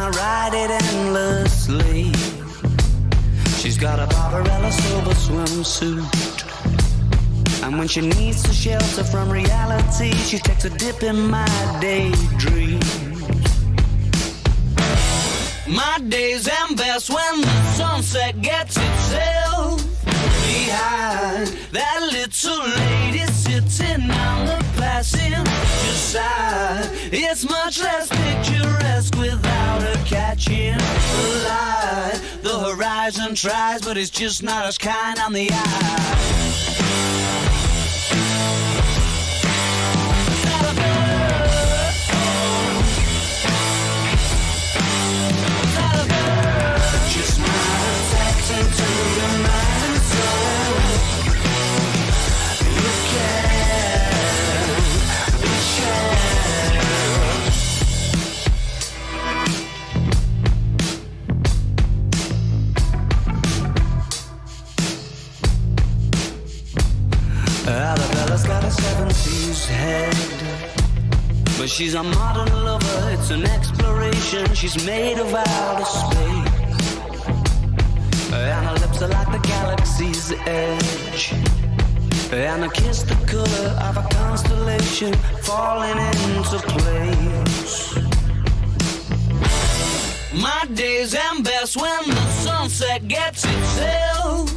I ride it endlessly. She's got a Barbarella silver swimsuit, and when she needs to shelter from reality, she takes a dip in my daydreams. My days end best when the sunset gets itself behind that little lady sitting on the passenger side. It's much less picturesque without her catching the light. The horizon tries, but it's just not as kind on the eye. Arabella's got a 70s head, but she's a modern lover, it's an exploration. She's made of outer space, and her lips are like the galaxy's edge, and her kiss the color of a constellation falling into place. My days end best when the sunset gets itself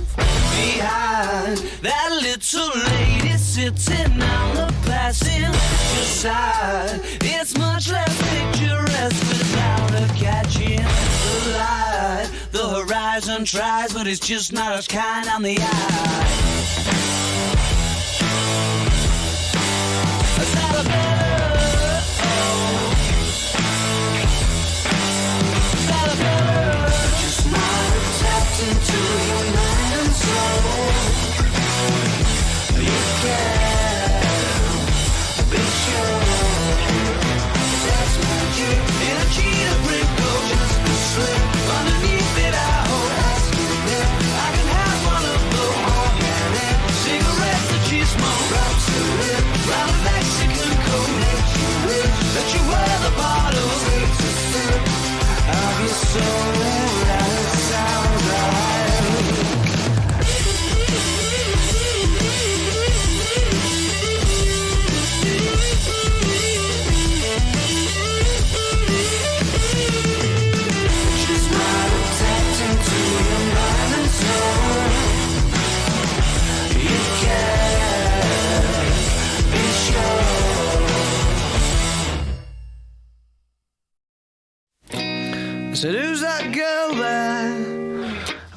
behind that little lady sitting on the passenger side. It's much less picturesque without her catching the light. The horizon tries, but it's just not as kind on the eye. Just might have tapped into your mind and soul. You can be sure that's magic in a cheetah print coat, just a slip underneath it. I hope that's good. I can have one of those organic cigarettes that you smoke. Drops the lip round a Mexican coat. Makes you wish that you were the bottle. Takes a sip of your soul. That sounds right. I said, who's that girl there?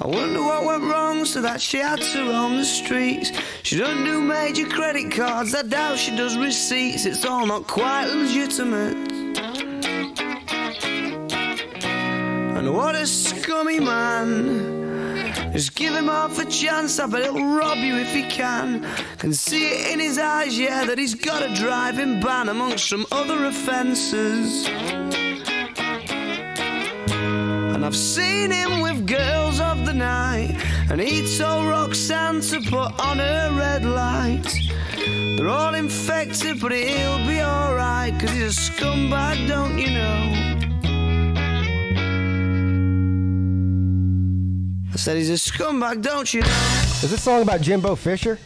I wonder what went wrong so that she had to roam the streets. She doesn't do major credit cards, I doubt she does receipts. It's all not quite legitimate. And what a scummy man. Just give him half a chance, I bet he'll rob you if he can. Can see it in his eyes, yeah, that he's got a driving ban amongst some other offences. And I've seen him with girls of the night, and he told Roxanne to put on her red light. They're all infected, but he'll be alright, 'cause he's a scumbag, don't you know? I said he's a scumbag, don't you know? Is this song about Jimbo Fisher?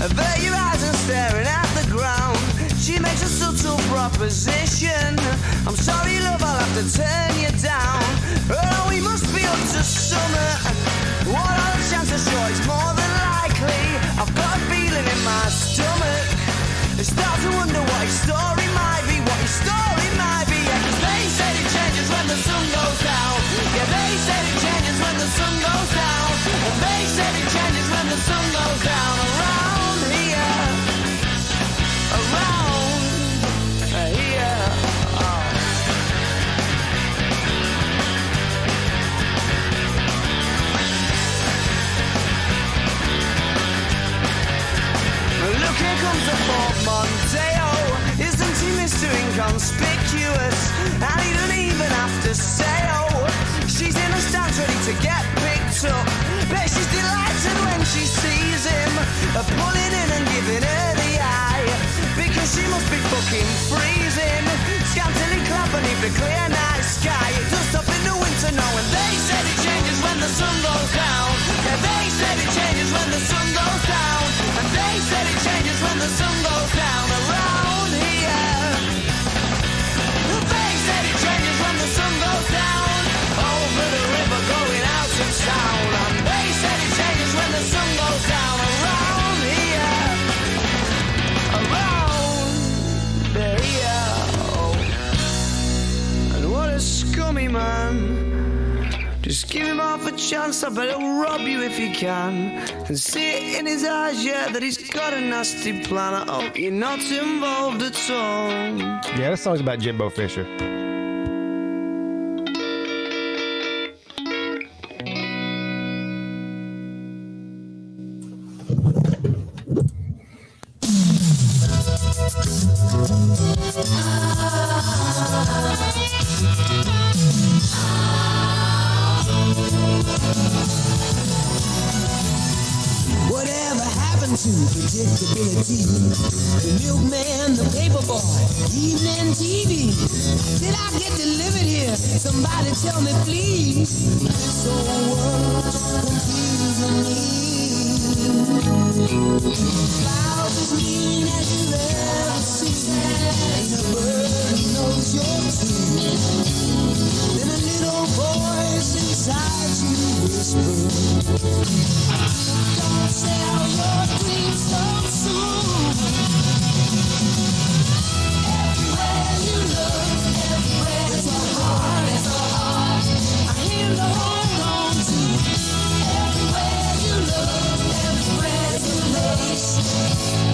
But your eyes are staring at the ground. She makes a subtle proposition. I'm sorry, love, I'll have to turn you down. Oh, we must be up to summer. What are the chances? Sure, it's more than likely. I've got a feeling in my stomach. I start to wonder what his story might be. What his story might be. Yeah, 'cause they said it changes when the sun goes down. Yeah, they said it changes when the sun goes down. And they said it changes when the sun goes down. Around here, around here. Oh. conspicuous. And he don't even have to say, oh, she's in the stands ready to get picked up. Bet she's delighted when she sees him, pulling in and giving her the eye. Because she must be fucking freezing, scantily clad beneath the clear night sky. It does stop in the winter now, and they said it changes when the sun goes down. Yeah, they said it changes when the sun goes down. And they said it changes when the sun goes down around here. They said it changes when the sun goes down over the river going out of town. And they said it changes when the sun goes down around here. Around here. And what a scummy man. Just give him half a chance, I bet he'll rob you if he can. And see it in his eyes, yeah, that he's got a nasty plan. I hope you're not involved at all. Yeah, this song's about Jimbo Fisher. Whatever happened to predictability? The milkman, the paperboy, evening TV. Did I get delivered here? Somebody tell me, please. So what's confusing me? Clouds as mean as you've ever seen. And a bird knows your tune. Then a little voice inside you whispers, don't sell your dreams so soon. Everywhere you look, everywhere there's a heart, a hand to hold on to. Everywhere you look, everywhere there's a place,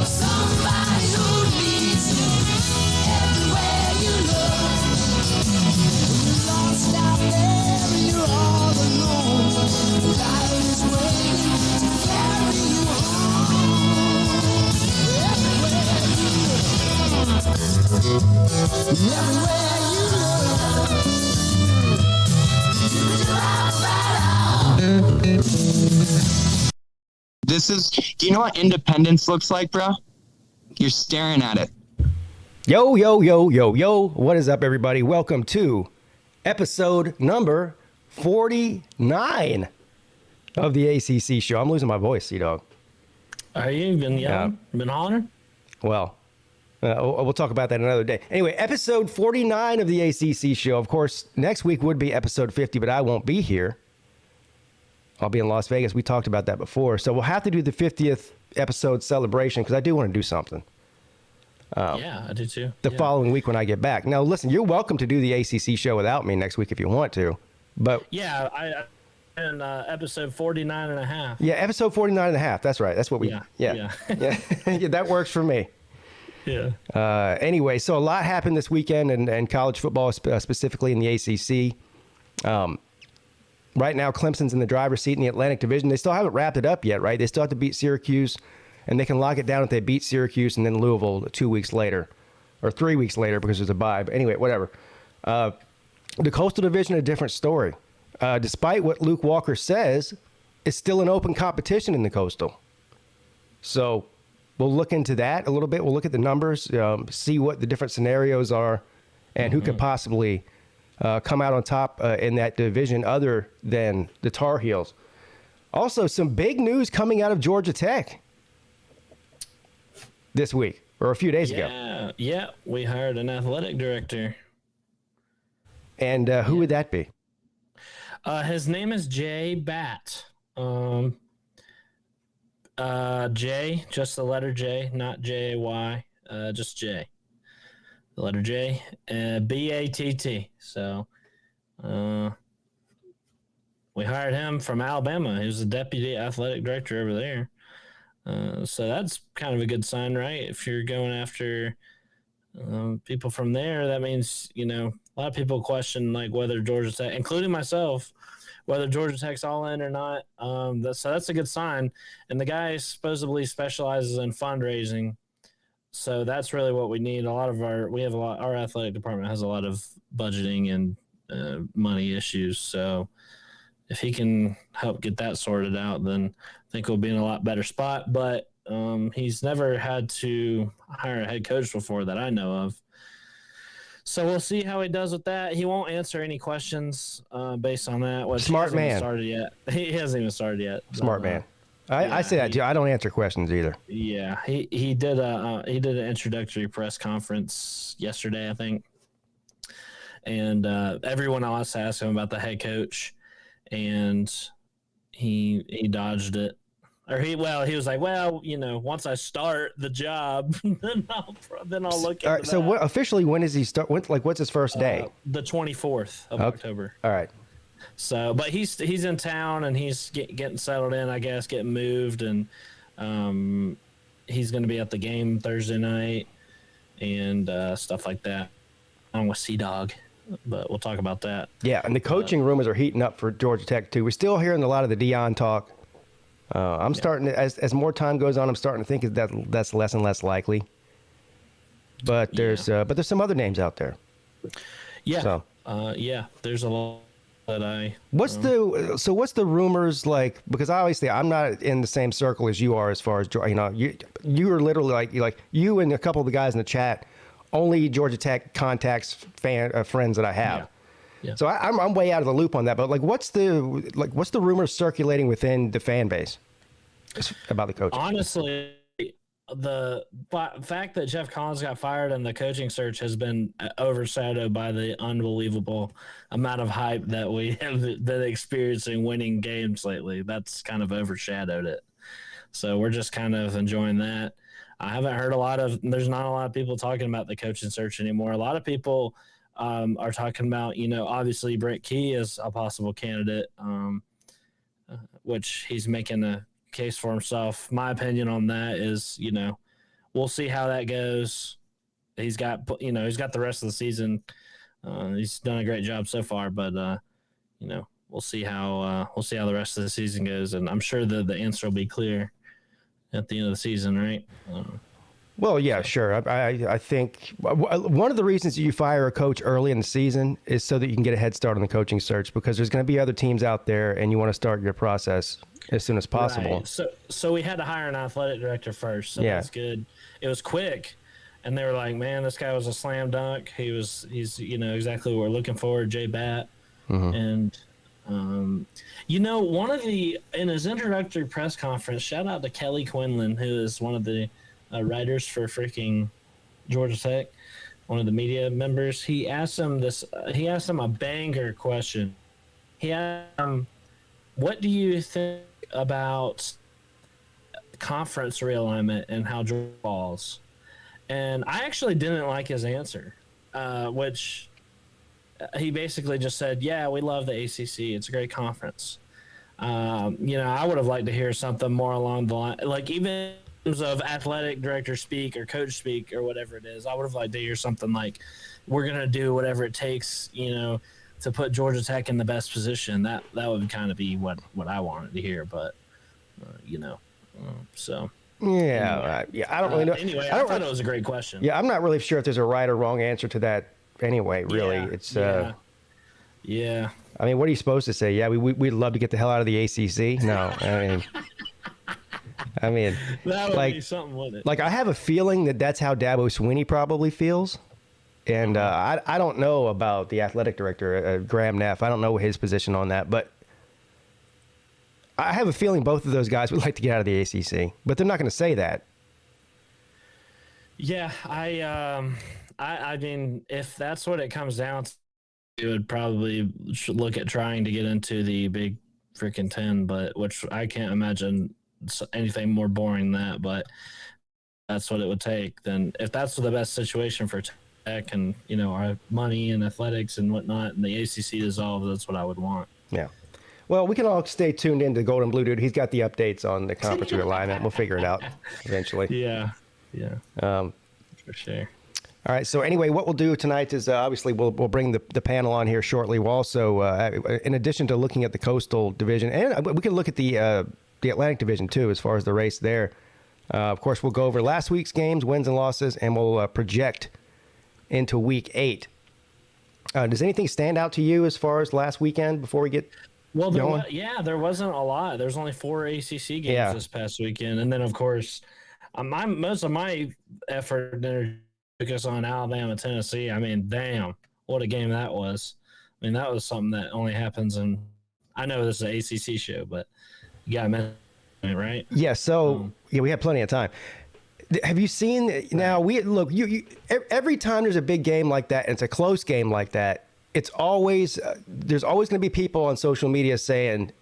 somebody who needs you. Everywhere you look, when you're lost out there and you're all alone, life is waiting to carry you home. Everywhere you look. This is, do you know what independence looks like, bro? You're staring at it. Yo, yo, yo, yo, yo. What is up, everybody? Welcome to episode number 49 of the ACC show. I'm losing my voice, Sea-Dog. Are you been yelling? Been hollering? Well, we'll talk about that another day. Anyway, episode 49 of the ACC show. Of course, next week would be episode 50, but I won't be here. I'll be in Las Vegas. We talked about that before. So we'll have to do the 50th episode celebration because I do want to do something. Yeah, I do too. The following week when I get back. Now, listen, you're welcome to do the ACC show without me next week if you want to. But yeah, I in episode 49 and a half. Yeah, episode 49 and a half. That's right. That's what we. Yeah. Yeah, that works for me. Yeah. Anyway, so a lot happened this weekend and college football, specifically in the ACC. Right now, Clemson's in the driver's seat in the Atlantic Division. They still haven't wrapped it up yet, right? They still have to beat Syracuse, and they can lock it down if they beat Syracuse and then Louisville 2 weeks later, or 3 weeks later because there's a bye. But anyway, whatever. The Coastal Division, a different story. Despite what Luke Walker says, it's still an open competition in the Coastal. So we'll look into that a little bit. We'll look at the numbers, see what the different scenarios are, and who could possibly come out on top in that division other than the Tar Heels. Also, some big news coming out of Georgia Tech this week, or a few days ago. Yeah, we hired an athletic director. And who would that be? His name is Jay Batt. J, just the letter J, not J-A-Y, just J. The letter J, B-A-T-T. So we hired him from Alabama. He was the deputy athletic director over there. So that's kind of a good sign, right? If you're going after people from there, that means, you know, a lot of people question like whether Georgia Tech, including myself, whether Georgia Tech's all in or not. So that's a good sign. And the guy supposedly specializes in fundraising. So that's really what we need. Our athletic department has a lot of budgeting and money issues. So if he can help get that sorted out, then I think we'll be in a lot better spot. But he's never had to hire a head coach before that I know of. So we'll see how he does with that. He won't answer any questions based on that. Smart man. Started yet. He hasn't even started yet. Smart man. I say that too. I don't answer questions either. Yeah, he did an introductory press conference yesterday, I think, and everyone else asked him about the head coach, and he dodged it. Or he was like, well, once I start the job, then I'll look. All right. So officially, when does he start? What's his first day? The 24th of October. All right. So, but he's in town and he's getting settled in, I guess, getting moved, and he's going to be at the game Thursday night and stuff like that. I'm with Sea-Dog, but we'll talk about that. Yeah, and the coaching rumors are heating up for Georgia Tech too. We're still hearing a lot of the Dion talk. I'm starting to, as more time goes on, I'm starting to think that's less and less likely. But there's some other names out there. Yeah. So. There's a lot that What's the rumors like? Because obviously I'm not in the same circle as you are as far as you are literally like you and a couple of the guys in the chat, only Georgia Tech contacts friends that I have. Yeah. Yeah. So I'm way out of the loop on that. But what's the rumors circulating within the fan base about the coach? Honestly, the fact that Jeff Collins got fired and the coaching search has been overshadowed by the unbelievable amount of hype that we have been experiencing winning games lately. That's kind of overshadowed it. So we're just kind of enjoying that. I haven't heard there's not a lot of people talking about the coaching search anymore. A lot of people are talking about, obviously Brent Key is a possible candidate, which he's making a case for himself. My opinion on that is, we'll see how that goes. He's got the rest of the season. He's done a great job so far, but we'll see how the rest of the season goes, and I'm sure the answer will be clear at the end of the season, right? Well, yeah, sure. I think one of the reasons you fire a coach early in the season is so that you can get a head start on the coaching search, because there's going to be other teams out there and you want to start your process as soon as possible. Right. So we had to hire an athletic director first. So that's good. It was quick. And they were like, man, this guy was a slam dunk. He's exactly what we're looking for, Jay Batt. Mm-hmm. And, in his introductory press conference, shout out to Kelly Quinlan, who is one of the writers for freaking Georgia Tech, one of the media members. He asked him a banger question. He asked him, what do you think about conference realignment and how Georgia falls? And I actually didn't like his answer, which he basically just said, yeah, we love the ACC. It's a great conference. I would have liked to hear something more along the line, like even in terms of athletic director speak or coach speak or whatever it is. I would have liked to hear something like, we're going to do whatever it takes, to put Georgia Tech in the best position. That would kind of be what I wanted to hear, but, so. Yeah, I don't really know. Anyway, I thought it was a great question. Yeah, I'm not really sure if there's a right or wrong answer to that anyway, really. Yeah. I mean, what are you supposed to say? Yeah, we'd love to get the hell out of the ACC. No, I mean, that would be something, wouldn't it? Like, I have a feeling that's how Dabo Swinney probably feels. And I don't know about the athletic director, Graham Neff. I don't know his position on that, but I have a feeling both of those guys would like to get out of the ACC, but they're not going to say that. Yeah, I mean, if that's what it comes down to, we would probably look at trying to get into the Big freaking 10, but which I can't imagine anything more boring than that. But that's what it would take. Then, if that's the best situation for Tech and our money and athletics and whatnot, and the ACC dissolves, that's what I would want. Yeah. Well, we can all stay tuned into Golden Blue Dude. He's got the updates on the conference realignment. We'll figure it out eventually. Yeah. For sure. All right. So anyway, what we'll do tonight is obviously we'll bring the panel on here shortly. We'll also, in addition to looking at the Coastal Division, and we can look at the Atlantic Division too, as far as the race there. Of course, we'll go over last week's games, wins and losses, and we'll project into Week 8. Does anything stand out to you as far as last weekend before we get going? There wasn't a lot. There's only 4 ACC games this past weekend. And then, of course, most of my effort and energy focused on Alabama, Tennessee. I mean, damn, what a game that was. I mean, that was something that only happens in – I know this is an ACC show, but you got to mention it, right? Yeah, so we have plenty of time. Have you seen now? You every time there's a big game like that, and it's a close game like that, it's always there's always going to be people on social media saying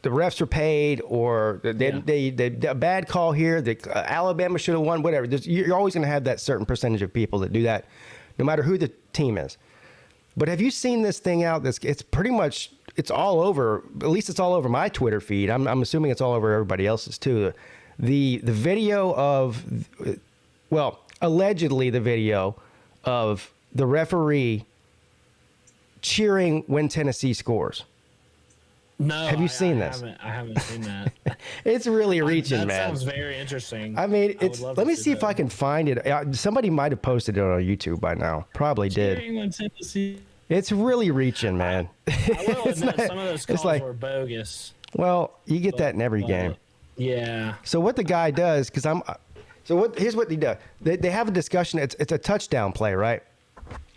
the refs are paid, or they a bad call here. Alabama should have won. Whatever. You're always going to have that certain percentage of people that do that, no matter who the team is. But have you seen this thing out? It's pretty much it's all over. At least it's all over my Twitter feed. I'm assuming it's all over everybody else's too. The video of, well, allegedly the video of the referee cheering when Tennessee scores. No, have you seen this? I haven't seen that. It's really reaching, man. That sounds very interesting. I mean, let me see if I can find it. Somebody might have posted it on YouTube by now. Probably cheering did. when Tennessee. It's really reaching, man. I will admit some of those calls were bogus. Well, you get that in every game. Yeah. So what the guy does, here's what he does. They have a discussion. It's a touchdown play, right?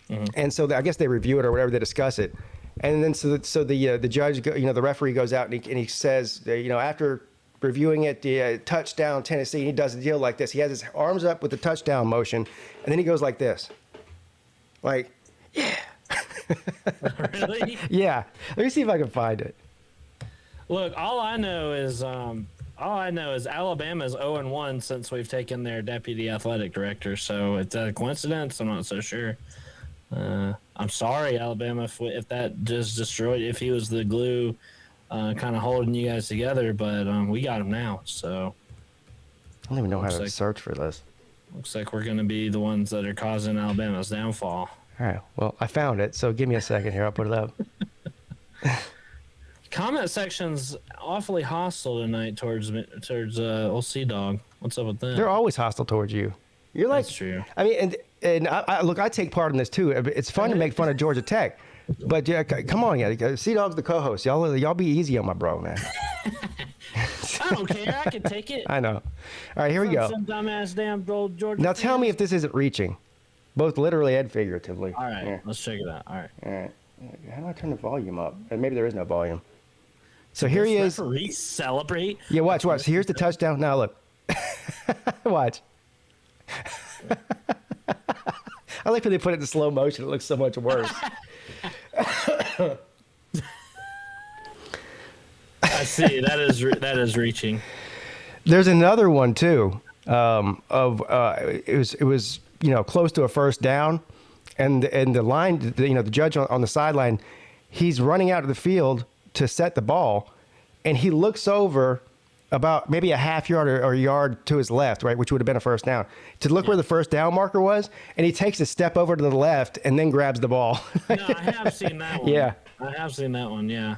Mm-hmm. And so I guess they review it or whatever, they discuss it. And then the judge, the referee goes out and he says, after reviewing it, the touchdown Tennessee, and he does a deal like this. He has his arms up with the touchdown motion, and then he goes like this. Like, yeah. Really? Yeah. Let me see if I can find it. Look, all I know is Alabama's 0-1 since we've taken their deputy athletic director. So it's a coincidence. I'm not so sure. I'm sorry, Alabama, if that just destroyed. If he was the glue, kind of holding you guys together, but we got him now. So I don't even know how to search for this. Looks like we're going to be the ones that are causing Alabama's downfall. All right. Well, I found it. So give me a second here. I'll put it up. Comment section's awfully hostile tonight towards old Sea Dog. What's up with that? They're always hostile towards you. You're like, that's true. I mean, and I take part in this too. It's fun to make fun of Georgia Tech, but yeah, come on, Sea Dog's the co-host. Y'all be easy on my bro, man. I don't care. I can take it. I know. All right, here we go. Some dumbass damn old Georgia. Now tell me if this isn't reaching, both literally and figuratively. All right, let's check it out. All right. How do I turn the volume up? Maybe there is no volume. So here he is. Referee celebrate. Yeah, watch. So here's the touchdown. Now look. Watch. I like when they put it in slow motion. It looks so much worse. I see. That is reaching. There's another one too. It was close to a first down, and the line, the judge on the sideline, he's running out of the field to set the ball, and he looks over about maybe a half yard or a yard to his left, right, which would have been a first down, to look where the first down marker was, and he takes a step over to the left and then grabs the ball. No, I have seen that one. Yeah. I have seen that one, yeah.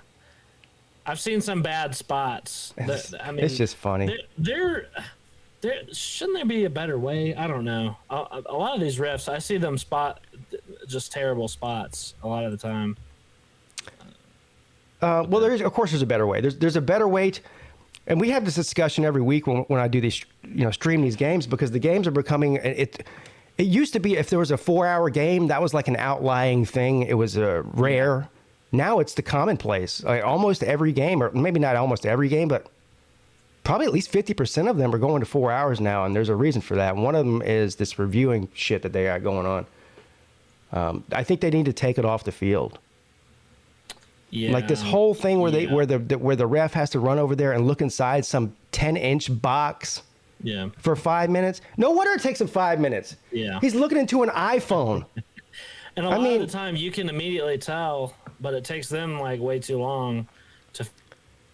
I've seen some bad spots. It's just funny. Shouldn't there be a better way? I don't know. A lot of these refs, I see them spot just terrible spots a lot of the time. Well, there's a better way. There's a better way and we have this discussion every week when I do these, stream these games, because the games are becoming it used to be if there was a 4-hour game, that was like an outlying thing. It was rare. Now it's the commonplace. Almost every game, or maybe not almost every game, but probably at least 50% of them are going to 4 hours now, and there's a reason for that. One of them is this reviewing shit that they got going on. I think they need to take it off the field. Yeah. Like this whole thing where the ref has to run over there and look inside some 10-inch box. Yeah. For 5 minutes. No wonder it takes him 5 minutes. Yeah. He's looking into an iPhone. And a lot of the time you can immediately tell, but it takes them like way too long to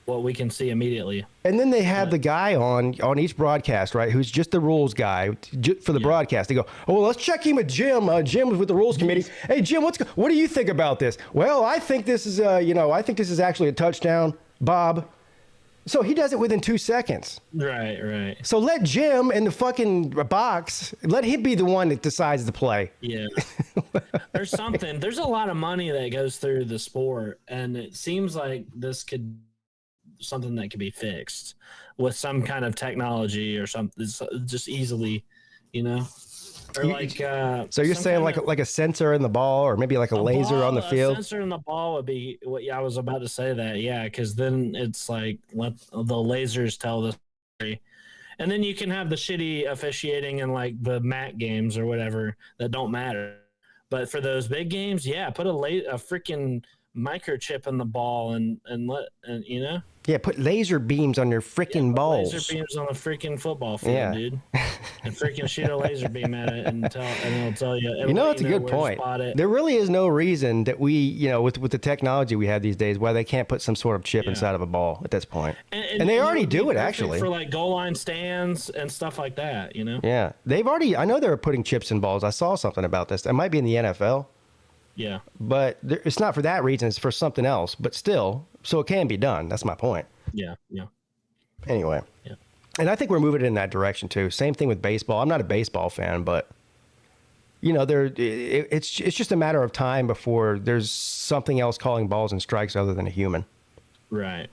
what we can see immediately. And then they have the guy on each broadcast, right, who's just the rules guy for the broadcast. They go, oh, well, let's check in with Jim. Jim was with the rules committee. Hey, Jim, what do you think about this? Well, I think this is, I think this is actually a touchdown, Bob. So he does it within 2 seconds. Right. So let Jim in the fucking box, let him be the one that decides the play. Yeah. There's something. There's a lot of money that goes through the sport, and it seems like this could something that could be fixed with some kind of technology or something, just easily, or like. So you're saying like a sensor in the ball, or maybe like a laser on the field? A sensor in the ball would be what. Yeah, I was about to say that. Yeah, because then it's like let the lasers tell the story, and then you can have the shitty officiating in like the MAC games or whatever that don't matter. But for those big games, yeah, put a freaking microchip in the ball and Yeah, put laser beams on your freaking balls. Laser beams on the freaking football field, dude. And freaking shoot a laser beam at it and it'll tell you. It's a good point. There really is no reason that we, with the technology we have these days, why they can't put some sort of chip inside of a ball at this point. And they already do it, actually. For like goal line stands and stuff like that, Yeah. I know they're putting chips in balls. I saw something about this. It might be in the NFL. Yeah. But it's not for that reason. It's for something else. But still, so it can be done. That's my point. Yeah. Anyway. Yeah. And I think we're moving in that direction, too. Same thing with baseball. I'm not a baseball fan, but, it's just a matter of time before there's something else calling balls and strikes other than a human. Right.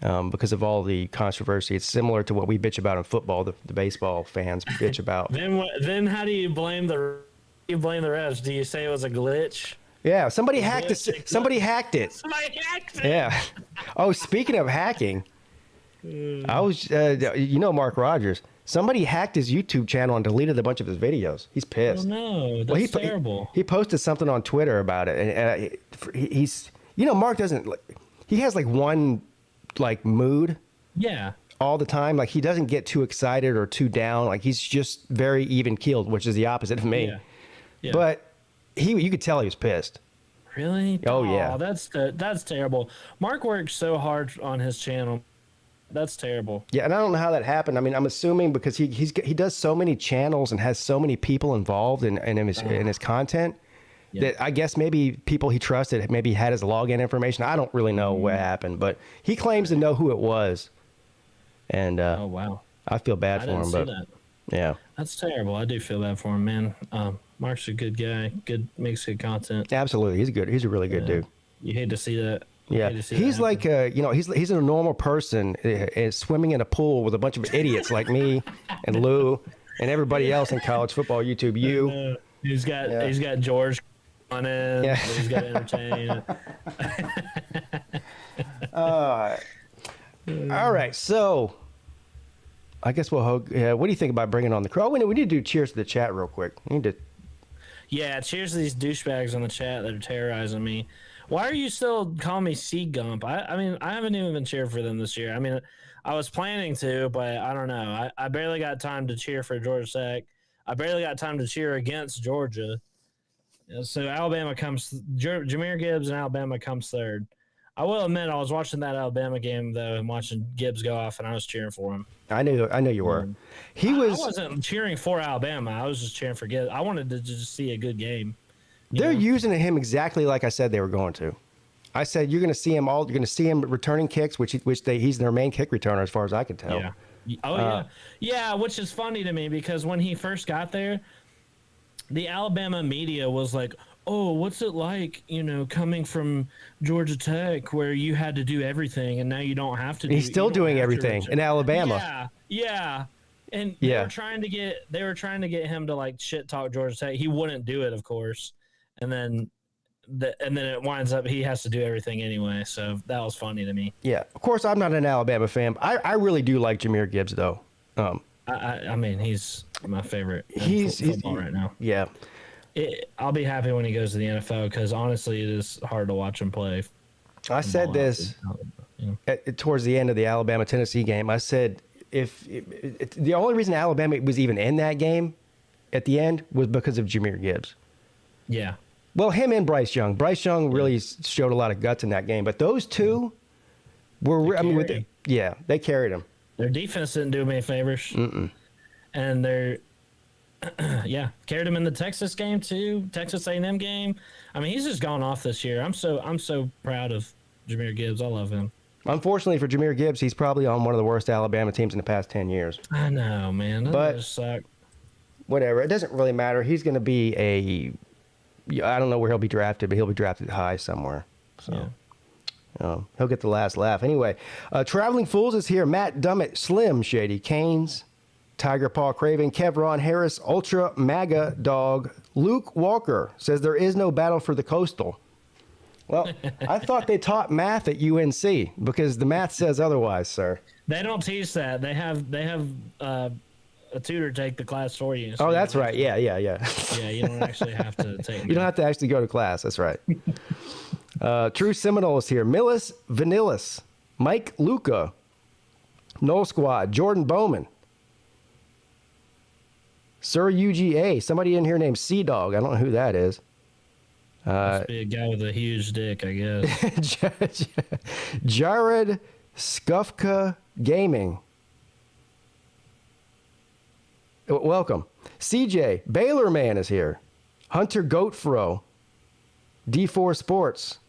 Because of all the controversy. It's similar to what we bitch about in football, the baseball fans bitch about. Then how do you blame the refs? Do you say it was a glitch? Yeah, somebody hacked it. Somebody hacked it. Somebody hacked it. Yeah. Oh, speaking of hacking, I was, Mark Rogers. Somebody hacked his YouTube channel and deleted a bunch of his videos. He's pissed. Oh no, that's terrible. He posted something on Twitter about it, and he's, Mark doesn't. He has like one, mood. Yeah. All the time, like he doesn't get too excited or too down. Like he's just very even keeled, which is the opposite of me. Yeah. But you could tell he was pissed. Really? Oh yeah. That's terrible. Mark works so hard on his channel. That's terrible. Yeah, and I don't know how that happened. I mean, I'm assuming because he does so many channels and has so many people involved in his content that I guess maybe people he trusted maybe had his login information. I don't really know what happened, but he claims to know who it was. And oh wow, I feel bad for him, but that. Yeah, that's terrible. I do feel bad for him, man. Mark's a good guy. Makes good content. Absolutely, he's a really good dude. You hate to see that. Yeah, he's like he's a normal person swimming in a pool with a bunch of idiots like me and Lou and everybody else in college football YouTube. He's got George on it. Yeah. He's got to entertain. All right, so I guess what do you think about bringing on the crew? We need to do cheers to the chat real quick. Yeah, cheers to these douchebags on the chat that are terrorizing me. Why are you still calling me Sea Gump? I mean, I haven't even been cheering for them this year. I mean, I was planning to, but I don't know. I barely got time to cheer for Georgia Tech. I barely got time to cheer against Georgia. So Alabama Jahmyr Gibbs and Alabama comes third. I will admit, I was watching that Alabama game though, and watching Gibbs go off, and I was cheering for him. I know you were. I wasn't cheering for Alabama. I was just cheering for Gibbs. I wanted to just see a good game. They're using him exactly like I said they were going to. I said you're going to see him You're going to see him returning kicks, he's their main kick returner as far as I can tell. Yeah. Yeah. Which is funny to me because when he first got there, the Alabama media was like, "Oh, what's it like, coming from Georgia Tech where you had to do everything and now you don't have to do." He's still doing everything in Alabama. Yeah. And they were trying to get him to like shit talk Georgia Tech. He wouldn't do it, of course. And then it winds up he has to do everything anyway. So that was funny to me. Yeah. Of course, I'm not an Alabama fan. I really do like Jahmyr Gibbs though. I mean, he's my favorite football right now. Yeah. I'll be happy when he goes to the NFL because honestly, it is hard to watch him play. I said this towards the end of the Alabama-Tennessee game. I said if the only reason Alabama was even in that game at the end was because of Jahmyr Gibbs. Yeah. Well, him and Bryce Young. Bryce Young really showed a lot of guts in that game, but those two were. They carried him. Their defense didn't do him any favors. Mm-mm. And they're. Carried him in the Texas game too, Texas A&M game. I mean, he's just gone off this year. I'm so proud of Jahmyr Gibbs. I love him. Unfortunately for Jahmyr Gibbs, he's probably on one of the worst Alabama teams in the past 10 years. I know, man. That But- just suck. Whatever. It doesn't really matter. He's going to be I don't know where he'll be drafted, but he'll be drafted high somewhere. So he'll get the last laugh. Anyway, Traveling Fools is here. Matt Dummett, Slim Shady, Canes, Tiger Paw Craven, Kevron Harris, Ultra MAGA Dog, Luke Walker says there is no battle for the Coastal. Well, I thought they taught math at UNC because the math says otherwise, sir. They don't teach that. They have a tutor take the class for you. So Oh, you that's don't right. have to- Yeah. Yeah, you don't actually have to take. You don't have to actually go to class. That's right. True Seminoles here. Millis Vanillis, Mike Luca, Knoll Squad, Jordan Bowman, Sir UGA, somebody in here named Sea Dog. I don't know who that is. Must be a guy with a huge dick, I guess. Jared Skufka Gaming. Welcome. CJ, Baylor Man is here. Hunter Goatfro, D4 Sports,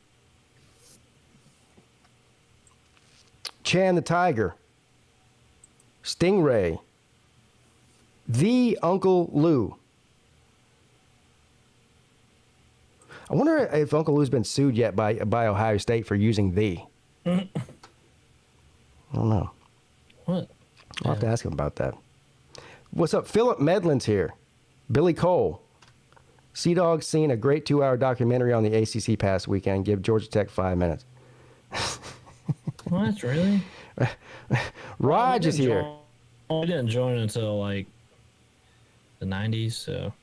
Chan the Tiger, Stingray, The Uncle Lou. I wonder if Uncle Lou's been sued yet by Ohio State for using the. I don't know. What? I'll have to ask him about that. What's up? Philip Medlin's here. Billy Cole. Sea Dog's seen a great 2-hour documentary on the ACC past weekend. Give Georgia Tech 5 minutes. What? Really? Raj is here. I didn't join until like the 90s, so.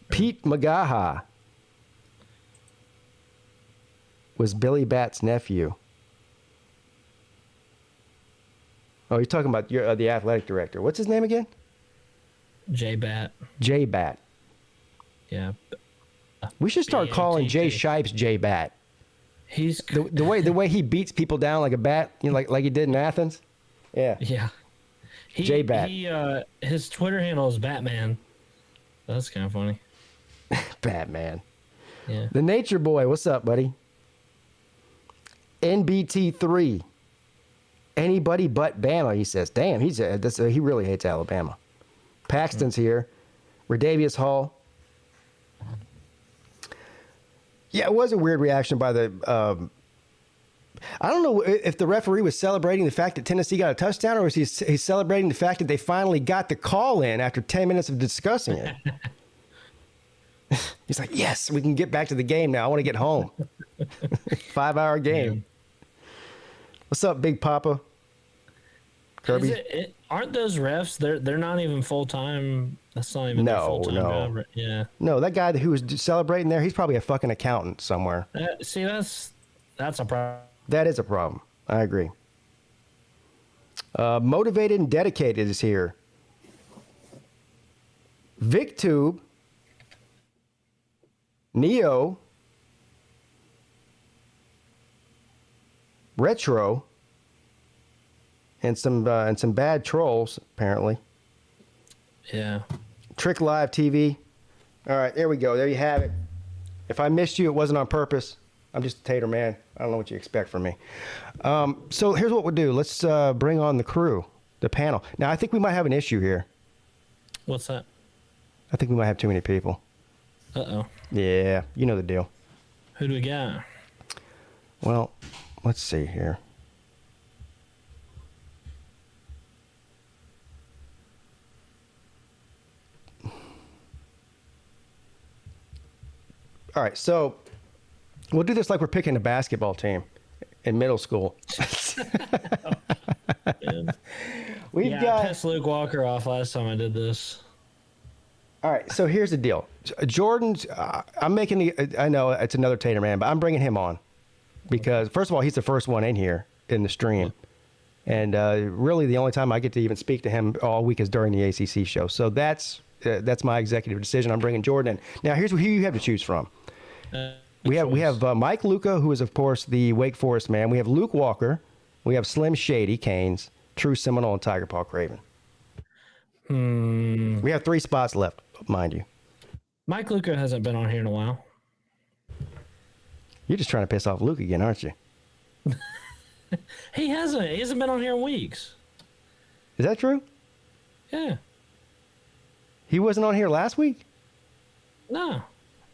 Pete Magaha was Billy Bat's nephew. Oh, you're talking about the athletic director. What's his name again? J-Bat. J Bat. Yeah. We should start calling Jay B-A-T-T. Shipes J Bat. He's The way he beats people down like a bat, you know, like he did in Athens. Yeah. yeah. J-Bat. His Twitter handle is Batman. That's kind of funny. Batman. Yeah. The Nature Boy, what's up, buddy? NBT3. Anybody but Bama, he says. Damn, he really hates Alabama. Paxton's here. Redavius Hall. Yeah, it was a weird reaction by the... I don't know if the referee was celebrating the fact that Tennessee got a touchdown or was he's celebrating the fact that they finally got the call in after 10 minutes of discussing it. He's like, yes, we can get back to the game now. I want to get home. 5-hour game. What's up, Big Papa? Kirby? Aren't those refs? They're not even full time. That's not even their full time job. Right? Yeah. No, that guy who was celebrating there, he's probably a fucking accountant somewhere. See, that's a problem. That is a problem. I agree. Motivated and Dedicated is here. VicTube, Neo, Retro, and some bad trolls apparently. Yeah. Trick Live TV. All right, there we go. There you have it. If I missed you, it wasn't on purpose. I'm just a tater man. I don't know what you expect from me. So here's what we'll do. Let's bring on the crew, the panel. Now, I think we might have an issue here. What's that? I think we might have too many people. Uh-oh. Yeah, you know the deal. Who do we got? Well, let's see here. All right, so we'll do this like we're picking a basketball team in middle school. We've I got... pissed Luke Walker off last time I did this. All right, so here's the deal. Jordan's, I'm making the, I know it's another Tater man, but I'm bringing him on because, first of all, he's the first one in here in the stream. And really the only time I get to even speak to him all week is during the ACC show. So that's my executive decision. I'm bringing Jordan in. Now, here's who you have to choose from. We have Mike Luca, who is, of course, the Wake Forest man. We have Luke Walker. We have Slim Shady, Canes, True Seminole, and Tiger Paw Craven. We have 3 spots left, mind you. Mike Luca hasn't been on here in a while. You're just trying to piss off Luke again, aren't you? He hasn't. He hasn't been on here in weeks. Is that true? Yeah. He wasn't on here last week? No.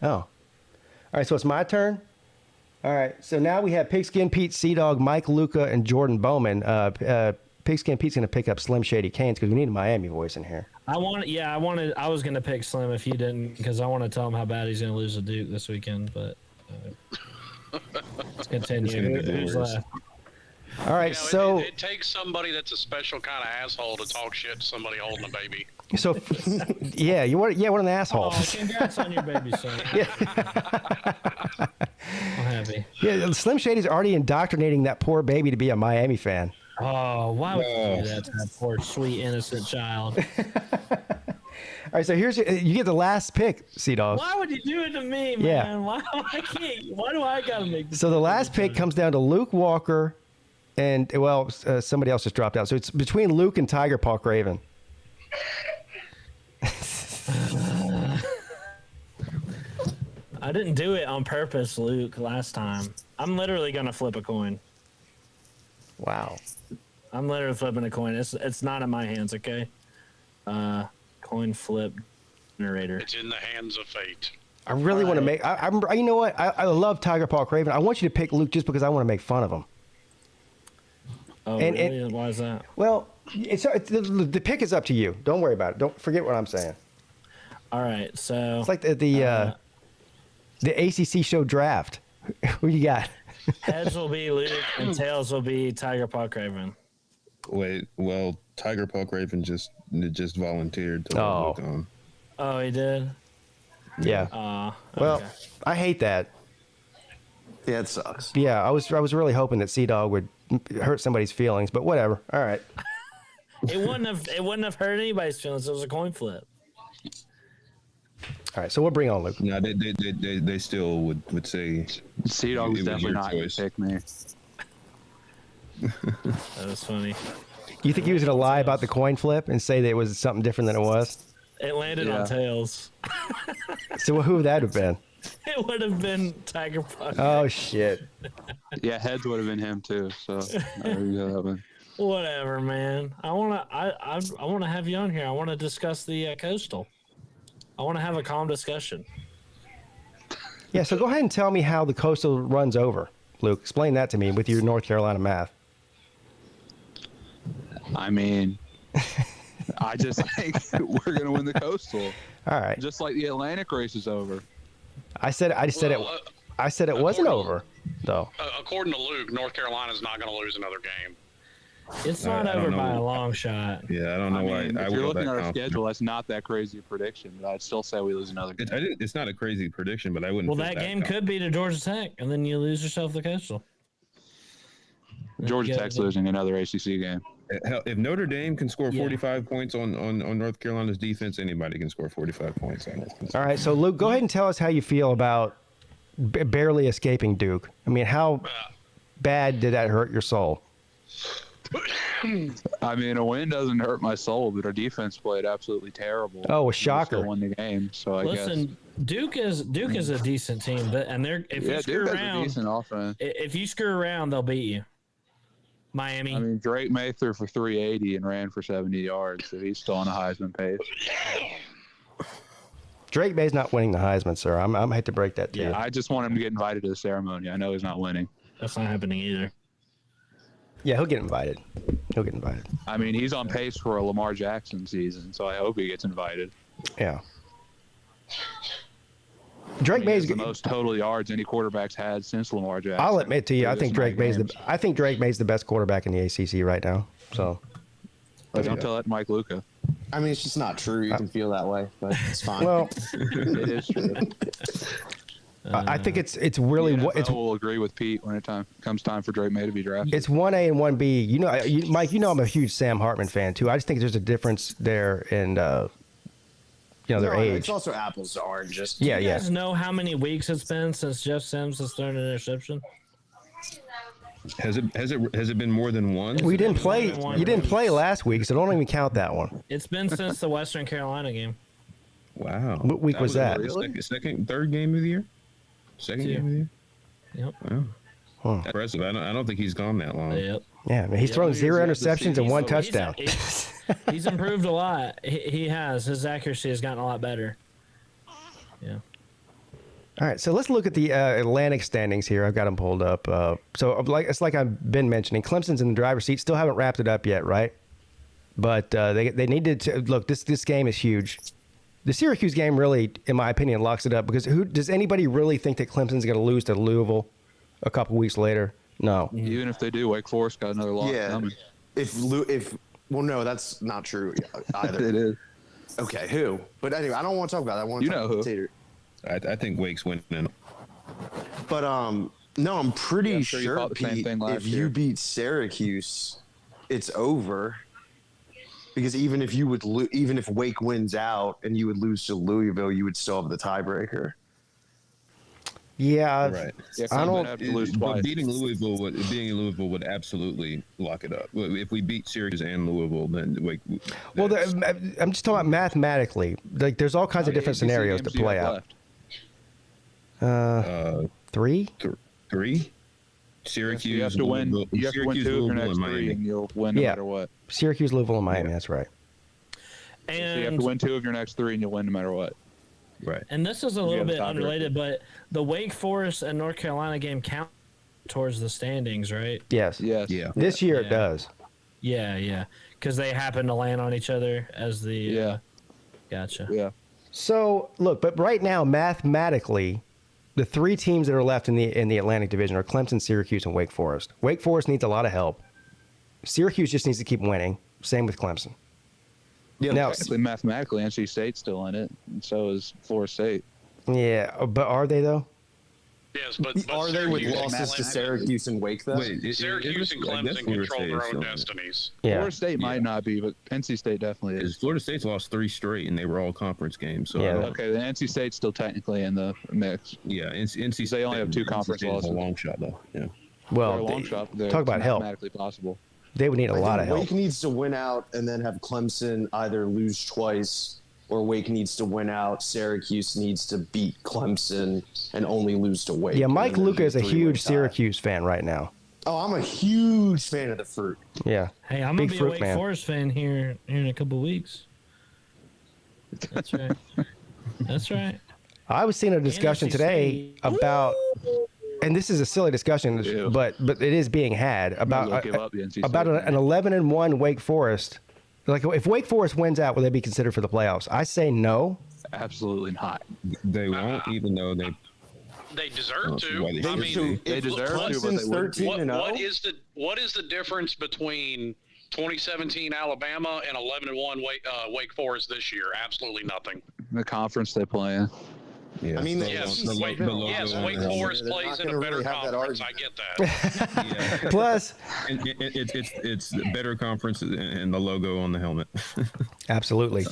Oh. All right, so it's my turn. All right, so now we have Pigskin Pete, Sea Dog, Mike Luca, and Jordan Bowman. Pigskin Pete's going to pick up Slim Shady Canes because we need a Miami voice in here. I was going to pick Slim if you didn't, because I want to tell him how bad he's going to lose to Duke this weekend, but let's continue. Who's left? All right, so it takes somebody that's a special kind of asshole to talk shit to somebody holding a baby. So yeah, what an asshole. Oh, congrats on your baby, son. Yeah. I'm happy. Yeah, Slim Shady's already indoctrinating that poor baby to be a Miami fan. Oh, why would you do that to that poor, sweet, innocent child? All right, so you get the last pick, Sea Dog. Why would you do it to me, man? Yeah. Why do I gotta make this? So the last pick comes down to Luke Walker and, somebody else just dropped out. So it's between Luke and Tiger Paw Craven. I didn't do it on purpose, Luke, last time. I'm literally going to flip a coin. Wow. I'm literally flipping a coin. It's not in my hands, okay? Coin flip narrator. It's in the hands of fate. I really want to make. You know what? I love Tiger Paw Craven. I want you to pick Luke just because I want to make fun of him. Oh, really? Why is that? Well, the pick is up to you. Don't worry about it. Don't forget what I'm saying. All right, so It's like the ACC show draft. Who you got? heads will be Luke and tails will be Tiger Paw Craven. Wait, well, Tiger Paw Craven just volunteered to look on. Oh, he did? Yeah. Well, okay. I hate that. Yeah, it sucks. Yeah, I was really hoping that Sea Dog would hurt somebody's feelings, but whatever. All right. It wouldn't have hurt anybody's feelings. It was a coin flip. All right, so we'll bring on Luke. No, they still would say Sea Dog's it was definitely your not going choice. to pick me. That was funny. You think he was going to lie about the coin flip and say that it was something different than it was? It landed on tails. So who would that have been? It would have been Tiger Paw. Oh, shit. Yeah, heads would have been him too. So there you go. That one. Whatever, man. I wanna have you on here. I want to discuss the Coastal. I want to have a calm discussion. Yeah, so go ahead and tell me how the Coastal runs over. Luke, explain that to me with your North Carolina math. I mean, I just think we're going to win the Coastal. All right. Just like the Atlantic race is over. I said it wasn't over, though. According to Luke, North Carolina's not going to lose another game. It's not I don't over know. by a long shot. Yeah, I don't know why. If I you're would looking at our confident. schedule, that's not that crazy a prediction, but I'd still say we lose another game. It's not a crazy prediction, but I wouldn't. Well, feel that game confident. could be to Georgia Tech, and then you lose yourself the Coastal. Georgia Yeah, Tech's yeah. losing another ACC game. Hell, if Notre Dame can score Yeah. 45 points on North Carolina's defense, anybody can score 45 points on it. All right, so Luke, go ahead and tell us how you feel about barely escaping Duke. I mean, how bad did that hurt your soul? I mean, a win doesn't hurt my soul, but our defense played absolutely terrible. Oh, a We shocker. still won the game, so I guess. Listen, Duke is a decent team, but if Yeah, you screw Duke has a around, decent offense. if you screw around, they'll beat you. Miami. I mean, Drake May threw for 380 and ran for 70 yards, so he's still on a Heisman pace. Drake May's not winning the Heisman, sir. I hate to break that to you. I just want him to get invited to the ceremony. I know he's not winning. That's not happening either. Yeah, he'll get invited. He'll get invited. I mean, he's on pace for a Lamar Jackson season, so I hope he gets invited. Yeah. Drake May's the most total yards any quarterback's had since Lamar Jackson. I'll admit to you, I Through think this many Drake May's the best quarterback in the ACC right now. So, But don't tell that to Mike Luca. I mean, it's just not true. You can feel that way, but it's fine. well, It is true. I think it's really The what it's NFL will agree with Pete when it comes time for Drake May to be drafted. it's 1A and 1B. You know, Mike, you know I'm a huge Sam Hartman fan too. I just think there's a difference there in their No, age. It's also apples to oranges. Yeah, You yeah. guys know how many weeks it's been since Jeff Sims has thrown an interception? Has it been more than one? We didn't play. One You didn't week. play last week, so don't even count that one. It's been since the Western Carolina game. Wow. What week was that? Third game of the year? Second Two. game of the year? Yep. Wow. Impressive. I don't think he's gone that long. Yep. Yeah, man, he's thrown 0 interceptions and 1 touchdown. He's improved a lot. He has. His accuracy has gotten a lot better. Yeah. All right, so let's look at the Atlantic standings here. I've got them pulled up. So it's like I've been mentioning, Clemson's in the driver's seat. Still haven't wrapped it up yet, right? But they needed to look. This game is huge. The Syracuse game really, in my opinion, locks it up because does anybody really think that Clemson's going to lose to Louisville a couple weeks later? No. Even if they do, Wake Forest got another loss coming. Well, no, that's not true either. It is. Okay, who? But anyway, I don't want to talk about that. I want to talk about Tater. I think Wake's winning. But no, I'm pretty I'm sure you sure thought the same Pete, thing last if year. you beat Syracuse, it's over. Because even if Wake wins out and you would lose to Louisville, you would still have the tiebreaker. Yeah, Right. Yeah, I don't. have to lose But twice. beating Louisville would absolutely lock it up. If we beat Syracuse and Louisville, then Wake. Well, I'm just talking about mathematically. Like, there's all kinds of different scenarios to play out. 3. 3. Syracuse. You have to win. Louisville, You have to win Syracuse, 2 of your Louisville, next and 3, Miami. and you'll win no matter what. Syracuse, Louisville, and Miami. That's right. So you have And to win 2 of your next 3, and you'll win no matter what. Right. and this is a little have bit tiebreaker. unrelated, but the Wake Forest and North Carolina game count towards the standings, right? Yes. Yes. Yeah. This year it Yeah. does. Yeah, because they happen to land on each other as the. Yeah. Gotcha. Yeah. So look, but right now, mathematically, the 3 teams that are left in the Atlantic Division are Clemson, Syracuse, and Wake Forest. Wake Forest needs a lot of help. Syracuse just needs to keep winning. Same with Clemson. Yeah, Now, Actually, mathematically, NC State's still in it, and so is Florida State. yeah, but are they though? Yes, but are they with Syracuse and losses to Clemson- Syracuse and Wake though? Syracuse and Clemson control their own destinies. Yeah. Florida State might not be, but NC State definitely Because is. Florida State's lost 3 straight, and they were all conference games. So Yeah. I don't- Okay, the NC State's still technically in the mix. yeah, NC They only have 2 NC conference State is losses. a long shot though. Yeah. They're Well, a long shot. But talk about it's help. mathematically possible. They would need a lot of help. Wake needs to win out and then have Clemson either lose twice, or Wake needs to win out. Syracuse needs to beat Clemson and only lose to Wake. Yeah, Mike And then Luca is a there's three-way huge tie. Syracuse fan right now. Oh, I'm a huge fan of the fruit. Yeah. Hey, I'm Big gonna be a fruit Wake man. Forest fan here in a couple weeks. That's right. That's right. I was seeing a discussion NC today State. about, and this is a silly discussion, Ew. but it is being had about Might as well give up the NC about State. an 11-1 Wake Forest. Like, if Wake Forest wins out, will they be considered for the playoffs? I say no. Absolutely not. They won't, even though they. They deserve to. Why they I should mean, be. They deserve to, but they Clemson's wouldn't. 13 and 0. what is the difference between 2017 Alabama and 11-1 Wake Forest this year? Absolutely nothing. The conference they play in. Yeah. I mean, Yes, The Wake, logo yes, on Wake the- Forest They're plays not in a gonna better really have that conference. I argument. get that. Yeah. Plus, It's the better conference and the logo on the helmet. absolutely.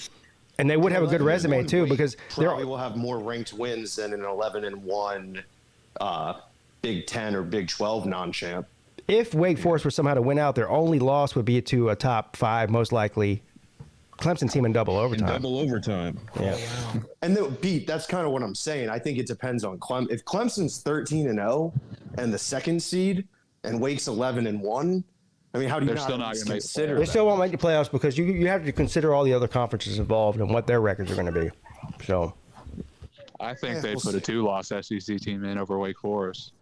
And they would have a good resume too, because probably will have more ranked wins than an 11-1 Big 10 or Big 12 non-champ. if Wake Forest were somehow to win out, their only loss would be to a top 5, most likely Clemson team in double overtime. Double overtime. Yeah. And Pete, that's kind of what I'm saying. I think it depends on Clemson. If Clemson's 13-0 and the second seed, and Wake's 11-1, I mean, how do you They're not still not gonna make the consider They that? still won't make the playoffs because you have to consider all the other conferences involved and what their records are going to be. So, I think Yeah, they'd we'll put a 2-loss SEC team in over Wake Forest.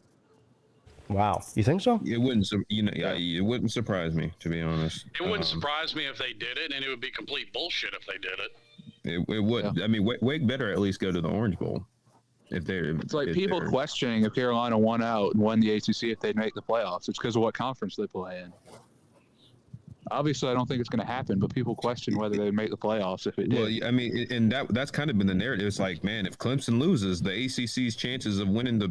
wow. You think so? It wouldn't, it wouldn't surprise me, to be honest. It wouldn't surprise me if they did it, and it would be complete bullshit if they did it. It would. Yeah. I mean, Wake better at least go to the Orange Bowl. If they're, It's like if people they're- questioning if Carolina won out and won the ACC if they'd make the playoffs. It's because of what conference they play in. Obviously, I don't think it's going to happen, but people question whether they'd make the playoffs if it did. Well, I mean, and that's kind of been the narrative. It's like, man, if Clemson loses, the ACC's chances of winning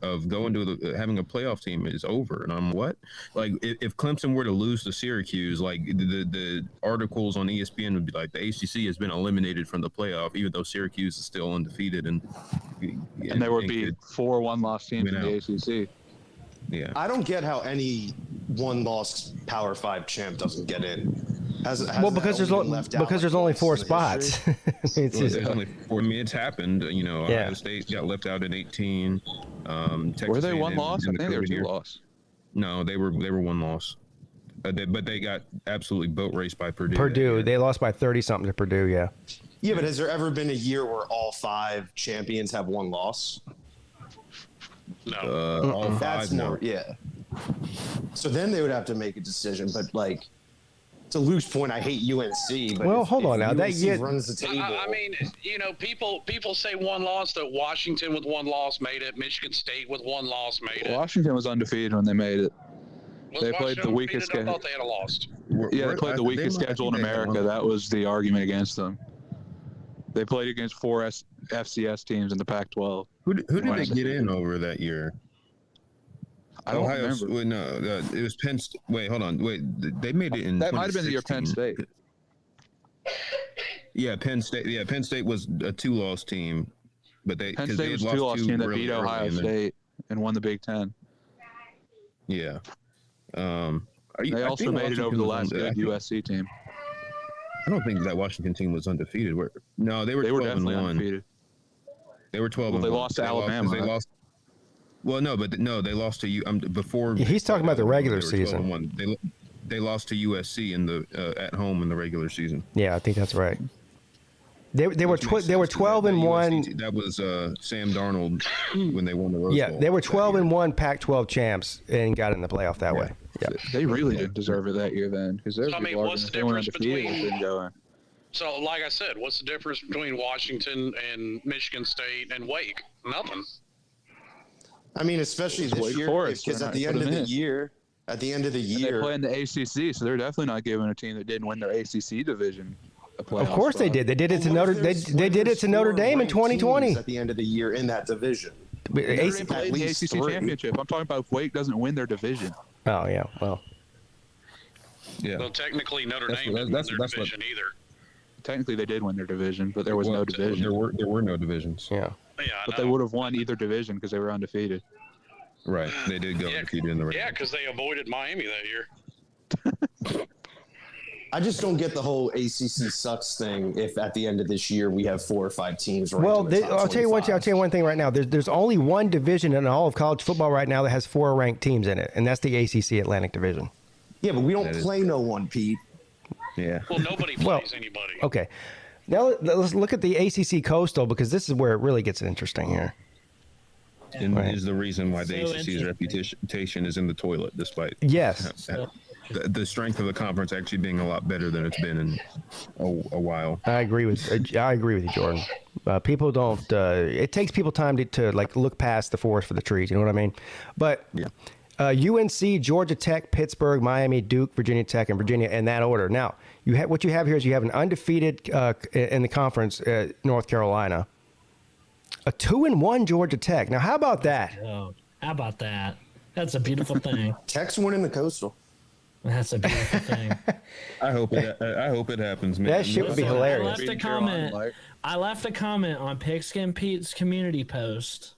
of going to having a playoff team is over. And I'm what? Like, if Clemson were to lose to Syracuse, like the articles on ESPN would be like, the ACC has been eliminated from the playoff, even though Syracuse is still undefeated, and there would be 4 one-loss teams win in the ACC. Yeah. I don't get how any one-loss Power 5 champ doesn't get in. Well, because there's only 4 spots. It's Well, just- there's only 4. I mean, it's happened. You know, Yeah. Ohio State got left out at 18. Texas Were they one A&M loss? I in the think they were COVID two year. loss. No, they were one loss. But they got absolutely boat raced by Purdue. Purdue, they lost by 30 something to Purdue. Yeah. Yeah, but has there ever been a year where all 5 champions have one loss? No. All 5. That's more, yeah. So then they would have to make a decision. But like, to Luke's point, I hate UNC. But Well, if- hold if on now. That UNC year- runs the table. I mean, people say one loss. That Washington with one loss made it. Michigan State with one loss made it. Washington was undefeated when they made it. Was they played the Washington weakest undefeated? I schedule. thought they had a lost. Yeah, they played the weakest might schedule in be there. America. That was the argument against them. They played against 4 FCS teams in the Pac-12. Who did they get in over that year? I don't Ohio, remember. Wait, no, it was Penn. Wait, hold on. Wait, they made it in. That might have been the year Penn 2016. State. Yeah, Penn State. Yeah, Penn State was a 2-loss team, but Penn 'cause State they was had a two-loss lost team that really beat early Ohio in the- State and won the Big Ten. Yeah. They also made it over the last good USC team. I don't think that Washington team was undefeated. No, they were They were 12 and definitely 1. undefeated. They were 12 Well, and they 1. lost to They Alabama, They right? lost. Well, no, but they lost to you before. He's talking about the regular they were 12 season. and 1. They lost to USC in the at home in the regular season. Yeah, I think that's right. They were 12 and 1. That was Sam Darnold when they won the Rose Yeah, Bowl they were that 12 year. and 1 Pac-12 champs and got in the playoff that way. Yeah. They really didn't deserve it that year then, because there's So, I mean, people what's arguing the they weren't difference undefeated between- and didn't go in. So, like I said, what's the difference between Washington and Michigan State and Wake? Nothing. I mean, especially It's this Wake year, Forest, because they're at not the end put of them the in. year, And they play in the ACC, so they're definitely not giving a team that didn't win their ACC division a playoff Of course they spot. did. They did it to Well, Notre. what They if they did it to Notre Dame in 2020. at the end of the year in that division. But Notre AC Dame played in the least ACC 3. championship. I'm talking about if Wake doesn't win their division. Oh yeah. Well, Yeah. Well, technically, Notre That's Dame what- didn't that's- win their that's what- division either. Technically, they did win their division, but there was no Well, division. There were no divisions. yeah. Yeah, I But know. they would have won either division because they were undefeated. Right. They did go Yeah, undefeated in the regular. Yeah, because they avoided Miami that year. I just don't get the whole ACC sucks thing. If at the end of this year we have 4 or 5 teams, ranked Well, in the top I'll tell you one. 25. I'll tell you one thing right now. There's only one division in all of college football right now that has 4 ranked teams in it, and that's the ACC Atlantic Division. Yeah, but we don't That is- play no one, Pete. Yeah. Well, nobody plays Well, anybody. Okay. Now let's look at the ACC Coastal, because this is where it really gets interesting here. And Right. is the reason why the So ACC's reputation is in the toilet, despite Yes. the strength of the conference actually being a lot better than it's been in a while. I agree with you, Jordan. People don't. It takes people time to like look past the forest for the trees. You know what I mean? But Yeah. UNC, Georgia Tech, Pittsburgh, Miami, Duke, Virginia Tech, and Virginia in that order. Now, what you have here is you have an undefeated in the conference, North Carolina, a 2-1 Georgia Tech. Now, how about that? Oh, how about that? That's a beautiful thing. Tech's winning the Coastal. That's a beautiful thing. I hope it happens, man. That shit would be Listen, hilarious. I left a Beating Carolina, comment. like- I left a comment on Pigskin Pete's community post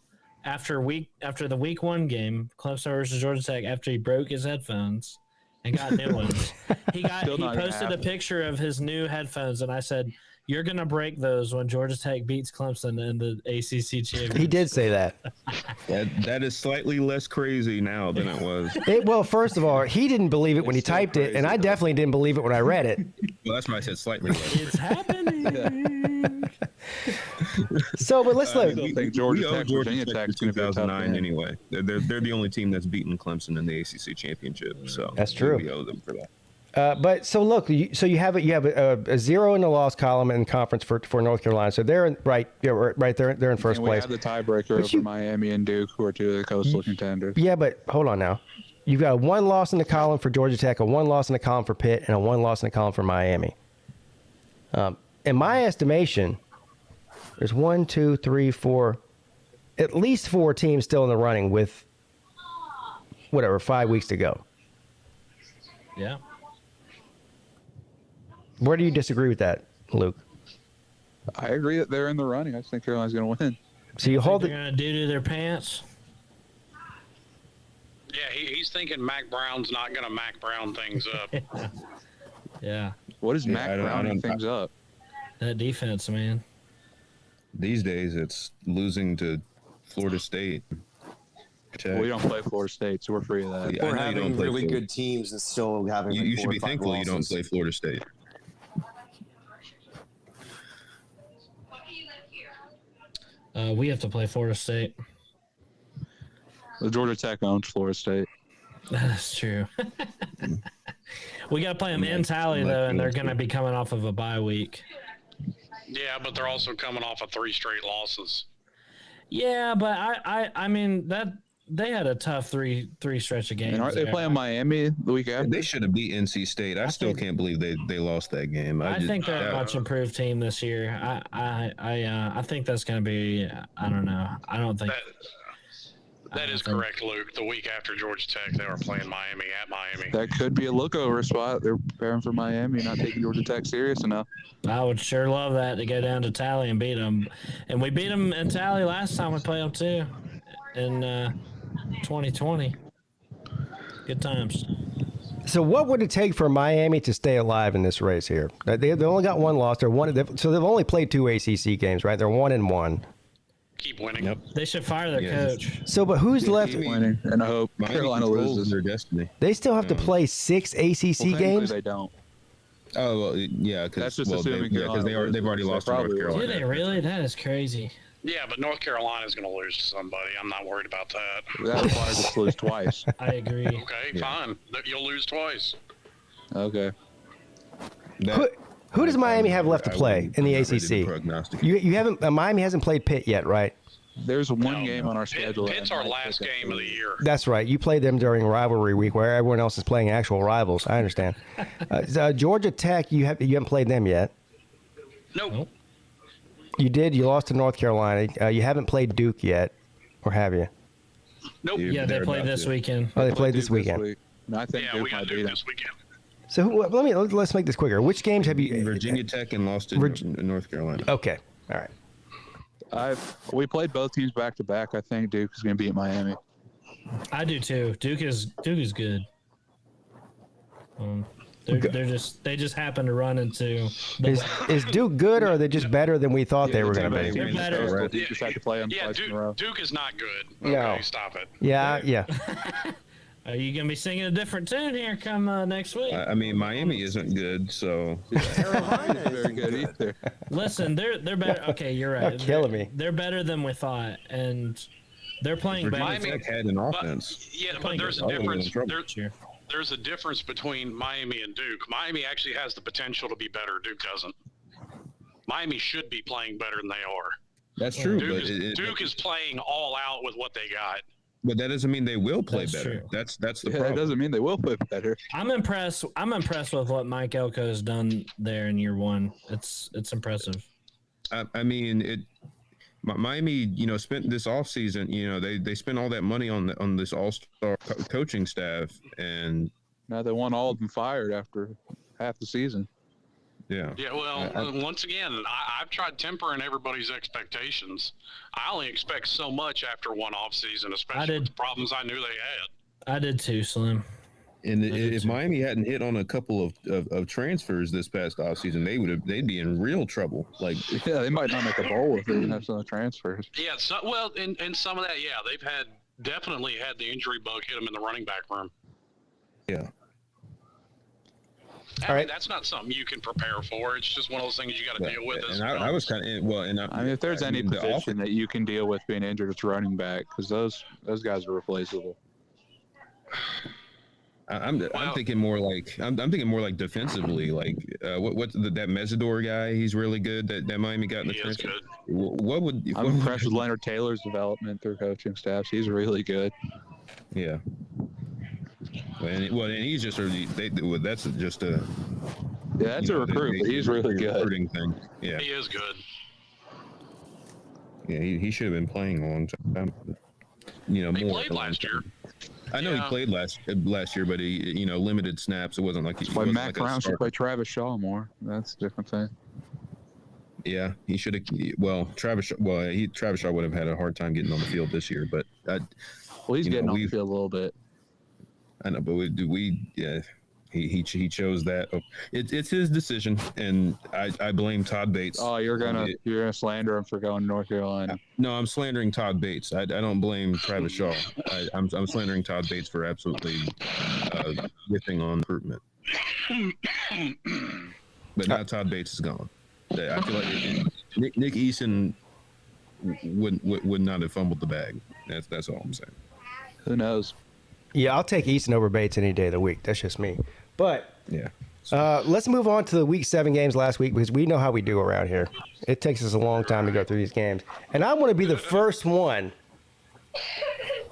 after the week 1 game, Clemson versus Georgia Tech, after he broke his headphones and got new ones. He Still not gonna posted a happen. picture of his new headphones, and I said, "You're gonna break those when Georgia Tech beats Clemson in the ACC championship." He did say that. That is slightly less crazy now than it was. Well, first of all, he didn't believe it when he It's still typed it, and crazy, I though. definitely didn't believe it when I read it. Well, that's why I said slightly less. It's happening. So, but let's look. don't think Georgia we owe Tech, Virginia Tech is for gonna be a tough 2009 game. anyway. They're the only team that's beaten Clemson in the ACC championship. So That's true. We owe them for that. But so look, you have a 0 in the loss column in conference for North Carolina. So they're right there. They're in first And we place. have the tiebreaker over Miami and Duke, who are 2 of the coastal contenders. Yeah, but hold on now. You've got a 1 loss in the column for Georgia Tech, a 1 loss in the column for Pitt, and a 1 loss in the column for Miami. In my estimation, there's 1, 2, 3, 4, at least 4 teams still in the running with 5 weeks to go. Yeah. Where do you disagree with that, Luke? I agree that they're in the running. I just think Carolina's going to win. So you hold They're it. gonna do their pants. Yeah, he's thinking Mac Brown's not going to Mac Brown things up. Yeah. What is Yeah, Mac I don't- Browning things up? That defense, man. These days, it's losing to Florida State. We don't play Florida State, so we're free of that. Yeah, I Or know you don't having play really Florida. good teams and still having like You 4 should or be 5 thankful you don't losses. play Florida State. We have to play Florida State. The Georgia Tech owns Florida State. That's true. We got to play them in Tally, though, and they're going to be coming off of a bye week. Yeah, but they're also coming off of 3 straight losses. Yeah, but I mean that they had a tough three stretch of games. And aren't they there. playing Miami the week after? They should have beat NC State. I still can't believe they lost that game. I think they're a much improved team this year. I think that's going to be. I don't know. I don't think. That is correct, Luke. The week after Georgia Tech, they were playing Miami at Miami. That could be a lookover spot. They're preparing for Miami, not taking Georgia Tech serious enough. I would sure love that to go down to Tally and beat them. And we beat them in Tally last time we played them too, in 2020. Good times. So what would it take for Miami to stay alive in this race here? They've only got one loss. So they've only played 2 ACC games, right? They're 1-1. Keep winning. Yep. They should fire their coach. So, but who's left? Keep winning, and I hope Miami Carolina controls loses. their destiny. They still have to play 6 ACC Technically, games. they don't. Oh well, yeah, That's because just assuming they've already Carolina lost to North probably will. Carolina. Do they really? That is crazy. Yeah, but North Carolina's going to lose to somebody. I'm not worried about that. That requires us to lose twice. I agree. Okay, fine. You'll lose twice. Okay. Who does Miami have left to play in the I'm not ready to ACC? prognosticate. You haven't. Miami hasn't played Pitt yet, right? There's one No, game on our Pitt- schedule. Pitt's that our might last pick up game of the year. That's right. You played them during rivalry week, where everyone else is playing actual rivals. I understand. Georgia Tech, you haven't played them yet. Nope. You did. You lost to North Carolina. You haven't played Duke yet, or have you? Nope. Yeah, they played this weekend. Oh, they played Duke this weekend. week. And I think Yeah, we Duke got might to beat do them. this weekend. So let's make this quicker. Which games have you? Virginia Tech and lost to North Carolina. Okay. All right. We played both teams back to back. I think Duke is going to beat Miami. I do too. Duke is good. They just happen to run into. Is Duke good, or are they just better than we thought they were going to be? They're better. Duke just had to play them Yeah, twice in a row. Duke is not good. No. Okay, stop it. Yeah. Are you gonna be singing a different tune here come next week? I mean, Miami isn't good, so Carolina is very good either. Listen, they're better. Okay, you're right. You're killing me. They're better than we thought, and they're playing better. Virginia Tech had an offense. But there's a good. difference. Sure. There's a difference between Miami and Duke. Miami actually has the potential to be better. Duke doesn't. Miami should be playing better than they are. That's true, Duke is playing all out with what they got. but that doesn't mean they will play That's better. true. That's the That problem. doesn't mean they will play better. I'm impressed with what Mike Elko has done there in year one. It's impressive. I mean, Miami, spent this offseason, they spent all that money on this all-star coaching staff, and Now they want all of them fired after half the season. Yeah, well, once again, I've tried tempering everybody's expectations. I only expect so much after one off season, especially with the problems I knew they had. I did too, Slim. And if Miami hadn't hit on a couple of transfers this past offseason, they'd be in real trouble. Like, Yeah, they might not make a bowl if they didn't have some transfers. Yeah, and some of that, yeah, they've definitely had the injury bug hit them in the running back room. yeah. I mean, that's not something you can prepare for. It's just one of those things you got to deal with. And I was kind of I mean, if there's any the position that you can deal with being injured, it's running back because those guys are replaceable. I'm thinking more like I'm thinking more like defensively. Like that Mesidor guy? He's really good. That Miami got in the He is transfer. good. I'm impressed with Leonard Taylor's development through coaching staffs. He's really good. Yeah. And he's just that's just a That's a recruit, but he's really good. recruiting thing. Yeah. He is good. Yeah, he should have been playing a long time. He more played last year. I know he played last year, but he limited snaps. It wasn't like he. That's why wasn't Matt like a Brown should starter. play Travis Shaw more. That's a different thing. Yeah, he should have. Well, Travis Shaw would have had a hard time getting on the field this year, but Well, he's getting on the field a little bit. I know, but He chose that. It's his decision, and I blame Todd Bates. Oh, you're gonna slander him for going to North Carolina? No, I'm slandering Todd Bates. I don't blame Travis Shaw. I'm slandering Todd Bates for absolutely whipping on improvement. But now Todd Bates is gone. I feel like Nick Eason would not have fumbled the bag. That's all I'm saying. Who knows? Yeah, I'll take Easton over Bates any day of the week. That's just me. But yeah, let's move on to the Week 7 games last week, because we know how we do around here. It takes us a long time to go through these games. And I want to be the first one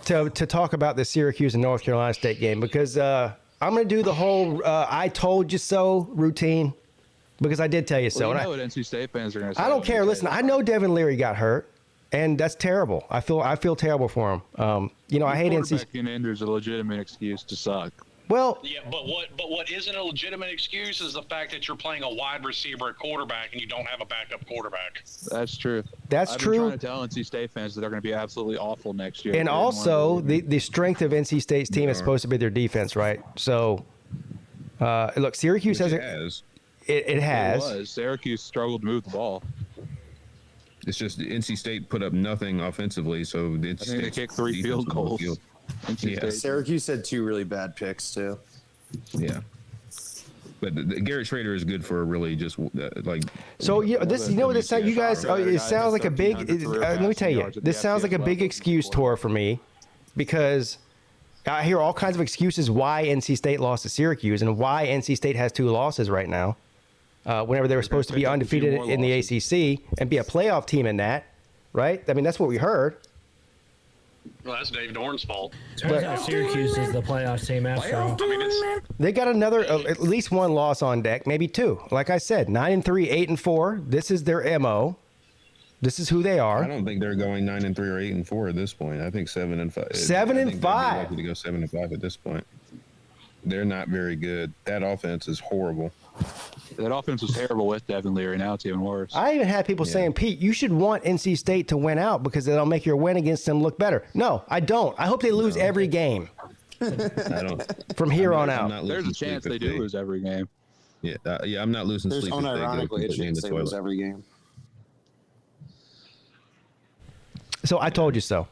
to talk about the Syracuse and North Carolina State game, because I'm going to do the whole I told you so routine, because I did tell you so. Well, you know what NC State fans are going to say. I don't care. Listen, I know Devin Leary got hurt. And that's terrible. I feel terrible for him. I hate NC. Quarterbacking injuries a legitimate excuse to suck. Well, yeah, but what isn't a legitimate excuse is the fact that you're playing a wide receiver at quarterback and you don't have a backup quarterback. That's true. That's true. I've been trying to tell NC State fans that they're going to be absolutely awful next year. And also, the strength of NC State's team is supposed to be their defense, right? So, look, Syracuse has. It has. It was. Syracuse struggled to move the ball. It's just NC State put up nothing offensively, so I think they kicked 3 field goals. Yeah. Syracuse had 2 really bad picks too. Yeah, but Garrett Schrader is good for really just like. So this sounds. You guys, it sounds like a big. Let me tell you, this sounds like a big excuse tour for me, because I hear all kinds of excuses why NC State lost to Syracuse and why NC State has 2 losses right now. Whenever they were supposed to be undefeated in the ACC and be a playoff team in that, right? I mean, that's what we heard. Well, that's Dave Dorn's fault. Turns out Syracuse is the playoff team after all. They got another, at least 1 loss on deck, maybe 2. Like I said, 9-3, 8-4. This is their MO. This is who they are. I don't think they're going 9-3 or 8-4 at this point. I think 7-5. 7-5. Likely to go 7-5 at this point. They're not very good. That offense is horrible. That offense was terrible with Devin Leary. Now it's even worse. I even had people saying, Pete, you should want NC State to win out because that'll make your win against them look better. No, I don't. I hope they lose every game. I don't. From here on out. There's a chance they do lose every game. Yeah, I'm not losing sleep. There's unironically a chance they lose every game. So I told you so.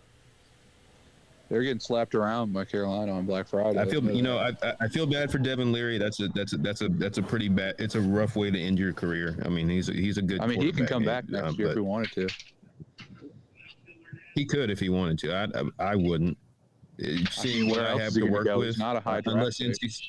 They're getting slapped around by Carolina on Black Friday. I feel, I feel bad for Devin Leary. That's a pretty bad. It's a rough way to end your career. I mean, he's a good. I mean, he can come back next year if he wanted to. He could if he wanted to. I wouldn't. Seeing what I have to work with, not a high unless NC.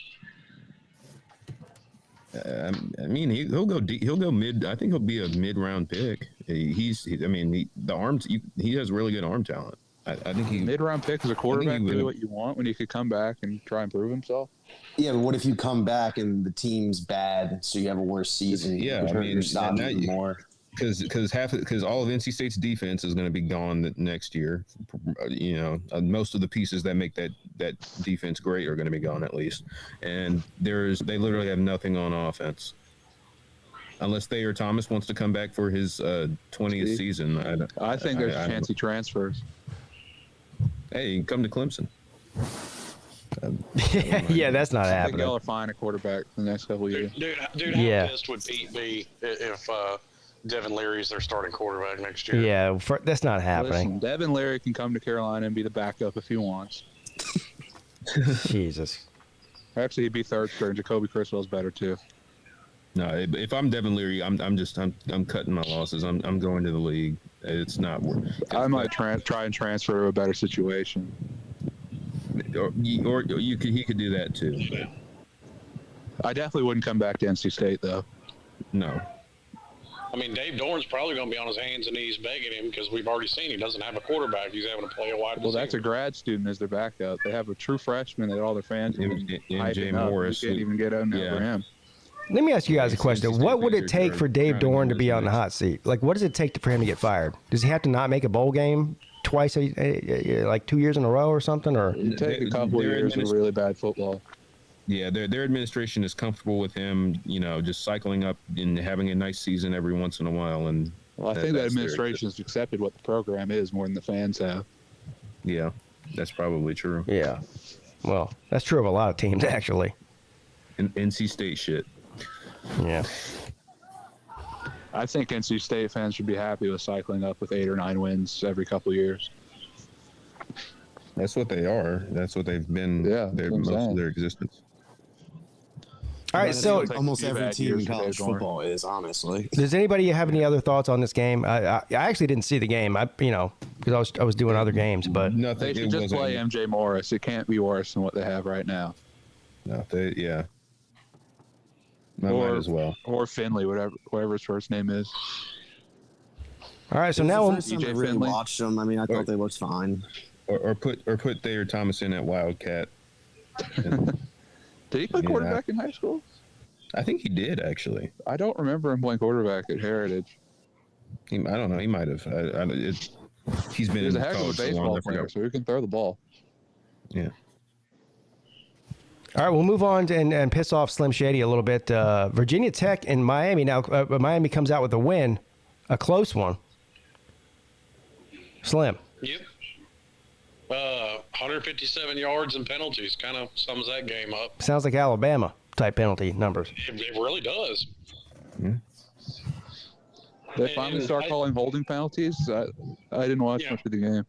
I mean, he'll go deep, he'll go mid. I think he'll be a mid-round pick. The arms. He has really good arm talent. I think he mid-round pick as a quarterback. Really, what you want when he could come back and try and prove himself. Yeah, but what if you come back and the team's bad, so you have a worse season? Yeah, I mean, more because all of NC State's defense is going to be gone next year. Most of the pieces that make that defense great are going to be gone at least, and they literally have nothing on offense. Unless Thayer Thomas wants to come back for his 20th season. I think there's a chance he transfers. Hey, come to Clemson. Yeah, that's not I think happening. y'all are fine at quarterback for the next couple of years. Dude, how pissed would Pete be if Devin Leary's their starting quarterback next year? Yeah, that's not happening. Listen, Devin Leary can come to Carolina and be the backup if he wants. Jesus. Actually, he'd be third string. Jacoby Criswell's better too. No, if I'm Devin Leary, I'm cutting my losses. I'm going to the league. It's not worth. I might try and transfer to a better situation. Or he could do that too. I definitely wouldn't come back to NC State though. No. I mean, Dave Dorn's probably going to be on his hands and knees begging him because we've already seen he doesn't have a quarterback. He's having to play a wide receiver. Well, that's a grad student as their backup. They have a true freshman that all their fans and Jay Morris. You can't even get over him. Let me ask you guys a question. What would it take for Dave Dorn to be on the hot seat? Like, what does it take for him to get fired? Does he have to not make a bowl game twice, like 2 years in a row or something? Or it'd take a couple of years of really bad football. Yeah, their administration is comfortable with him, just cycling up and having a nice season every once in a while. And I think that administration has accepted what the program is more than the fans have. Yeah, that's probably true. Yeah. Well, that's true of a lot of teams, actually. NC State shit. Yeah. I think NC State fans should be happy with cycling up with 8 or 9 wins every couple years. That's what they are. That's what they've been. Most of their existence. All right, so almost every team in college football is, honestly. Does anybody have any other thoughts on this game? I actually didn't see the game. Because I was doing other games, but they should just play MJ Morris. It can't be worse than what they have right now. No, might as well. Or Finley, whatever his first name is. All right, so now I really watched them. I mean, I thought they looked fine. Or put Thayer Thomas in at Wildcat. Did he play quarterback in high school? I think he did, actually. I don't remember him playing quarterback at Heritage. I don't know. He might have. He's been He's in a heck of a baseball player, so he can throw the ball. Yeah. All right, we'll move on and piss off Slim Shady a little bit. Virginia Tech and Miami. Now, Miami comes out with a win, a close one. Slim. Yep. 157 yards and penalties kind of sums that game up. Sounds like Alabama type penalty numbers. It really does. Yeah. They finally start calling holding penalties. I didn't watch much of the game.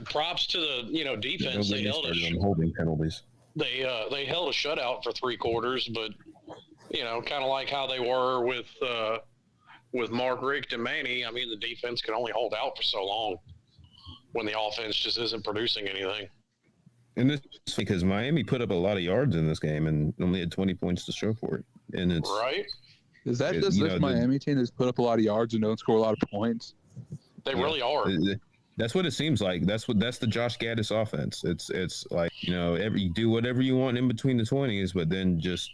Props to the defense. They held holding penalties. They held a shutout for 3 quarters, but kind of like how they were with Mark Richt and Manny. I mean, the defense can only hold out for so long when the offense just isn't producing anything. And this because Miami put up a lot of yards in this game and only had 20 points to show for it. And it's right. Is that just this Miami team that's put up a lot of yards and don't score a lot of points? They really are. That's what it seems like. That's the Josh Gaddis offense. It's like you do whatever you want in between the 20s, but then just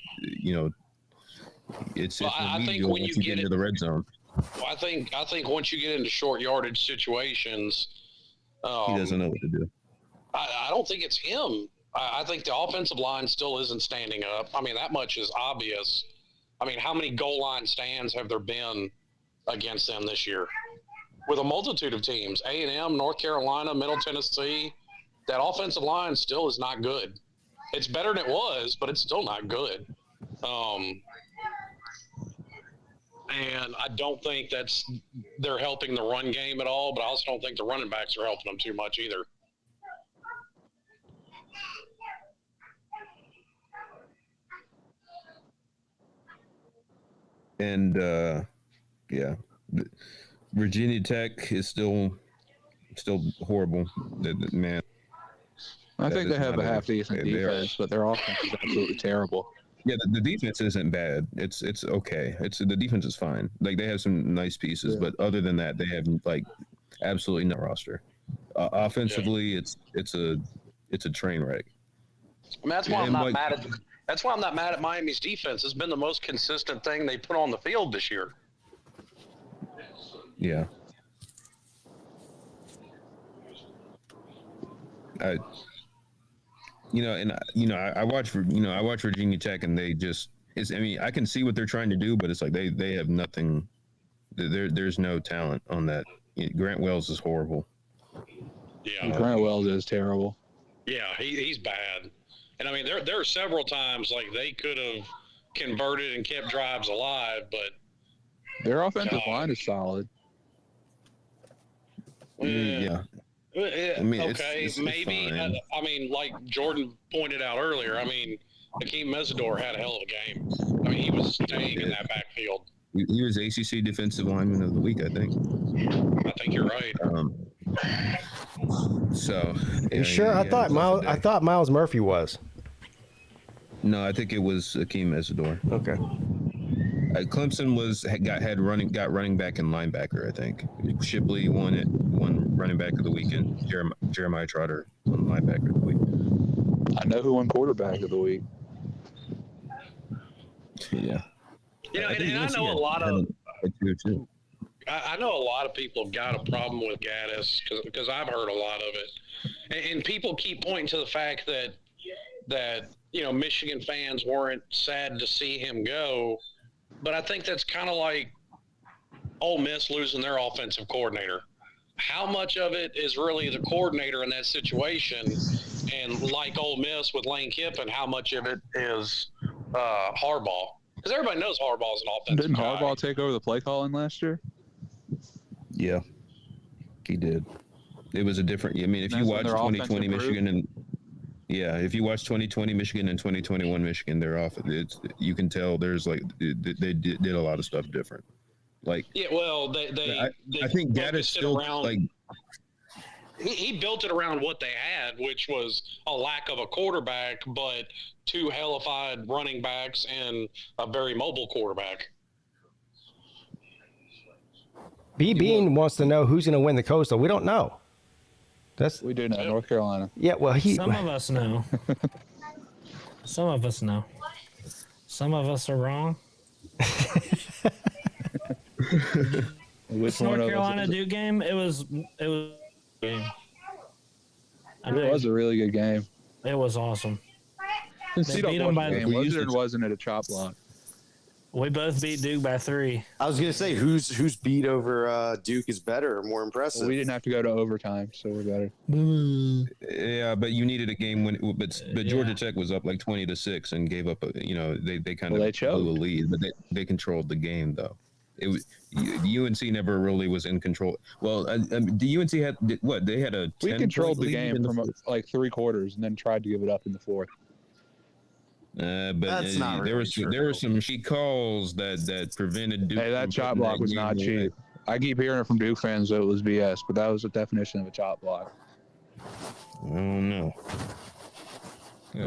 it's. I think when you get into the red zone. Well, I think once you get into short yardage situations, he doesn't know what to do. I don't think it's him. I think the offensive line still isn't standing up. I mean, that much is obvious. I mean, how many goal line stands have there been against them this year? With a multitude of teams, A&M, North Carolina, Middle Tennessee, that offensive line still is not good. It's better than it was, but it's still not good. And I don't think they're helping the run game at all, but I also don't think the running backs are helping them too much either. And Virginia Tech is still horrible. Man, I think they have a half decent defense, but their offense is absolutely terrible. Yeah, the defense isn't bad. It's okay. The defense is fine. Like they have some nice pieces, but other than that, they have absolutely no roster. Offensively, it's a train wreck. I mean, that's why I'm not mad at. That's why I'm not mad at Miami's defense. It's been the most consistent thing they put on the field this year. Yeah. I watch Virginia Tech, and they just I can see what they're trying to do, but it's like they have nothing. There's no talent on that. Grant Wells is horrible. Yeah, Grant Wells is terrible. Yeah, he's bad. And I mean, there are several times they could have converted and kept drives alive, but their offensive line is solid. Yeah. I mean, it's maybe. fine. I mean, like Jordan pointed out earlier, I mean, Hakeem Mesidor had a hell of a game. I mean, he was staying in that backfield. He was ACC Defensive Lineman of the Week, I think. I think you're right. So, you sure? I thought Miles Murphy was. No, I think it was Hakeem Mesidor. Okay. Clemson got running back and linebacker. I think Shipley won running back of the week, and Jeremiah Trotter won linebacker of the week. I know who won quarterback of the week. Yeah. And I know a lot of. I know a lot of people have got a problem with Gaddis because I've heard a lot of it, and people keep pointing to the fact that Michigan fans weren't sad to see him go, but I think that's kind of like Ole Miss losing their offensive coordinator. How much of it is really the coordinator in that situation, and like Ole Miss with Lane Kiffin, how much of it is Harbaugh, because everybody knows Harbaugh's an offensive Didn't guy. Harbaugh take over the play calling last year? Yeah, he did. It was a different. I mean, if you watch 2020 Michigan and if you watch 2020 Michigan and 2021 Michigan, they're off. You can tell there's like they did a lot of stuff different. Like I think Gaddis still like. He built it around what they had, which was a lack of a quarterback, but 2 hellified running backs and a very mobile quarterback. B. Bean wants to know who's going to win the Coastal. We don't know. We do know. North Carolina. Yeah, well, Some of us know. Some of us know. Some of us are wrong. Which North Carolina Duke game? It was game. It was a really good game. It was awesome. They beat them by wasn't it a chop block? We both beat Duke by 3. I was gonna say who's beat over Duke is better or more impressive. Well, we didn't have to go to overtime, so we're better. Yeah, but you needed a game when, but Georgia Tech was up like 20-6 and gave up. They kind of blew a lead, but they controlled the game though. It was UNC never really was in control. Well, the UNC had what? They had a. We controlled the game from like 3 quarters and then tried to give it up in the 4th. But that's not there were some cheat calls that prevented Duke. Hey, that chop block was not cheap. I keep hearing it from Duke fans that it was BS, but that was the definition of a chop block. I don't know.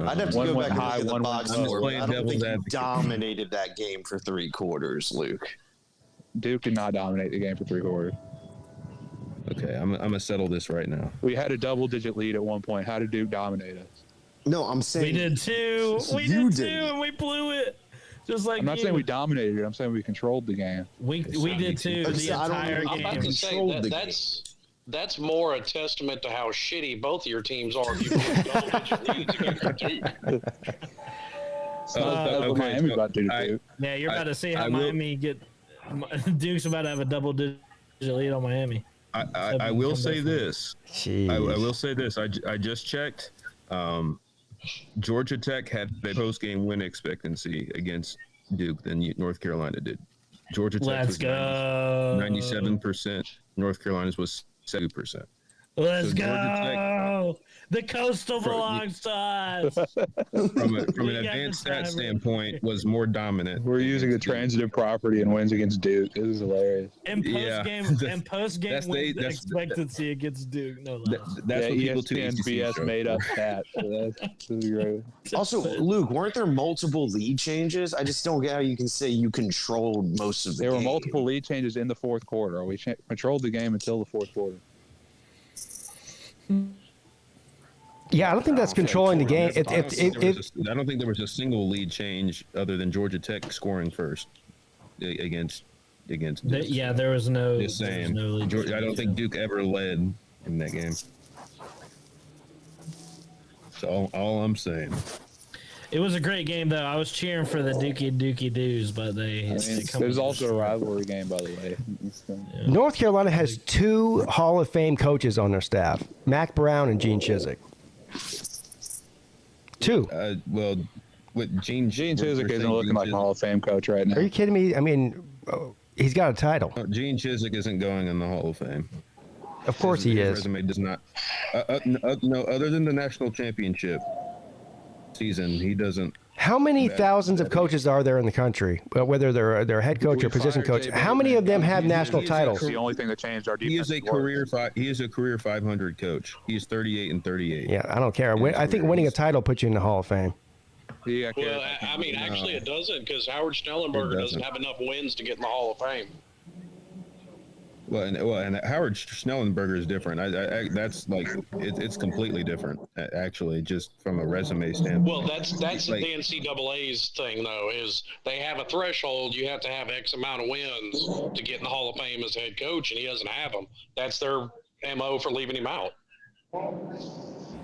I'd have to go back and look at the box score. I don't think advocate. he dominated that game for 3 quarters, Luke. Duke did not dominate the game for 3 quarters. Okay, I'm gonna settle this right now. We had a double-digit lead at one point. How did Duke dominate us? No, I'm saying we did too. We did too, and we blew it. Just like I'm not saying we dominated it. I'm saying we controlled the game. We did too. The entire game. I'm about to say that's more a testament to how shitty both of your teams are. If you put double-digit leads against Duke. Miami about to do Duke. Yeah, you're about to see how Miami get. Duke's about to have a double-digit lead on Miami. I will say this. I will say this. I just checked. Georgia Tech had a post-game win expectancy against Duke than North Carolina did. Georgia Tech was 97%. North Carolina's was 70%. Let's go. The Coastal belongs to us. From an advanced stat standpoint, was more dominant. We're using a transitive property and wins against Duke. This is hilarious. And post-game wins expectancy against Duke. No less. That's what people BS made up stat. So that's great. Also, Luke, weren't there multiple lead changes? I just don't get how you can say you controlled most of the game. There were multiple lead changes in the 4th quarter. We controlled the game until the 4th quarter. Yeah, I don't think that's controlling the game. I don't think there was a single lead change other than Georgia Tech scoring first against Duke. Yeah, there was no. Just saying. No lead change, I don't think Duke ever led in that game. So all I'm saying. It was a great game, though. I was cheering for the Dookie Doos, but there's also a rivalry game, by the way. Yeah. North Carolina has 2 Hall of Fame coaches on their staff, Mac Brown and Gene Chizik. 2. With Gene Chizik isn't looking like a Hall of Fame coach right now. Are you kidding me? I mean, he's got a title. Gene Chizik isn't going in the Hall of Fame. Of course he is. His resume does not. No, other than the national championship season, he doesn't. How many thousands of coaches are there in the country? Whether they're head coach or position coach, how many of them have national titles? The only thing that changed our defense. He is a career 500 coach. He's 38-38. Yeah, I don't care. I think winning a title puts you in the Hall of Fame. Yeah, well, I mean, actually, it doesn't, because Howard Schnellenberger doesn't have enough wins to get in the Hall of Fame. And Howard Schnellenberger is different. That's like it's completely different, actually, just from a resume standpoint. Well, that's like, the NCAA's thing, though, is they have a threshold. You have to have X amount of wins to get in the Hall of Fame as head coach, and he doesn't have them. That's their MO for leaving him out.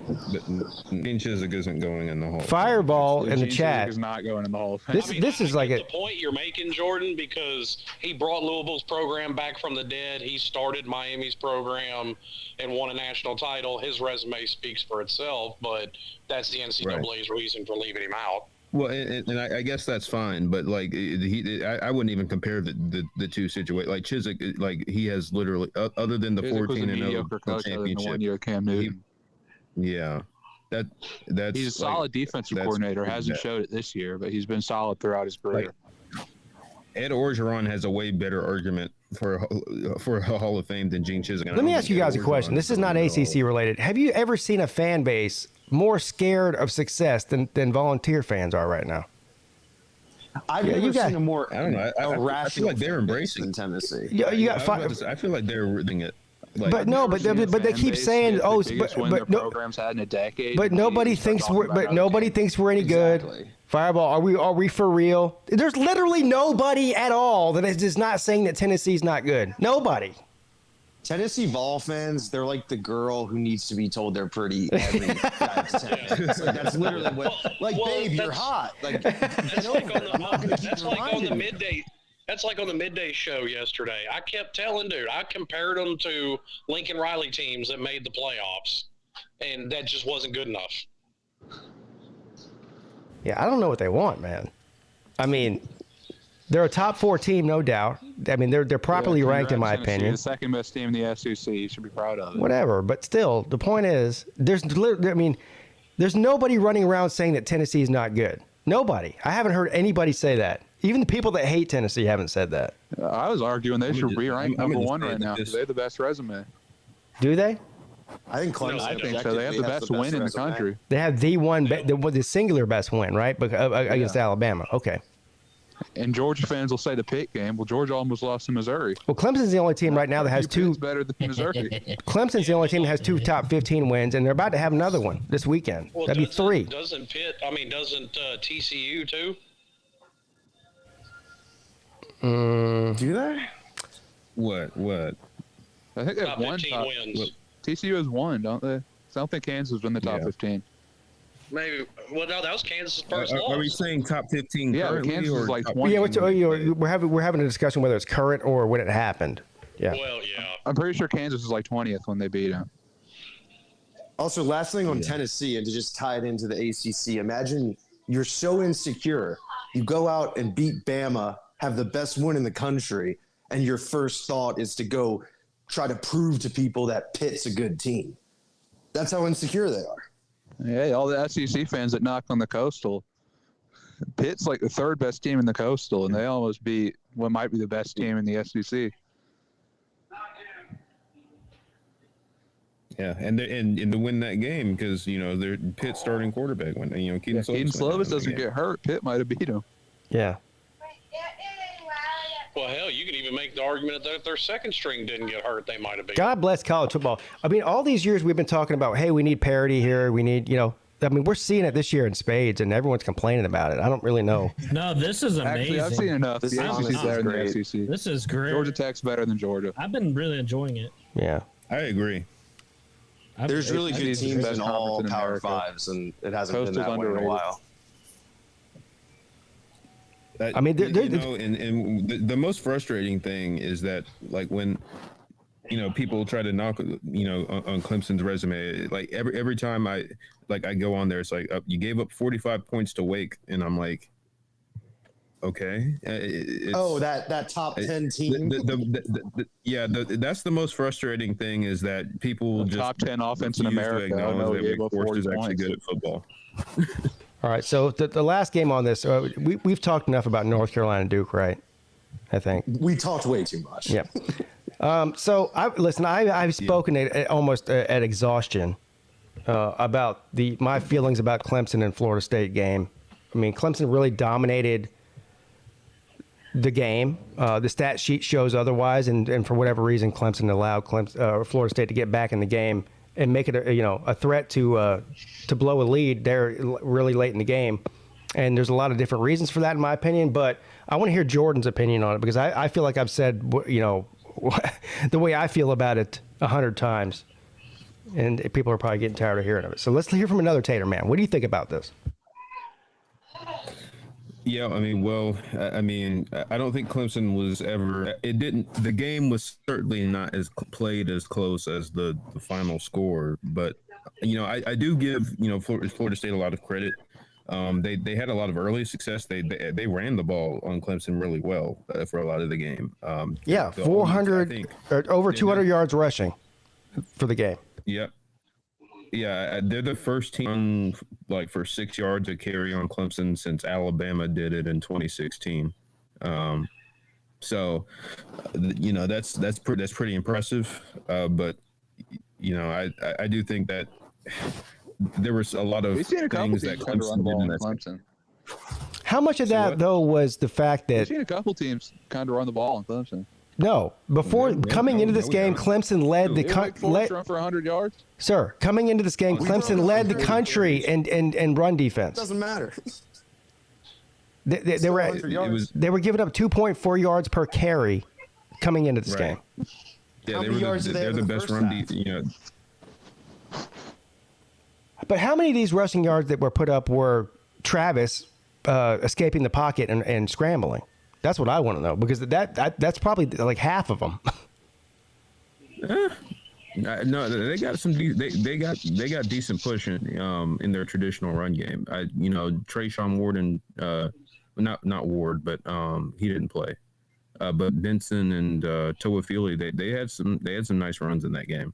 But Gene Chizik isn't going in the Hall of Fame. Fireball in the chat is not going in the Hall of Fame. This is like the point you're making, Jordan, because he brought Louisville's program back from the dead. He started Miami's program and won a national title. His resume speaks for itself, but that's the NCAA's reason for leaving him out. Well, and I guess that's fine, but like I wouldn't even compare the two situations. Like Chiswick, like he has literally other than the Chiswick 14 and 0 mediocre coach other than the 1 year Cam Newton. Yeah, that's he's a solid defensive coordinator. Hasn't showed it this year, but he's been solid throughout his career. Ed Orgeron has a way better argument for a Hall of Fame than Gene Chiswick. Let me ask you guys a question. This is not ACC related. Have you ever seen a fan base more scared of success than Volunteer fans are right now? I've never seen a more I don't know. I feel like they're embracing in Tennessee. You got I feel like they're reading it. Like, but no, but they keep saying, "Oh, but no, programs had in a decade." But nobody thinks we're any good. Fireball, are we for real? There's literally nobody at all that is just not saying that Tennessee's not good. Nobody. Tennessee Vol fans, they're like the girl who needs to be told they're pretty every 5 to 10 minutes. Like, that's literally what. Babe, you're hot. Like that's like on the midday. That's like on the midday show yesterday. I kept telling dude, I compared them to Lincoln Riley teams that made the playoffs, and that just wasn't good enough. Yeah, I don't know what they want, man. I mean, they're a top 4 team, no doubt. I mean, they're properly ranked, in my opinion. The second best team in the SEC. You should be proud of it. Whatever, but still, the point is, there's nobody running around saying that Tennessee is not good. Nobody. I haven't heard anybody say that. Even the people that hate Tennessee haven't said that. I was arguing they should re-rank number 1 right now because they have the best resume. Do they? I think Clemson. I think so. They have the best win in the country. They have the singular best win, right? Against Alabama. Okay. And Georgia fans will say the Pitt game. Well, Georgia almost lost to Missouri. Well, Clemson's the only team right now that has 2. Better than Missouri. Clemson's the only team that has 2 top 15 wins, and they're about to have another one this weekend. Well, that'd be 3. Doesn't TCU too? Do they? What? I think they have top one 15 wins. TCU has 1, don't they? So I don't think Kansas was in the top 15. Maybe. Well, no, that was Kansas' first loss. Are we saying top 15? Yeah, Kansas is like 20. Yeah, we're having a discussion whether it's current or when it happened. Yeah. Well, yeah. I'm pretty sure Kansas was like 20th when they beat them. Also, last thing on Tennessee, and to just tie it into the ACC, imagine you're so insecure. You go out and beat Bama, have the best win in the country, and your first thought is to go try to prove to people that Pitt's a good team. That's how insecure they are. Yeah, all the SEC fans that knock on the Coastal. Pitt's like the 3rd best team in the Coastal, and they almost beat what might be the best team in the SEC. Yeah, and to win that game because their Pitt starting quarterback went. Keaton Slovis doesn't get hurt. Pitt might have beat him. Yeah. Well, hell, you can even make the argument that if their second string didn't get hurt, they might have been. God bless college football. I mean, all these years we've been talking about, hey, we need parity here. We need, we're seeing it this year in spades, and everyone's complaining about it. I don't really know. No, this is amazing. Actually, I've seen enough. The SEC's better than the SEC. This is great. Georgia Tech's better than Georgia. I've been really enjoying it. Yeah. I agree. There's really good teams in all Power Fives, and it hasn't been that way in a while. I mean, and the most frustrating thing is that, like, when people try to knock on Clemson's resume, like every time I go on there, it's like you gave up 45 points to Wake, and I'm like, okay. That top 10 team. That's the most frustrating thing is that people just top 10 offense in America. I know he gave up 40 is actually points. good at football. All right, so the last game on this, we've talked enough about North Carolina and Duke, right? I think we talked way too much. Yeah. So I've spoken almost at exhaustion about my feelings about Clemson and Florida State game. I mean, Clemson really dominated the game. The stat sheet shows otherwise, and for whatever reason, Clemson allowed Florida State to get back in the game and make it a threat to blow a lead there really late in the game. And there's a lot of different reasons for that, in my opinion. But I want to hear Jordan's opinion on it because I feel like I've said the way I feel about it 100 times, and people are probably getting tired of hearing of it. So let's hear from another Tater man. What do you think about this? Yeah, I mean, I don't think Clemson was ever. The game was certainly not as played as close as the final score. But I do give Florida State a lot of credit They had a lot of early success. They ran the ball on Clemson really well for a lot of the game. 400 or over 200 yards rushing for the game. Yep. Yeah, they're the first team like for 6 yards a carry on Clemson since Alabama did it in 2016. So, that's pretty impressive. But I do think that there was a lot of things that Clemson did in that. Clemson. How much of that though was the fact that We've seen a couple teams kind of run the ball on Clemson. No, before coming into this game, Clemson led the country. Run for 100 yards. Sir, coming into this game, Clemson led the country in run defense. Doesn't matter. They were giving up 2.4 yards per carry coming into this game. Yeah, they're the best run defense. But how many of these rushing yards that were put up were Travis escaping the pocket and scrambling? That's what I want to know, because that's probably like half of them. No, they got some. They got decent push in their traditional run game. Trayshawn Ward and not Ward, but he didn't play. But Benson and Toafili, they had some nice runs in that game.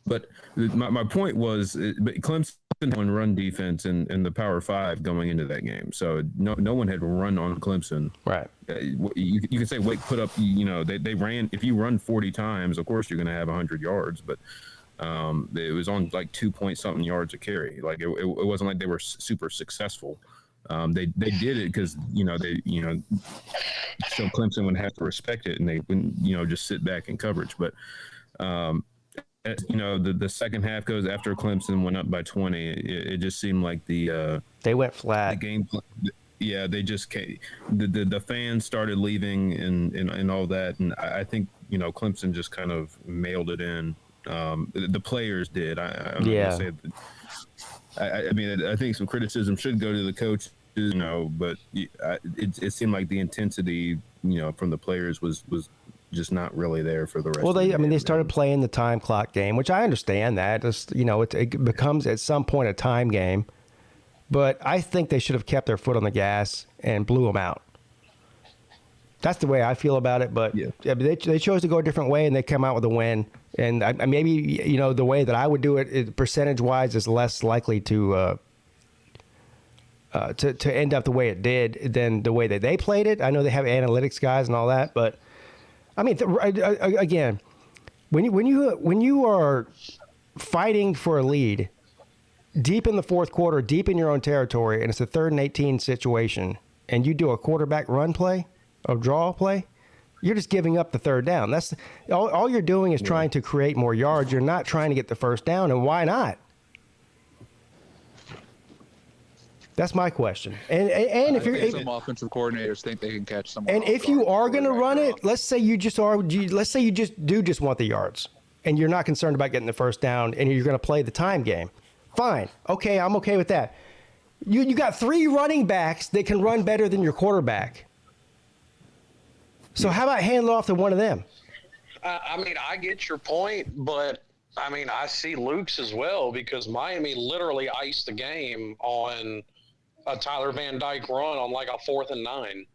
But my point was, Clemson had run defense in the Power 5 going into that game, so no one had run on Clemson. Right. You can say Wake put up. They ran. If you run 40 times, of course you're going to have 100 yards. But it was on like 2-point-something yards a carry. Like it wasn't like they were super successful. They did it because so Clemson would have to respect it, and they wouldn't just sit back in coverage. But the second half goes after Clemson went up by 20. It just seemed like they went flat. The game, yeah, they just came. The fans started leaving and all that, and I think Clemson just kind of mailed it in. The players did. I'm gonna say that, I mean, I think some criticism should go to the coach, but it seemed like the intensity, from the players was just not really there for the rest. Well, they started playing the time clock game, which I understand that. It becomes at some point a time game, but I think they should have kept their foot on the gas and blew them out. That's the way I feel about it. But they chose to go a different way, and they come out with a win. And maybe the way that I would do it, percentage wise, is less likely to end up the way it did than the way that they played it. I know they have analytics guys and all that, but I mean, again, when you are fighting for a lead deep in the fourth quarter, deep in your own territory, and it's a 3rd and 18 situation, and you do a quarterback run play, a draw play, you're just giving up the third down. That's all you're doing is trying to create more yards. You're not trying to get the first down, and why not? That's my question. And if you're some offensive coordinators think they can catch someone. And if you are going to run it, let's say you just want the yards, and you're not concerned about getting the first down, and you're going to play the time game. Fine. Okay, I'm okay with that. You got 3 running backs that can run better than your quarterback. So how about hand it off to one of them? I mean, I get your point, but I mean, I see Luke's as well, because Miami literally iced the game on a Tyler Van Dyke run on like a 4th and 9.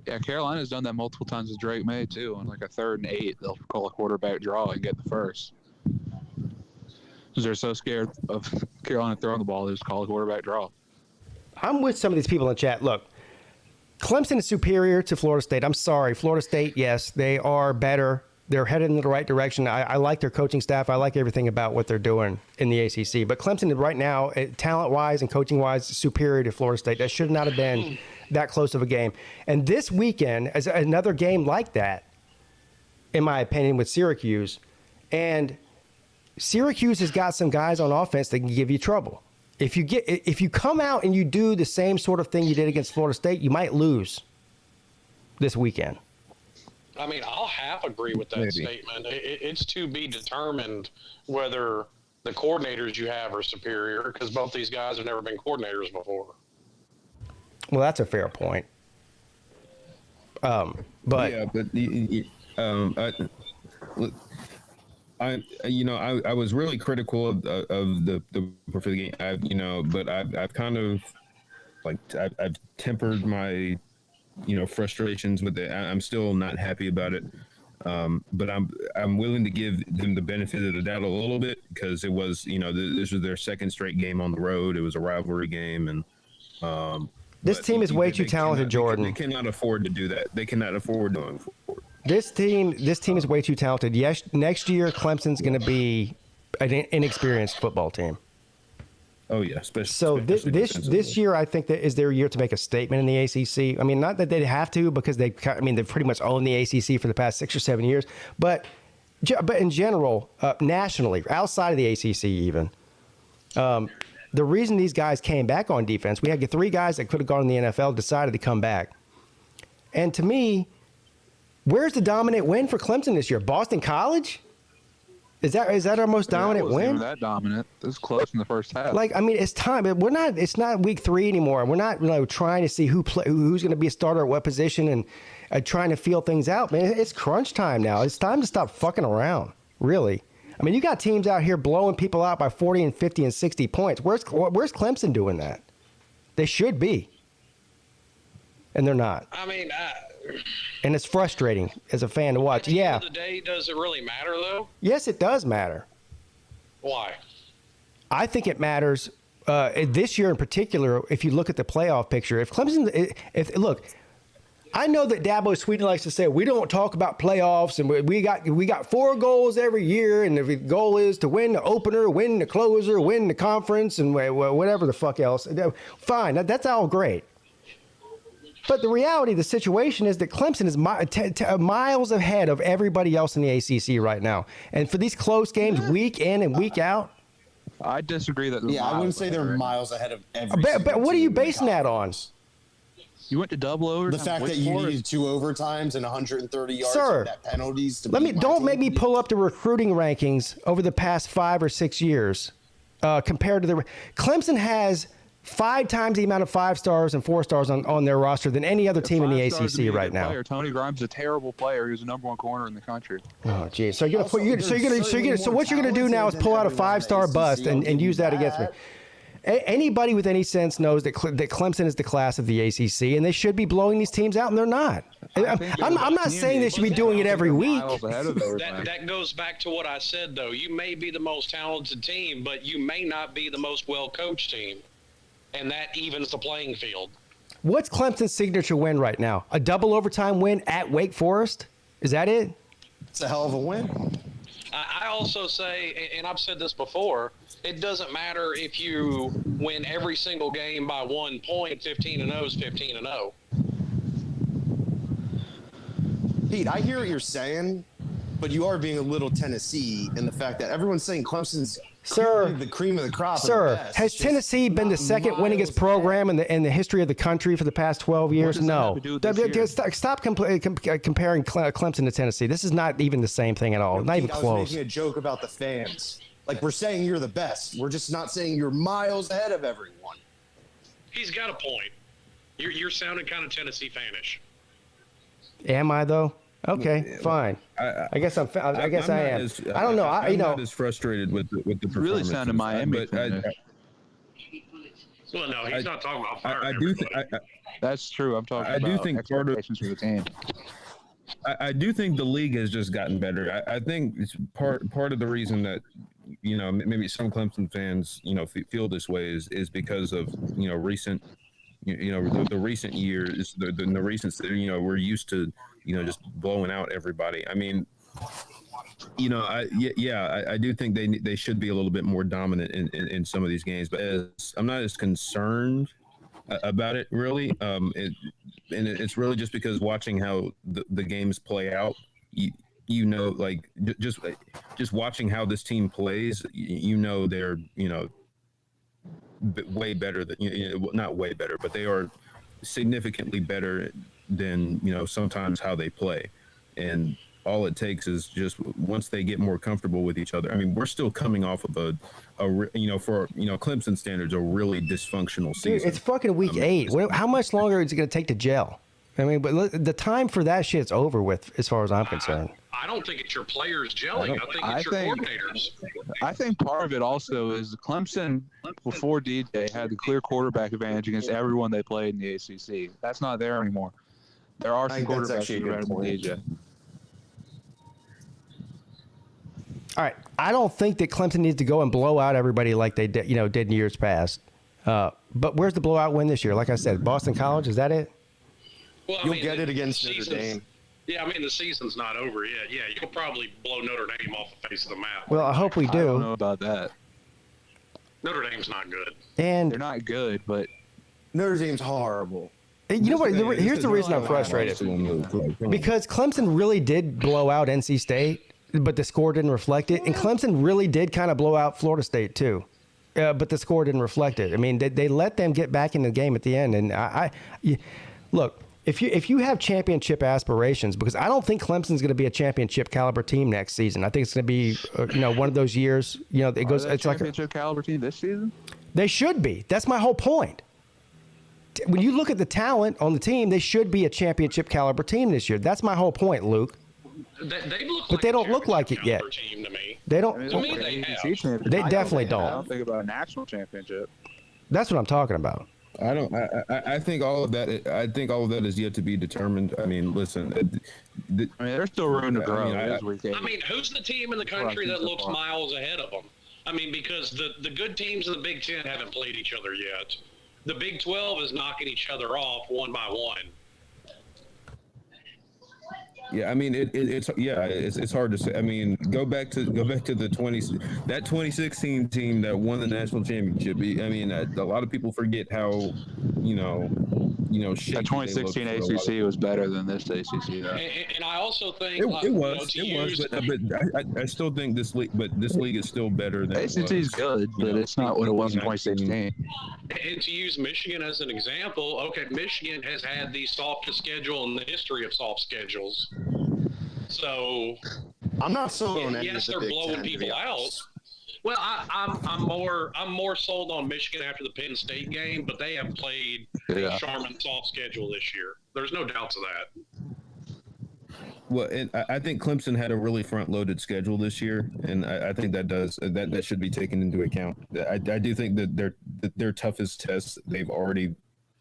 Yeah, Carolina's done that multiple times with Drake May too. On like a 3rd and 8, they'll call a quarterback draw and get the first. Because they're so scared of Carolina throwing the ball, they just call a quarterback draw. I'm with some of these people in the chat. Look, Clemson is superior to Florida State. I'm sorry. Florida State, yes, they are better. They're headed in the right direction. I like their coaching staff. I like everything about what they're doing in the ACC. But Clemson right now, talent-wise and coaching-wise, is superior to Florida State. That should not have been that close of a game. And this weekend is another game like that, in my opinion, with Syracuse. And Syracuse has got some guys on offense that can give you trouble. If you come out and you do the same sort of thing you did against Florida State, you might lose this weekend. I mean, I'll half agree with that statement. It's to be determined whether the coordinators you have are superior, because both these guys have never been coordinators before. Well, that's a fair point. But yeah, but I was really critical of the for the game, but I've kind of like I've tempered my frustrations with it. I'm still not happy about it, but I'm willing to give them the benefit of the doubt a little bit because it was this was their second straight game on the road. It was a rivalry game, and this team is way too talented, Jordan. They cannot afford to do that. They cannot afford doing forward. This team is way too talented. Yes, next year Clemson's going to be an inexperienced football team. Oh yeah, especially this year I think that is their year to make a statement in the ACC. I mean, not that they have to because they've pretty much owned the ACC for the past 6 or 7 years, but in general, nationally, outside of the ACC even, the reason these guys came back on defense, we had 3 guys that could have gone in the NFL decided to come back, and to me. Where's the dominant win for Clemson this year? Boston College? Is that our most dominant win? Even that dominant. It was close in the first half. It's time. It's not week 3 anymore. We're not trying to see who's going to be a starter at what position and trying to feel things out. Man, it's crunch time now. It's time to stop fucking around. Really. I mean, you got teams out here blowing people out by 40 and 50 and 60 points. Where's Clemson doing that? They should be. And they're not. I mean, and it's frustrating as a fan to watch. At the end of the day, does it really matter, though? Yes, it does matter. Why? I think it matters this year in particular. If you look at the playoff picture, if Clemson, look, I know that Dabo Swinney likes to say we don't talk about playoffs, and we got 4 goals every year, and the goal is to win the opener, win the closer, win the conference, and whatever the fuck else. Fine, that's all great. But the reality of the situation is that Clemson is miles ahead of everybody else in the ACC right now. And for these close games, week in and week out. I disagree that. I wouldn't say they're miles ahead of every. But what are you basing that on? You went to double overtime. The fact that you needed 2 overtimes and 130 yards Sir, net penalties. Don't make me pull up the recruiting rankings over the past 5 or 6 years compared to the. Clemson has 5 times the amount of 5 stars and 4 stars on their roster than any other team in the ACC right now. Player. Tony Grimes is a terrible player. He was the #1 corner in the country. Oh, geez. So what you're gonna do now is pull out a 5-star bust and use that against me. Anybody with any sense knows that Clemson is the class of the ACC, and they should be blowing these teams out, and they're not. I'm not saying they should be doing it every week. That goes back to what I said, though. You may be the most talented team, but you may not be the most well-coached team. And that evens the playing field. What's Clemson's signature win right now? A double overtime win at Wake Forest? Is that it? It's a hell of a win. I also say, and I've said this before, it doesn't matter if you win every single game by 1 point. 15-0 is 15-0. Pete, I hear what you're saying, but you are being a little Tennessee in the fact that everyone's saying Clemson's the cream of the crop. Sir, has Tennessee been the second winningest program in the history of the country for the past 12 years? No. Stop comparing Clemson to Tennessee. This is not even the same thing at all. Not even close. I was making a joke about the fans. Like, we're saying you're the best. We're just not saying you're miles ahead of everyone. He's got a point. You're sounding kind of Tennessee fanish. Am I though? Okay, fine. I guess I am. I don't know. I'm not as frustrated with the performance. Really sounded Miami. Well, no, he's not talking about firing. That's true. I'm talking about expectations for the team. I do think the league has just gotten better. I think it's part of the reason that maybe some Clemson fans feel this way is because of recent the recent years, the recent we're used to just blowing out everybody. I mean, I do think they should be a little bit more dominant in some of these games, but I'm not as concerned about it really. It's really just because watching how the games play out, just watching how this team plays, they're way better than not way better, but they are significantly better than sometimes how they play. And all it takes is just once they get more comfortable with each other. I mean, we're still coming off of for Clemson standards, a really dysfunctional season. Dude, it's fucking week 8. How much longer is it going to take to gel? I mean, but the time for that shit's over with, as far as I'm concerned. I don't think it's your players gelling. I think it's your coordinators. I think part of it also is Clemson, before DJ, had the clear quarterback advantage against everyone they played in the ACC. That's not there anymore. There are some quarterbacks that are better than DJ. All right, I don't think that Clemson needs to go and blow out everybody like they did in years past. But where's the blowout win this year? Like I said, Boston College, is that it? Well, You'll get it against Notre Dame. Yeah, I mean, the season's not over yet. Yeah, you'll probably blow Notre Dame off the face of the map. Well, I hope we do. I don't know about that. Notre Dame's not good. And they're not good, but Notre Dame's horrible. You know what? Here's the reason I'm frustrated. Because Clemson really did blow out NC State, but the score didn't reflect it. And Clemson really did kind of blow out Florida State, too. But the score didn't reflect it. I mean, they let them get back in the game at the end. And look, if you have championship aspirations, because I don't think Clemson's going to be a championship caliber team next season. I think it's going to be one of those years. It goes. It's like championship caliber team this season. They should be. That's my whole point. When you look at the talent on the team, they should be a championship caliber team this year. That's my whole point, Luke. They don't look like it yet. Team to me. They don't. They definitely don't. I don't think about a national championship. That's what I'm talking about. I think all of that. I think all of that is yet to be determined. I mean, listen. There's still room to grow. I mean, who's the team in the country that looks miles ahead of them? I mean, because the good teams of the Big Ten haven't played each other yet. The Big 12 is knocking each other off one by one. Yeah, I mean it's hard to say. I mean, go back to the 2016 team that won the national championship. I mean, a lot of people forget how that 2016 ACC was better than this ACC though. And I also think it was, but I still think this league is still better than ACC is good, but it's not what it was in 2016. And to use Michigan as an example, okay, Michigan has had the softest schedule in the history of soft schedules. So I'm not sold on any yes, of the they're Big blowing 10, people out. Well, I'm more sold on Michigan after the Penn State game, but they have played a Charmin soft schedule this year. There's no doubts of that. Well, and I think Clemson had a really front-loaded schedule this year, and I think that should be taken into account. I do think that their toughest tests they've already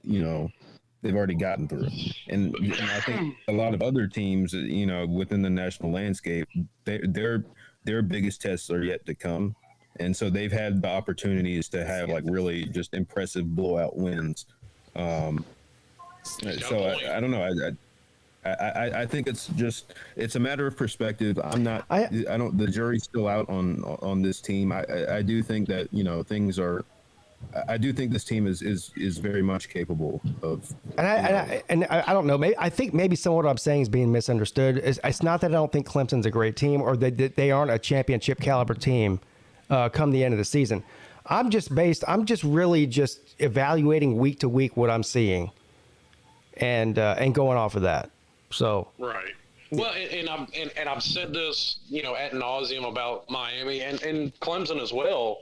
gotten through, and I think a lot of other teams, within the national landscape, their biggest tests are yet to come, and so they've had the opportunities to have like really just impressive blowout wins. So I don't know. I think it's a matter of perspective. The jury's still out on this team. I do think that things are. I do think this team is very much capable of. And I don't know. I think maybe some of what I'm saying is being misunderstood. It's not that I don't think Clemson's a great team or that they aren't a championship caliber team come the end of the season. I'm just really evaluating week to week what I'm seeing and going off of that. So right. Well, and I've said this ad nauseum about Miami and Clemson as well.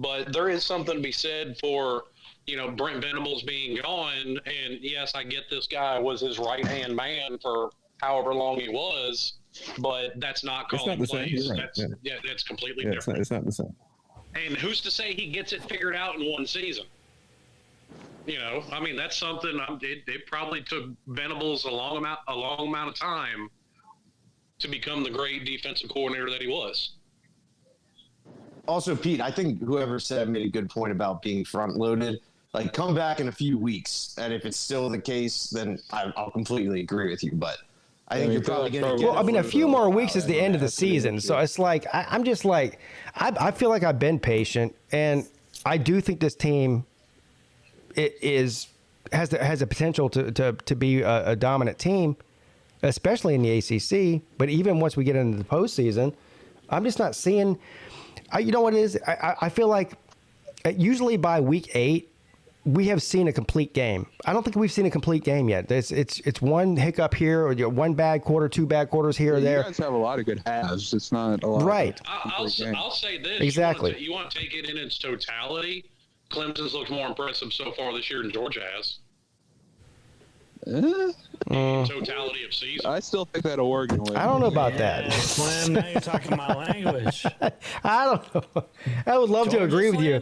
But there is something to be said for, Brent Venables being gone. And yes, I get this guy was his right-hand man for however long he was, but that's not calling plays. Right. That's completely different. It's not the same. And who's to say he gets it figured out in one season? I mean, that's something it probably took Venables a long amount of time to become the great defensive coordinator that he was. Also, Pete, I think whoever said made a good point about being front-loaded. Like, come back in a few weeks, and if it's still the case, then I'll completely agree with you. But I think you're probably going to get. Well, I mean, a few more weeks is the end of the season, so it's like I'm just like I feel like I've been patient, and I do think this team has a potential to be a dominant team, especially in the ACC. But even once we get into the postseason, I'm just not seeing. You know what it is? I feel like usually by week 8, we have seen a complete game. I don't think we've seen a complete game yet. It's one hiccup here or one bad quarter, 2 bad quarters here or there. You guys have a lot of good halves. It's not a lot. Right. I'll say this. Exactly. You want to take it in its totality. Clemson's looked more impressive so far this year than Georgia has. Totality of season. I still think that Oregon win. I don't know about that. Slim, now you're talking my language. I don't know. I would love to agree with you.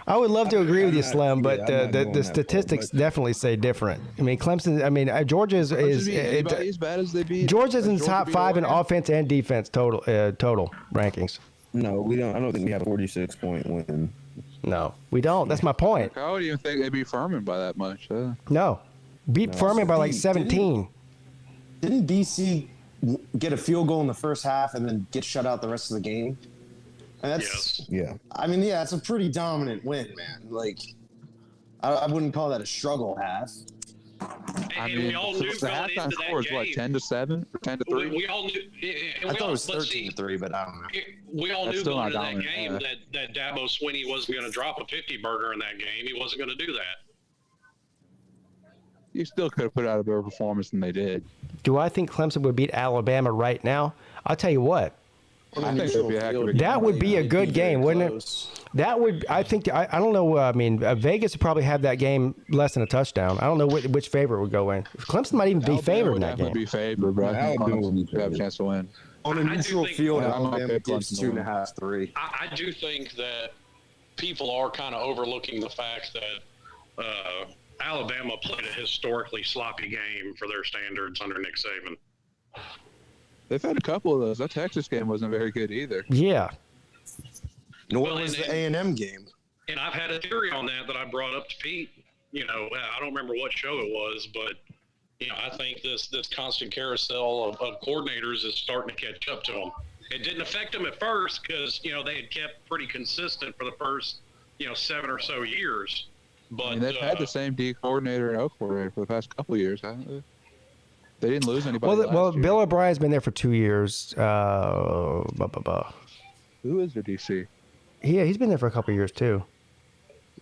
I would love to agree with you, Slim, but the statistics definitely say different. I mean, Clemson. I mean, Georgia is as bad as they beat. Georgia's in the top 5 in offense and defense total rankings. No, we don't. I don't think we have a 46-point win. No, we don't. That's my point. I would even think they beat Furman by that much. No, beat Furman by like 17. Didn't BC get a field goal in the first half and then get shut out the rest of the game? And that's Yeah. I mean, yeah, it's a pretty dominant win, man. Like, I wouldn't call that a struggle half. I And mean, we all knew the going halftime into score that was game. what, 10-7 or 10-3? We all knew. I thought it was 13-3, but I don't know. We all That's knew still going not into that dominant, game that Dabo Swinney wasn't going to drop a 50-burger in that game. He wasn't going to do that. You still could have put out a better performance than they did. Do I think Clemson would beat Alabama right now? I'll tell you what. I think it'd be a heck of a game. That would be a good game, wouldn't it? That would, I think, I don't know. I mean, Vegas would probably have that game less than a touchdown. I don't know which favorite would go in. Clemson might even be favored in that game. Would be favored, but I think Alabama Clemson would be would have a chance to win. On a neutral field, Alabama pick gets Clemson to 2.5, 3. I do think that people are kind of overlooking the fact that Alabama played a historically sloppy game for their standards under Nick Saban. They've had a couple of those. That Texas game wasn't very good either. Yeah. Nor Well, was and- the A&M game. And I've had a theory on that I brought up to Pete. You know, I don't remember what show it was, but you know, I think this constant carousel of coordinators is starting to catch up to them. It didn't affect them at first because you know they had kept pretty consistent for the first 7 or so years. But I mean, they've had the same D coordinator and O coordinator for the past couple of years, haven't they? They didn't lose anybody. Well, last year. Bill O'Brien's been there for 2 years. Who is their DC? Yeah, he's been there for a couple of years too.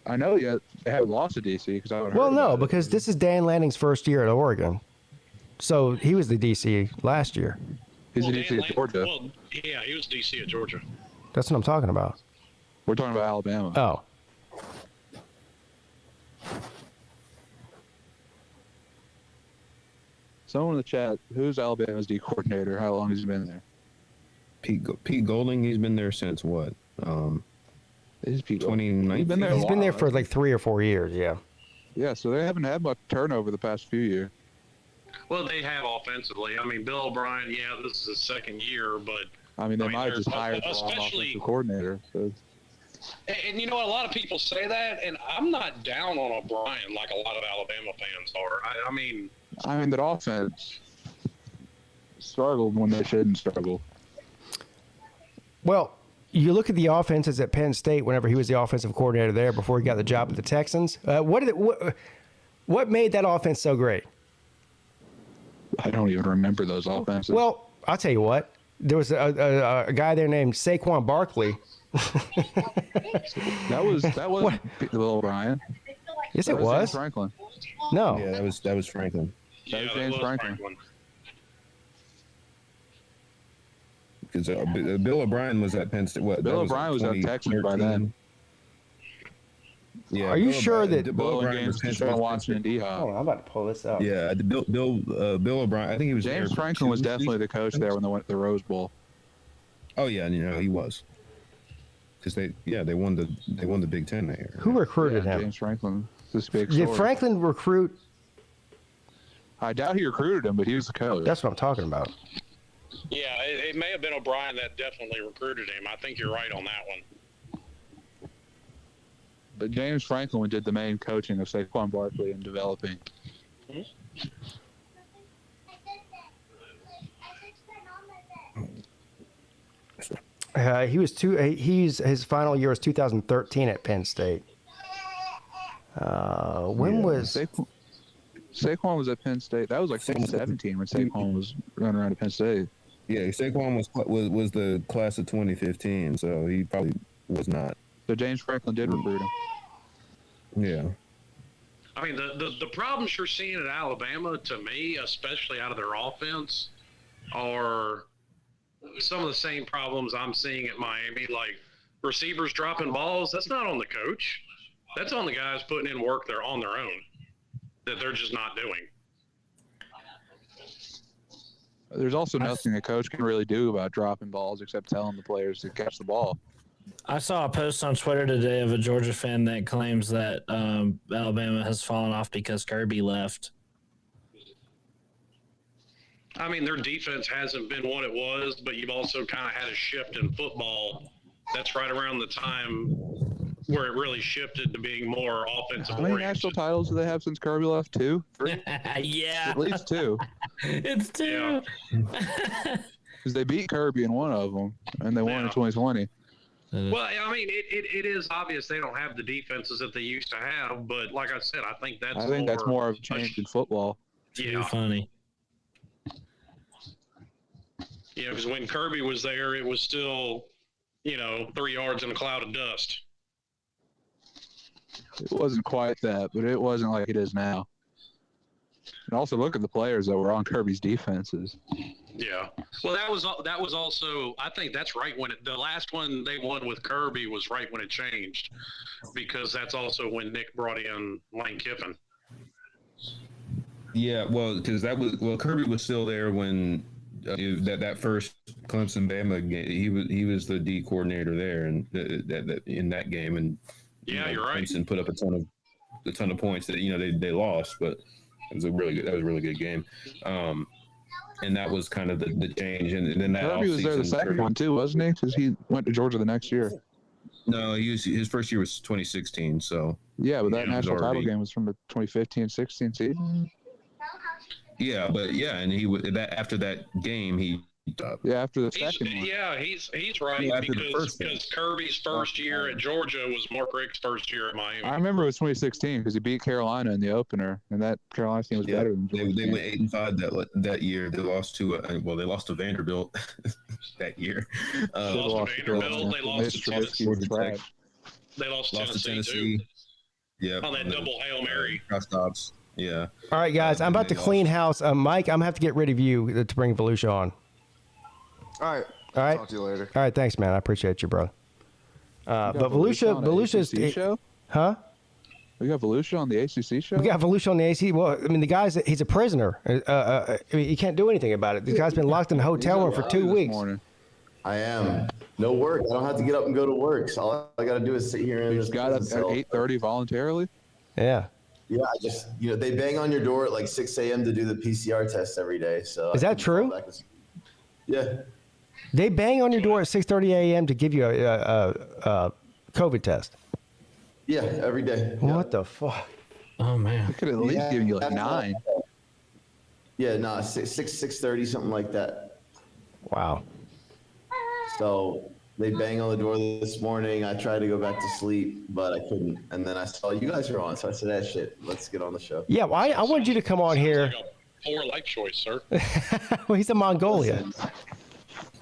I know yet they haven't lost to DC because I haven't heard Well, no, about it. because this is Dan Lanning's first year at Oregon. So he was the DC last year. He's well, the DC at Georgia. Well, yeah, he was DC at Georgia. That's what I'm talking about. We're talking about Alabama. Oh. Someone in the chat, who's Alabama's D coordinator? How long has he been there? Pete Golding, he's been there since what? Is Pete 2019. He's been there. He's been there for like 3 or 4 years, yeah. Yeah, so they haven't had much turnover the past few years. Well, they have offensively. I mean, Bill O'Brien, yeah, this is his second year, but I mean, they might have there's- just hired the wrong especially- offensive coordinator. So. And you know what? A lot of people say that, and I'm not down on O'Brien like a lot of Alabama fans are. I mean, that offense struggled when they shouldn't struggle. Well, you look at the offenses at Penn State whenever he was the offensive coordinator there before he got the job at the Texans. What made that offense so great? I don't even remember those offenses. Well, I'll tell you what. There was a guy there named Saquon Barkley. that was Bill O'Brien. Yes, That it was. James Franklin. No. Yeah, that was Franklin. That was that James was Franklin. Because Bill O'Brien was at Penn State. What? Bill that O'Brien was at Texas by 2013. then. Yeah. Are you Bill sure O'Brien- that- Bill Blowing O'Brien games was to Penn Sean State- Watson and D-Hop. Oh, I'm about to pull this up. Yeah, Bill O'Brien. I think he was James there for Franklin was 2 definitely the coach there when they went to the Rose Bowl. Oh yeah, he was. Because they won the Big Ten that year. Who recruited him? James Franklin. This big Did story. Franklin recruit? I doubt he recruited him, but he was the coach. That's what I'm talking about. yeah, it may have been O'Brien that definitely recruited him. I think you're right on that one. But James Franklin did the main coaching of Saquon Barkley and developing. His final year was 2013 at Penn State. When was Saquon was at Penn State. That was like 2017 when Saquon was running around at Penn State. Yeah, Saquon was the class of 2015, so he probably was not. So James Franklin did recruit him. Yeah. I mean, the problems you're seeing at Alabama, to me, especially out of their offense, are some of the same problems I'm seeing at Miami. Like receivers dropping balls, that's not on the coach. That's on the guys putting in work they're on their own that they're just not doing. There's also nothing a coach can really do about dropping balls except telling the players to catch the ball. I saw a post on Twitter today of a Georgia fan that claims that Alabama has fallen off because Kirby left. I mean, their defense hasn't been what it was, but you've also kind of had a shift in football. That's right around the time where it really shifted to being more offensive How many oriented. national titles do they have since Kirby left? 2? 3? Yeah. At least 2. It's 2. Because they beat Kirby in one of them, and they won in 2020. Well, I mean, it is obvious they don't have the defenses that they used to have, but like I said, I think that's more of a change in football. Too funny. Yeah, because when Kirby was there, it was still, 3 yards in a cloud of dust. It wasn't quite that, but it wasn't like it is now. And also look at the players that were on Kirby's defenses. Yeah. Well, that was also, I think that's right when the last one they won with Kirby was right when it changed, because that's also when Nick brought in Lane Kiffin. Yeah, well, because Kirby was still there when that first Clemson Bama game. He was the D coordinator there, and in that game, and you're right. Clemson put up a ton of points that they lost, but it was a really good game. And that was kind of the change. And then that Kirby was there the second one too, wasn't he? Because he went to Georgia the next year. No, his first year was 2016. So yeah, but that national title game was from the 2015-16 season. Yeah, and after that game he. After the second one. Yeah, he's right, because Kirby's first year at Georgia was Mark Richt's first year at Miami. I remember it was 2016 because he beat Carolina in the opener, and that Carolina team was better than Georgia. They went 8-5 that year. They lost to Vanderbilt that year. Lost to Vanderbilt. They lost to Tennessee. They lost to Tennessee too. Yeah, on that double Hail Mary. Stops. Yeah. All right, guys, I'm about to clean house. Mike, I'm going to have to get rid of you to bring Volusia on. All right. Talk to you later. All right, thanks, man. I appreciate you, bro. But Volusia's show? Huh? We got Volusia on the ACC show? We got Volusia on the AC. Well, I mean, he's a prisoner. I mean, you can't do anything about it. The guy's been locked in a hotel room for 2 weeks. I am. No work. I don't have to get up and go to work. So all I got to do is sit here and just got up at 8:30 voluntarily? Yeah. Yeah, I just, they bang on your door at like 6 a.m. to do the PCR test every day. So is that true? Yeah. They bang on your door at 6:30 a.m. to give you a COVID test. Yeah, every day. What the fuck? Oh man, they could at least give you like 9. Yeah, no, 6:30, something like that. Wow. So they bang on the door this morning. I tried to go back to sleep, but I couldn't. And then I saw you guys are on, so I said, shit, let's get on the show. Yeah, well, I wanted you to come on here. Like a poor life choice, sir. Well, he's in Mongolia.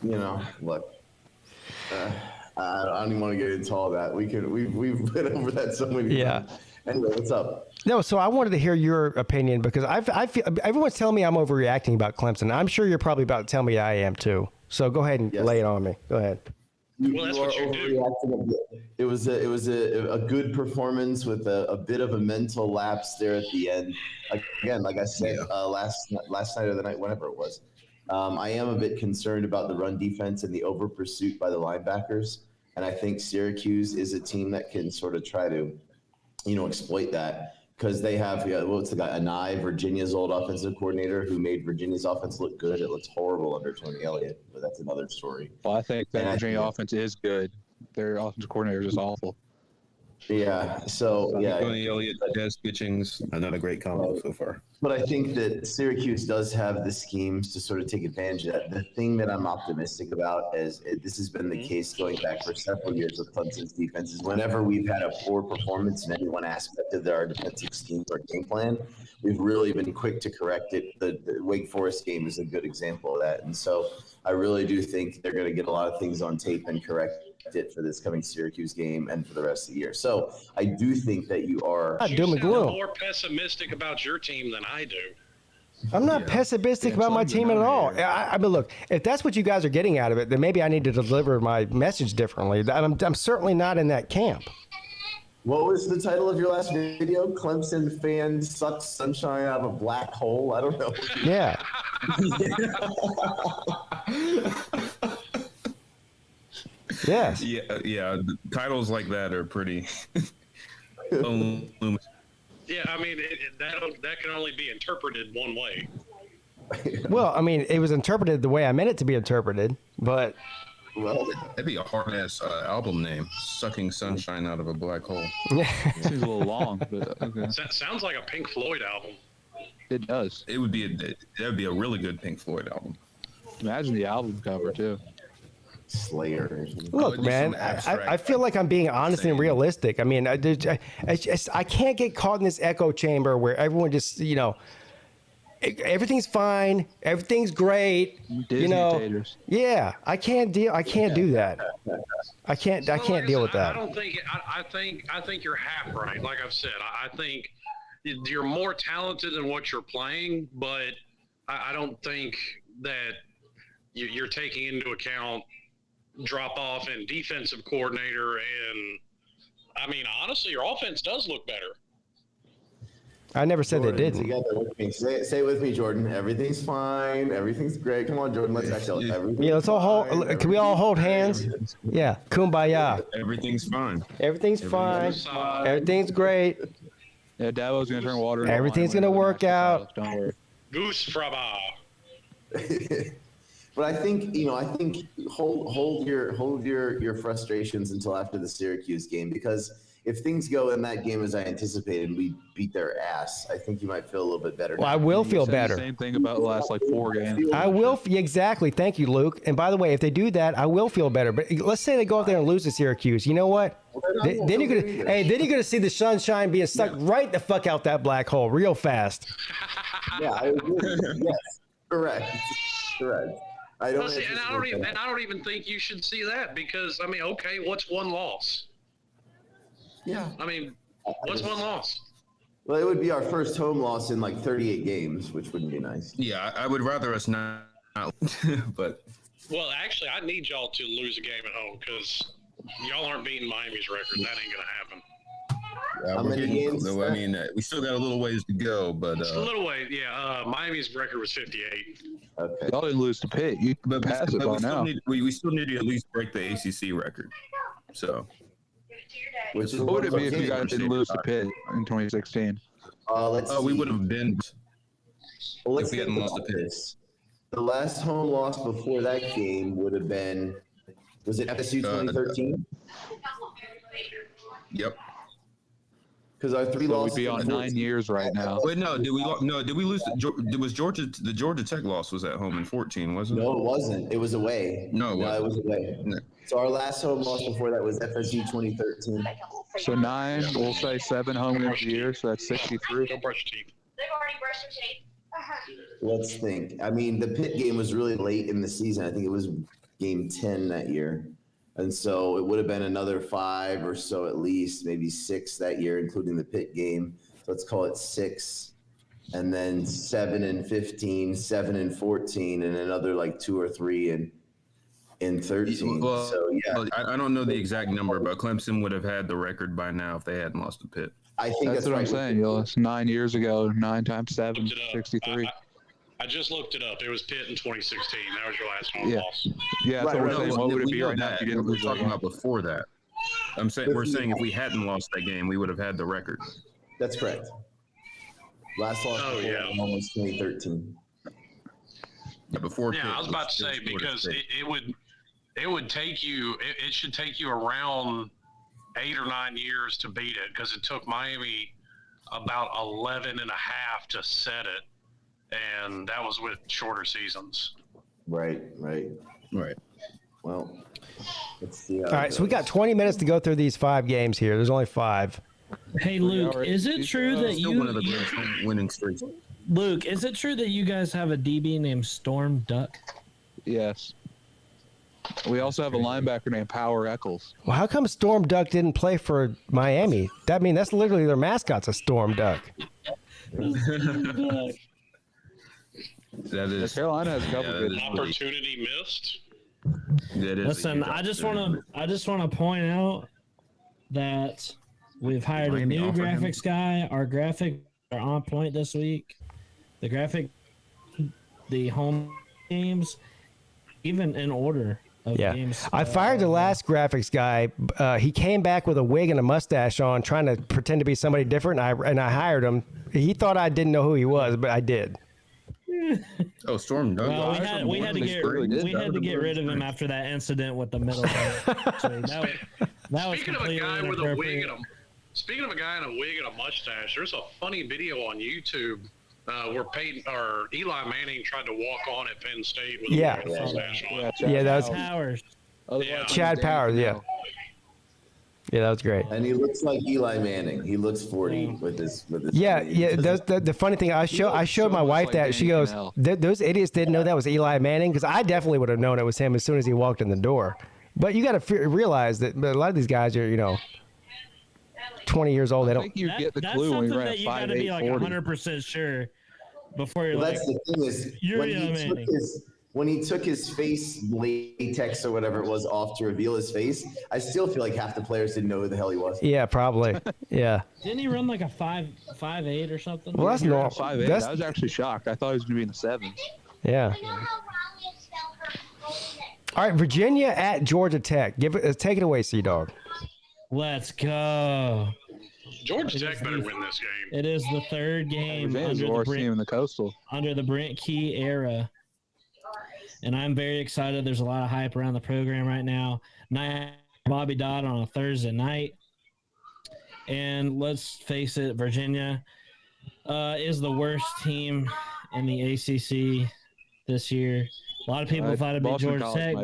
Look, I don't even want to get into all that. We've been over that so many times. Anyway, what's up? No, so I wanted to hear your opinion because I feel everyone's telling me I'm overreacting about Clemson. I'm sure you're probably about to tell me I am too. So go ahead and lay it on me. Go ahead. Well, that's what you do. It was a good performance with a bit of a mental lapse there at the end. Again, like I said, last night or the night, whenever it was. I am a bit concerned about the run defense and the over pursuit by the linebackers. And I think Syracuse is a team that can sort of try to, exploit that because they have, what's the guy, Anai, Virginia's old offensive coordinator who made Virginia's offense look good. It looks horrible under Tony Elliott, but that's another story. Well, I think the Virginia offense is good. Their offensive coordinator is just awful. Yeah. So Tony Elliott, Des Kitchings, another great combo so far. But I think that Syracuse does have the schemes to sort of take advantage of that. The thing that I'm optimistic about is this has been the case going back for several years with Clemson's defense is whenever we've had a poor performance in any one aspect of our defensive scheme or game plan, we've really been quick to correct it. The Wake Forest game is a good example of that. And so I really do think they're going to get a lot of things on tape and correct it for this coming Syracuse game and for the rest of the year. So I do think that you are more pessimistic about your team than I do. I'm not pessimistic about my team at all. I mean, look, if that's what you guys are getting out of it, then maybe I need to deliver my message differently. I'm certainly not in that camp. What was the title of your last video? Clemson fans suck sunshine out of a black hole. I don't know. Yeah. Yes. Yeah. Titles like that are pretty. Yeah, I mean that can only be interpreted one way. Well, I mean, it was interpreted the way I meant it to be interpreted, but Well, That'd be a hard ass album name. Sucking sunshine out of a black hole. Seems a little long, but okay. Sounds like a Pink Floyd album. It does. It would be that'd be a really good Pink Floyd album. Imagine the album cover too. Slayer. look, At least man, some abstract I feel like I'm being honest and realistic. I mean, I can't get caught in this echo chamber where everyone just, everything's fine, everything's great. Disney taters. Yeah, I can't do that. I can't deal with that. I don't think. I think you're half right. Like I've said, I think you're more talented than what you're playing, but I don't think that you're taking into account drop off in defensive coordinator, and I mean honestly, your offense does look better. I never said Jordan, they didn't. Together with me. Say it with me, Jordan. Everything's fine. Everything's great. Come on, Jordan. Let's act out. Yeah, let's all hold. Can we all hold hands? Yeah, kumbaya. Everything's fine. Everything's fine. Everything's great. Yeah, Dabo's gonna turn water into Everything's wine gonna whenever the work national out. titles. Don't worry. Goose fraba. But I think hold your frustrations until after the Syracuse game, because if things go in that game as I anticipated, we beat their ass, I think you might feel a little bit better. Well, I will feel Said better. The same thing about the last 4 games. I will exactly. Thank you, Luke. And by the way, if they do that, I will feel better. But let's say they go out there and lose to Syracuse. You know what? Then you're gonna see the sunshine being sucked right the fuck out that black hole real fast. Yeah, I agree. Yes, correct. I don't. See, and I don't even think you should see that, because I mean, okay, what's one loss? Yeah. I mean, what's one loss? Well, it would be our first home loss in 38 games, which wouldn't be nice. Yeah, I would rather us not but Well, actually, I need y'all to lose a game at home, because y'all aren't beating Miami's record. That ain't gonna happen. How many games? Though, I mean, we still got a little ways to go, but It's a little way, yeah. Miami's record was 58. Okay. Y'all didn't lose to Pitt. You but pass it by now. We still need to at least break the ACC record. So, Which is What would it be if you guys didn't lose to Pitt in 2016? Let's we see. would have been Well, let's if we hadn't think lost to about Pitt. this. The last home loss before that game would have been, was it FSU 2013? Yep. Because our 3 So losses. we'd be on 9 years right now. Wait, no. Did we lose? Was Georgia? The Georgia Tech loss was at home in 14, wasn't it? No, it wasn't. It was away. No, it was away. No. So our last home loss before that was FSU 2013. So 9, we'll say 7 home games a year, so that's 63. Don't brush your teeth. They've already brushed their teeth. Let's think. I mean, the Pitt game was really late in the season. I think it was game 10 that year. And so it would have been another 5 or so at least, maybe 6 that year, including the Pitt game. So let's call it 6. And then 7 and 15, 7 and 14, and another 2 or 3 in 13. Well, so yeah, well, I don't know the exact number, but Clemson would have had the record by now if they hadn't lost to Pitt. I think That's what I'm right. saying. You lost 9 years ago, 9 times 7, Looked it up. 63. I just looked it up. It was Pitt in 2016. That was your last home Yeah. loss. Yeah, that's what we're saying. What would it be right now if you didn't We're lose that talking game? about before that. We're saying if we hadn't lost that game, we would have had the record. That's correct. Last loss Oh, before yeah. home was 2013. Yeah, before. Yeah, Pitt I was about to say, Florida because State. it would take you, it should take you around 8 or 9 years to beat it, because it took Miami about 11 and a half to set it, and that was with shorter seasons. Right. Right. Well, let's see. All right, so we got 20 minutes to go through these 5 games here. There's only 5. Hey Luke, is it true that Still one of the greatest winning streaks. Luke, is it true that you guys have a DB named Storm Duck? Yes. We also have a linebacker named Power Eccles. Well, how come Storm Duck didn't play for Miami? That's literally their mascot's a Storm Duck. That is. Carolina has a couple Yeah, good. that is- Opportunity missed. that is a Listen, huge I just opportunity. want to point out that we've hired a Miami new offered him? graphics guy. Our graphics are on point this week. The graphic the home games, even in order of games. I fired the last graphics guy. He came back with a wig and a mustache on, trying to pretend to be somebody different, and I hired him. He thought I didn't know who he was, but I did. Oh, Storm Doug. Well, we had to get rid of him after that incident with the middle. That was completely inappropriate. Speaking of a guy in a wig and a mustache, there's a funny video on YouTube where Eli Manning tried to walk on at Penn State with a mustache on. Yeah, that was Powers. Chad Powers. Yeah. Yeah, that was great. And he looks like Eli Manning. He looks 40 with his. Yeah. The funny thing, I showed my wife that. She goes, "Those idiots didn't know that was Eli Manning," because I definitely would have known it was him as soon as he walked in the door. But you got to realize that a lot of these guys are, 20 years old. They don't. I think you get the clue when you're at 5'8", 40. That's something that you got to be like 100% sure before you're like. That's the thing is when he took his face latex or whatever it was off to reveal his face, I still feel like half the players didn't know who the hell he was. Yeah, probably. Yeah. Didn't he run like a 5'8" or something? Well, that's normal. 5'8". I was actually shocked. I thought he was going to be in the 7s. Yeah. All right, Virginia at Georgia Tech. Take it away, Sea-Dog. Let's go. Georgia Tech better win this game. It is the third game under the Brent Key era. And I'm very excited. There's a lot of hype around the program right now. Bobby Dodd on a Thursday night. And let's face it, Virginia is the worst team in the ACC this year. A lot of people thought it'd be Georgia Tech.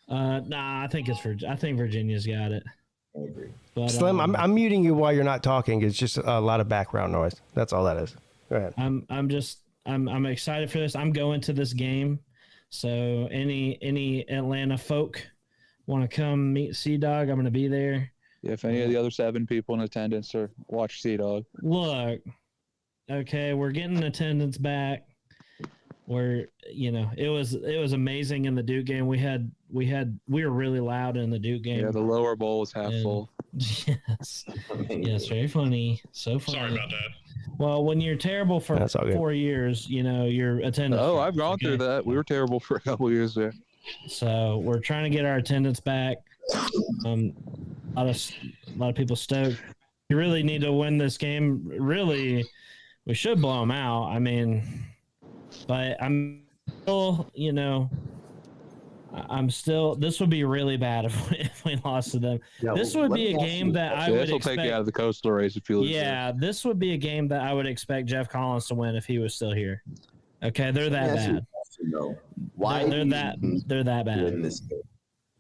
I think Virginia's got it. I agree. But, Slim, I'm muting you while you're not talking. It's just a lot of background noise. That's all that is. Go ahead. I'm excited for this. I'm going to this game. So any Atlanta folk want to come meet Sea-Dog, I'm going to be there. Yeah, if any of the other 7 people in attendance or watch Sea-Dog. Look, okay, we're getting attendance back. It was amazing in the Duke game. We were really loud in the Duke game. Yeah, the lower bowl was half full. Yes. Yes, very funny. So funny. Sorry about that. Well, when you're terrible for 4 years, your attendance. Oh, I've gone through that. We were terrible for a couple of years there. So we're trying to get our attendance back. A lot of people stoked. You really need to win this game. Really, we should blow them out. I mean, but I'm still, this would be really bad if we lost to them. Yeah, this would be a game that I would expect. This will take you out of the Coastal race if you lose. Yeah, this would be a game that I would expect Jeff Collins to win if he was still here. Okay, they're that bad. Why they're that bad. Win this game?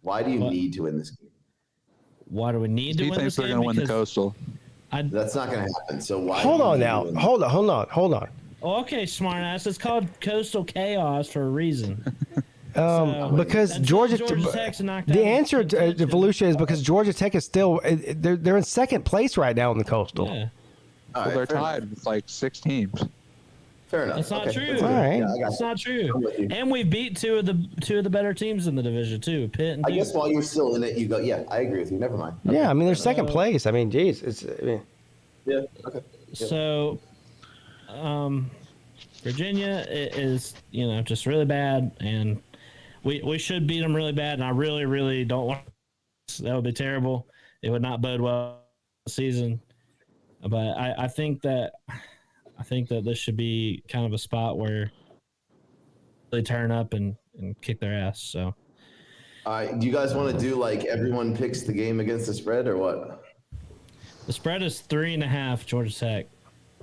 Why do you need to win this game? Why do we need to win this game? He thinks they're going to win the Coastal. That's not going to happen. So why? Hold on now. Hold on. Okay, smartass. It's called Coastal Chaos for a reason. Because Georgia Tech's knocked out. The answer to Volusia is because Georgia Tech is still they're in second place right now in the Coastal. Yeah. Well, they're tied with like 6 teams. Fair enough. That's not true. All right. That's not true. And we beat two of the better teams in the division too. Pitt and Duke. I guess while you're still in it, you go. Yeah, I agree with you. Never mind. Okay. Yeah, I mean they're second place. I mean, geez, Yeah. Okay. Yeah. So, Virginia is just really bad, and we should beat them really bad. And I really, really don't want. That would be terrible. It would not bode well this season. But I think that this should be kind of a spot where they turn up and kick their ass. So, do you guys want to do like everyone picks the game against the spread or what? The spread is 3.5 Georgia Tech.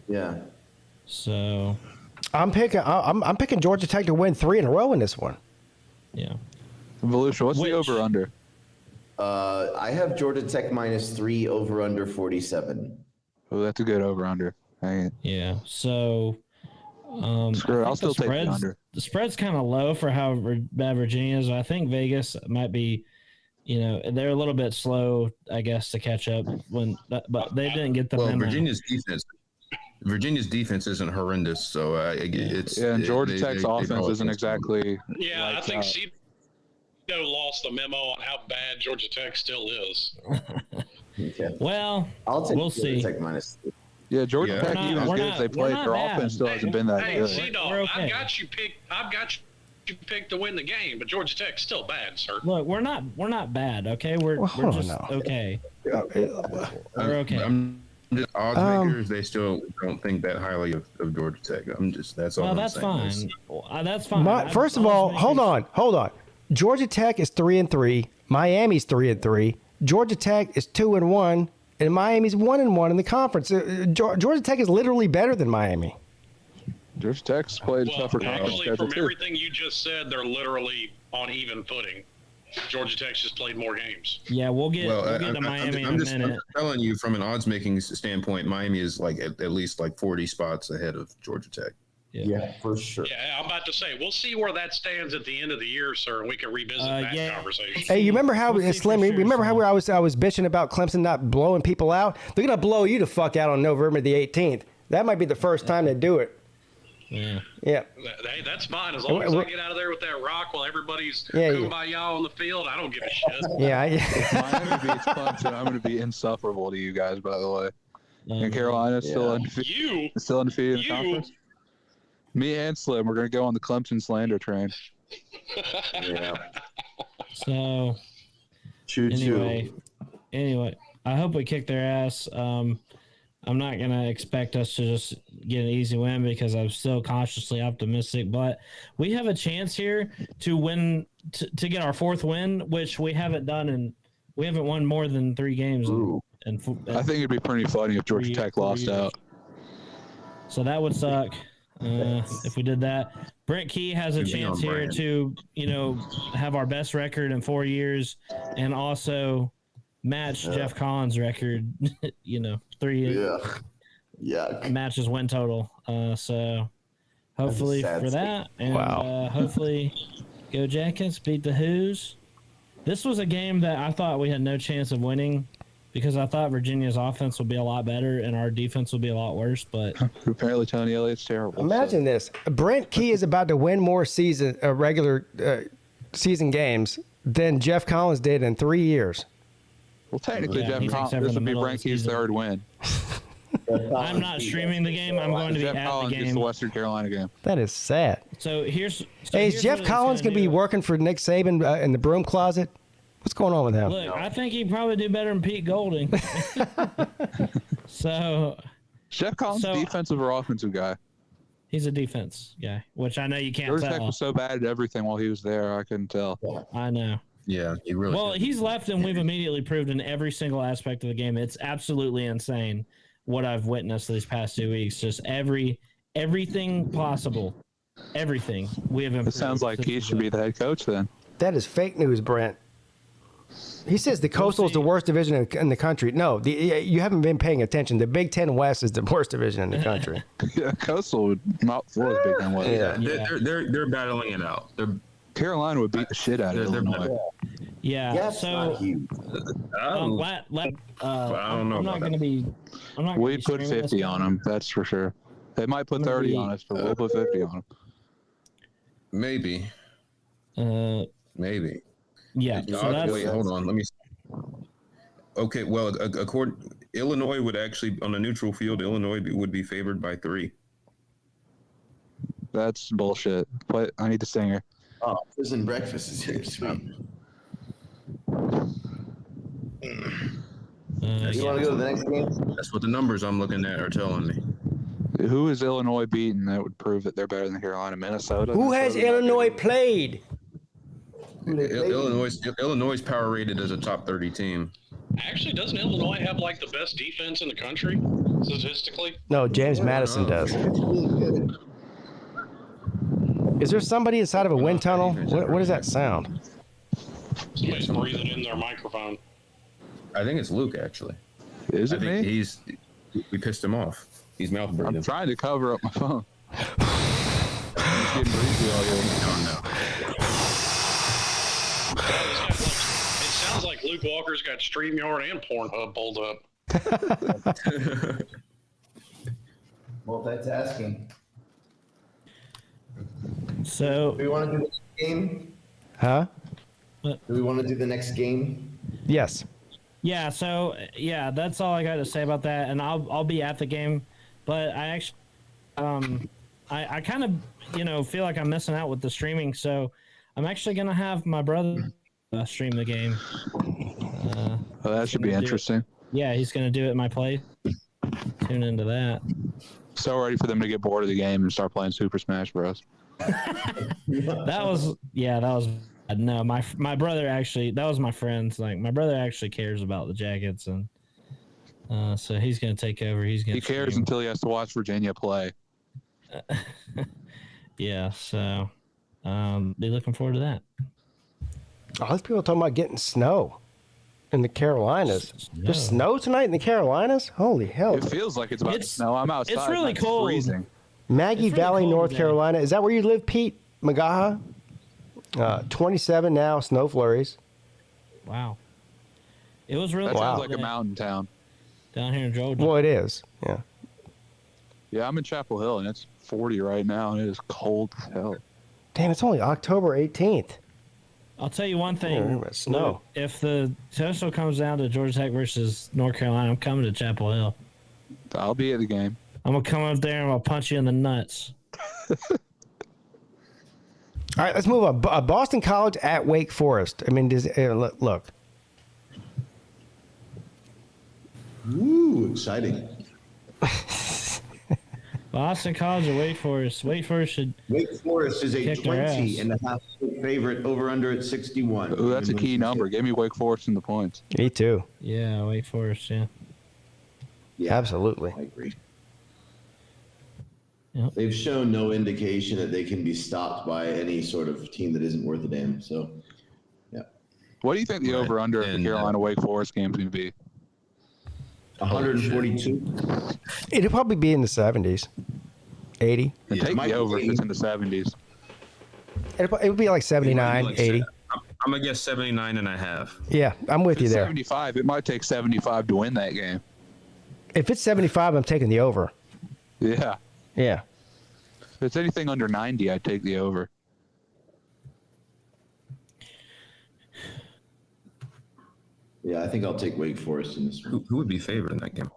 Yeah. So, I'm picking Georgia Tech to win 3 in a row in this one. Yeah. Volusia, what's the over under? I have Georgia Tech -3 over under 47. Oh, that's a good over under. Yeah. So, I'll still take the under. The spread's kind of low for how bad Virginia is. I think Vegas might be, they're a little bit slow, I guess, to catch up but they didn't get the memo. Virginia's defense isn't horrendous, so and Georgia Tech's offense isn't exactly. Yeah, I think Cito lost the memo on how bad Georgia Tech still is. Okay. Well, I'll take we'll Georgia see. Tech -3. Yeah, Georgia Yeah. Tech, even as good as they played, their offense still hasn't been that Hey, good. C-Dog, We're okay. I've got you picked to win the game, but Georgia Tech's still bad, sir. Look, we're not bad, okay? We're just okay. We're okay. I'm just odds makers. They still don't think that highly of Georgia Tech. That's all. Well, I'm that's saying. fine. That's fine. First of all, hold on. Georgia Tech is 3-3. Miami's 3-3. Georgia Tech is 2-1, and Miami's 1-1 in the conference. Georgia Tech is literally better than Miami. Georgia Tech's played a tougher conference Actually, schedule from too. everything you just said, they're literally on even footing. Georgia Tech's just played more games. Yeah, we'll get to Miami in a minute. I'm telling you, from an odds making standpoint, Miami is like at least like 40 spots ahead of Georgia Tech. Yeah, for sure. Yeah, I'm about to say, we'll see where that stands at the end of the year, sir, and we can revisit that conversation. Hey, you remember how Slim? Remember how I was bitching about Clemson not blowing people out? They're gonna blow you the fuck out on November the 18th. That might be the first time they do it. Yeah. Yeah. Hey, that's fine. As long as I get out of there with that rock while everybody's kumbaya on the field, I don't give a shit. Yeah. If Miami beats Clemson, I'm going to be insufferable to you guys, by the way. And Carolina's still undefeated. Still undefeated in the conference. Me and Slim, we're going to go on the Clemson slander train. Yeah. So, anyway, I hope we kick their ass. I'm not going to expect us to just get an easy win because I'm still cautiously optimistic, but we have a chance here to win, to get our fourth win, which we haven't done, and we haven't won more than 3 games. I think it'd be pretty funny if Georgia Tech lost out. So that would suck if we did that. Brent Key has a chance here to, have our best record in 4 years and also match Jeff Collins' record, 3 matches win total. So hopefully for that. And hopefully go Jackets, beat the Who's. This was a game that I thought we had no chance of winning because I thought Virginia's offense would be a lot better and our defense would be a lot worse. But apparently Tony Elliott's terrible. Imagine this. Brent Key is about to win more regular season games than Jeff Collins did in 3 years. Well, technically, Jeff Collins, this would be Brent Key's third win. I'm not streaming the game. I'm going to be Jeff at Collins the game. gets the Western Carolina game. That is sad. So here's is Jeff Collins going to be working for Nick Saban in the broom closet? What's going on with him? Look, I think he'd probably do better than Pete Golding. So Jeff Collins, defensive or offensive guy? He's a defense guy, which I know you can't Georgia tell. Tech was so bad at everything while he was there, I couldn't tell. I know. Yeah, he really. Well, he's left, and we've immediately proved in every single aspect of the game. It's absolutely insane what I've witnessed these past 2 weeks. Just everything possible, everything we have improved. It sounds like he should be the head coach then. That is fake news, Brent. He says the Coastal is the worst division in the country. No, you haven't been paying attention. The Big Ten West is the worst division in the country. Yeah, Coastal would not for the Big Ten West. Yeah, they're battling it out. Carolina would beat the shit out of Illinois. Yeah. So I don't know. I'm not going to be. We put 50 on them. That's for sure. They might put 30 on us, but we'll put 50 on them. Maybe. Maybe. Yeah. So wait, hold on. Let me. Okay. Well, Illinois would actually on a neutral field. Illinois would be favored by 3. That's bullshit. But I need the singer. Oh, prison breakfast is here. Sweet. You want to go to the next game? That's what the numbers I'm looking at are telling me. Who is Illinois beating that would prove that they're better than Carolina? Minnesota? Who has Illinois played? Illinois power rated as a top 30 team. Actually, doesn't Illinois have like the best defense in the country statistically? No, James Madison does. Is there somebody inside of a wind tunnel? What does that sound? Somebody's breathing in their microphone. I think it's Luke, actually. Is it me? We pissed him off. He's mouth breathing. I'm trying to cover up my phone. It's getting breezy all year. No. It sounds like Luke Walker's got StreamYard and Pornhub pulled up. Multitasking. So, do we want to do the next game? Huh? Do we want to do the next game? Yes. Yeah, so that's all I got to say about that, and I'll be at the game, but I actually I kind of feel like I'm missing out with the streaming, so I'm actually gonna have my brother stream the game. That should be interesting. Yeah, he's gonna do it in my place. Tune into that. So ready for them to get bored of the game and start playing Super Smash Bros. That was no, my brother actually, that was my friends. Like, my brother actually cares about the Jackets, and so he's gonna take over. He cares until he has to watch Virginia play. Yeah, so be looking forward to that. All these people talking about getting snow in the Carolinas. There's snow tonight in the Carolinas? Holy hell. It feels like it's about to snow. I'm outside. It's really cold. Freezing. Maggie It's really Valley, cold North today. Carolina. Is that where you live, Pete? Magaha? 27 now, snow flurries. Wow. It was really That cold sounds like a today mountain town. down here in Georgia. Well, it is. Yeah. Yeah, I'm in Chapel Hill, and it's 40 right now, and it is cold as hell. Damn, it's only October 18th. I'll tell you one Yeah, thing. about snow. If the Coastal comes down to Georgia Tech versus North Carolina, I'm coming to Chapel Hill. I'll be at the game. I'm going to come up there and I'll punch you in the nuts. All right, let's move on. Boston College at Wake Forest. I mean, look. Ooh, exciting. Boston College or Wake Forest? Wake Forest should. Wake Forest is a Kick their 20.5 favorite, over under at 61. Ooh, that's a key number. Give me Wake Forest in the points. Me too. Yeah, Wake Forest, yeah. Yeah, Absolutely. I agree. Yep. They've shown no indication that they can be stopped by any sort of team that isn't worth a damn. So, yeah. What do you think the over-under of the Carolina-Wake Forest game is going to be? 142. It'll probably be in the 70s. 80. And Yeah, take might the be over if 80. it's in the 70s. It would be like 79, 80. I'm going to guess 79.5. Yeah, I'm with If you it's there. 75, it might take 75 to win that game. If it's 75, I'm taking the over. Yeah. Yeah. If it's anything under 90, I'd take the over. Yeah, I think I'll take Wake Forest in this one. Who would be favored in that game?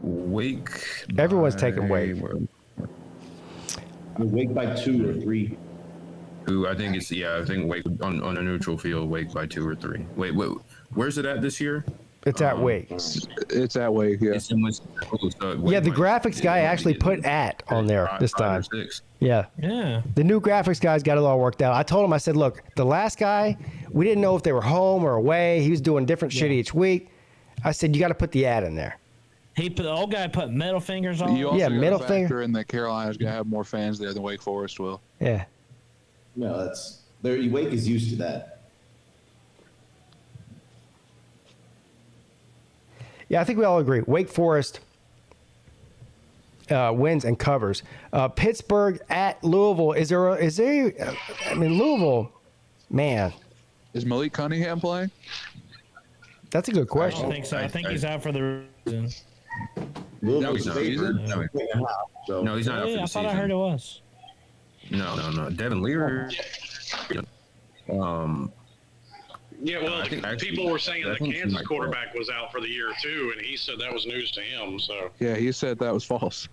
Wake. Everyone's taking Wake. Wake by 2 or 3. Who I think it's I think Wake on a neutral field, Wake by 2 or 3. Wait, where's it at this year? It's at Wake. It's at Wake, yeah. It's in Yeah, the graphics guy actually put at on there this time. Yeah. Yeah. The new graphics guy's got it all worked out. I told him, I said, look, the last guy, we didn't know if they were home or away. He was doing different shit each week. I said, you got to put the ad in there. The old guy put middle fingers on. You also Yeah, gotta middle factor finger. in that Carolina's going to have more fans there than Wake Forest will. Yeah. No, Wake is used to that. Yeah, I think we all agree. Wake Forest wins and covers. Pittsburgh at Louisville. I mean, Louisville, man, Is Malik Cunningham playing? that's a good I question. don't think so. I think he's out for the season. No, he's not. favored. So, No, he's not out for Hey, the I season. thought I heard it was. No. Devin Lear. Yeah, well, I think actually- people were saying I the think he Kansas might quarterback was out for the year too, and he said that was news to him. So Yeah, he said that was false.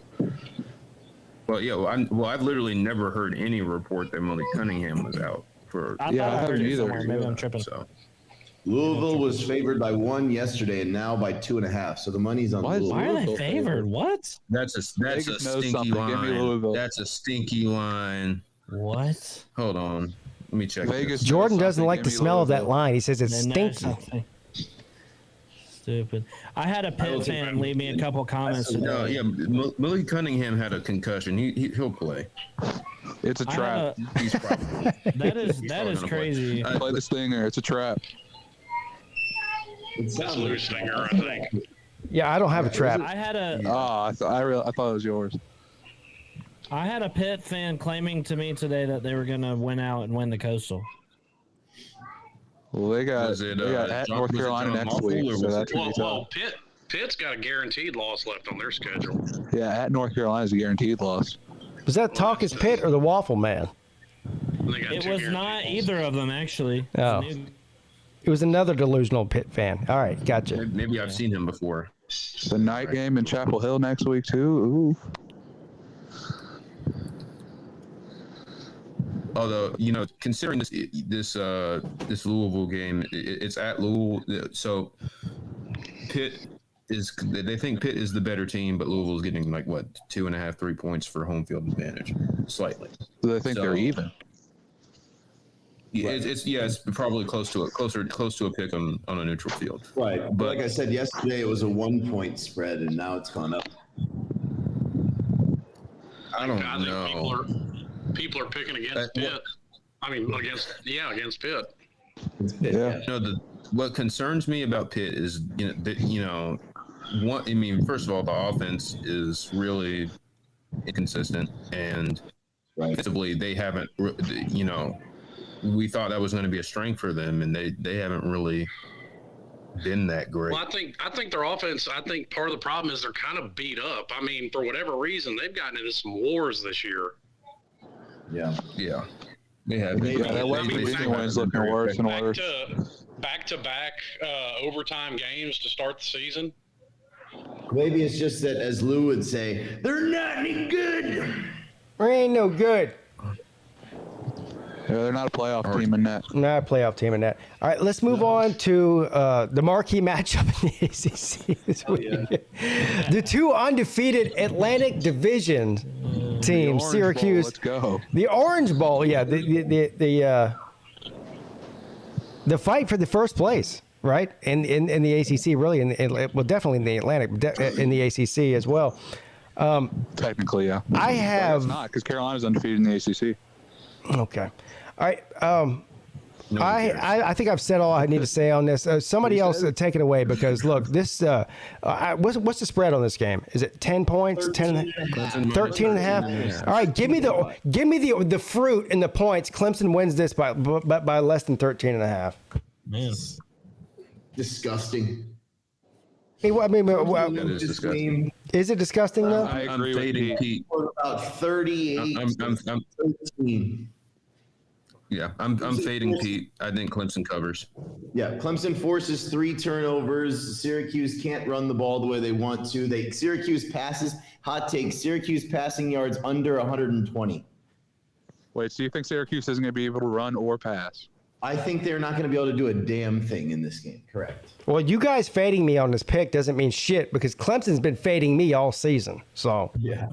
Well, yeah. I've literally never heard any report that Malik Cunningham was out for. I Yeah, thought I I heard haven't it either. somewhere. Maybe I'm tripping. So Louisville was favored by 1 yesterday and now by 2.5. So the money's on What? Louisville. Why are they Louisville favored? What? that's a Vegas knows stinky something. Give me line. Louisville. That's a stinky line. What? Hold on. Let me check. Vegas. this. Jordan knows doesn't something. like Give the me smell of that Louisville. line. He says it's They know stinky. something. Stupid. I had a Pitt fan leave me a couple comments No, today. yeah. Malik Cunningham had a concussion. He'll play. It's a I trap. had He's probably. That is He's that probably is gonna play. crazy. Play the stinger. It's a trap. It that's sounds Lou Stinger, I think. Yeah, I don't have a trap. I had a Oh, I thought it was yours. Pitt fan claiming to me today that they were gonna win out and win the Coastal. Well, they got Was it, at John- North was it Carolina John next Waffle, week, or so was that's it- gonna be Well, tough. Pitt's got a guaranteed loss left on their schedule. Yeah, at North Carolina's a guaranteed loss. Was that Talk is Pitt or the Waffle Man? And they got It two was guaranteed not points. either of them, actually. Oh. It was another delusional Pitt fan. All right, gotcha. Maybe I've seen him before. The night game in Chapel Hill next week too. Ooh. Although, considering this Louisville game, it's at Louisville, so Pitt they think Pitt is the better team, but Louisville's getting 2.5, 3 points for home field advantage, slightly. So they think they're even. Yeah, it's probably close to a pick on a neutral field. Right. But But like I said yesterday, it was a 1-point spread, and now it's gone up. I don't I think know. people are picking against Pitt. I mean, against Pitt. Yeah. What concerns me about Pitt is first of all, the offense is really inconsistent, and defensively they haven't. We thought that was going to be a strength for them, and they haven't really been that great. Well, I think their offense. I think part of the problem is they're kind of beat up. I mean, for whatever reason, they've gotten into some wars this year. Yeah. Yeah, they have. Yeah, that West Virginia one's looking worse and worse. Back-to-back overtime games to start the season. Maybe it's just that, as Lou would say, they're not any good. We ain't no good. Yeah, they're not a playoff team in that. Not a playoff team in that. All right, let's move on to the marquee matchup in the ACC this week. The two undefeated Atlantic Division teams, Orange Syracuse. Bowl, let's go. The Orange Bowl, yeah. The fight for the first place, right? In the ACC, really, well, definitely in the Atlantic, in the ACC as well. Technically, yeah. I have It's not because Carolina's undefeated in the ACC. Okay. All right. I think I've said all I need to say on this. Somebody else take it away, because look, this what's the spread on this game? Is it 10 points? 13 and a half? All right, give me the fruit and the points. Clemson wins this by less than 13 and a half. Man. Disgusting. That is disgusting. Is it disgusting though? I'm fading Pete. About 38. I'm 13. Yeah, I'm fading Pete. I think Clemson covers. Yeah, Clemson forces 3 turnovers. Syracuse can't run the ball the way they want to. Syracuse passes. Hot take: Syracuse passing yards under 120. Wait, so you think Syracuse isn't going to be able to run or pass? I think they're not going to be able to do a damn thing in this game. Correct. Well, you guys fading me on this pick doesn't mean shit, because Clemson's been fading me all season. So yeah.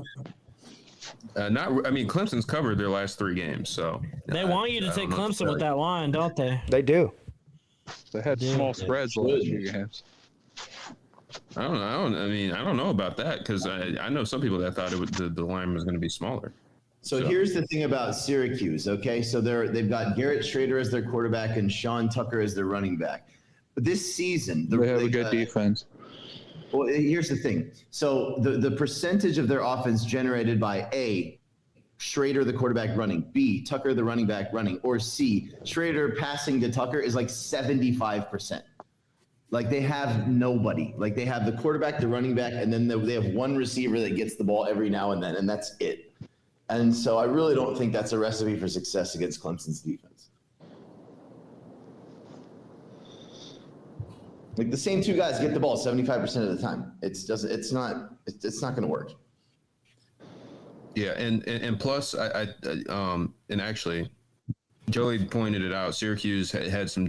Clemson's covered their last 3 games, so They want you to take Clemson with that line, don't they? They do. They had small spreads the last few games. I don't know about that, because I know some people that thought the line was going to be smaller. So here's the thing about Syracuse, okay? So they've got Garrett Schrader as their quarterback and Sean Tucker as their running back. But this season, They have a good defense. Well, here's the thing. So the percentage of their offense generated by A, Schrader the quarterback running, B, Tucker the running back running, or C, Schrader passing to Tucker is like 75%. Like, they have nobody. Like, they have the quarterback, the running back, and then they have one receiver that gets the ball every now and then, and that's it. And so I really don't think that's a recipe for success against Clemson's defense. Like, the same 2 guys get the ball 75% of the time. It's not going to work. Yeah, and plus, and actually, Joey pointed it out. Syracuse had some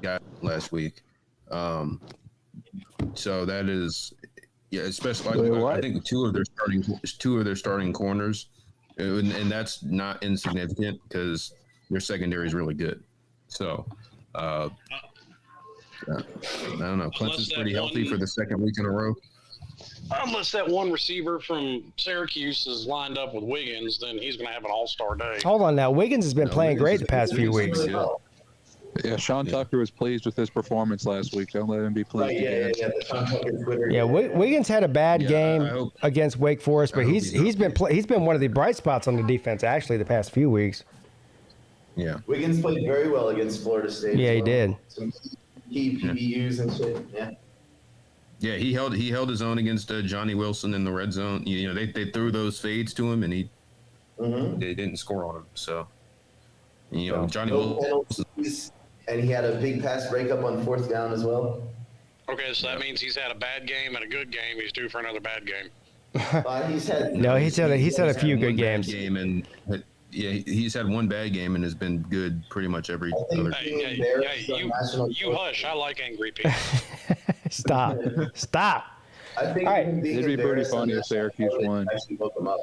guys last week, so that is, yeah, especially I think two of their starting corners, and that's not insignificant because their secondary is really good. So, I don't know. Clemson's pretty healthy for the second week in a row. Unless that one receiver from Syracuse is lined up with Wiggins, then he's going to have an all-star day. Hold on now. Wiggins has been playing great the past few weeks. Yeah, Sean Tucker was pleased with his performance last week. Don't let him be pleased. Yeah, Wiggins had a bad game against Wake Forest, but he's been one of the bright spots on the defense actually the past few weeks. Yeah, Wiggins played very well against Florida State. Yeah, he did. Some key PBUs and shit. Yeah. Yeah, he held his own against Johnny Wilson in the red zone. You know, they threw those fades to him, and they didn't score on him. So You know, Johnny No Wilson. penalties, and he had a big pass breakup on 4th down as well. Okay, so that means he's had a bad game and a good game. He's due for another bad game. He's had a few good games. He's had one bad game and has been good pretty much every other. Hey, you hush. I like angry people. Stop. I think All right. It'd be pretty funny if Syracuse won. Actually woke him up.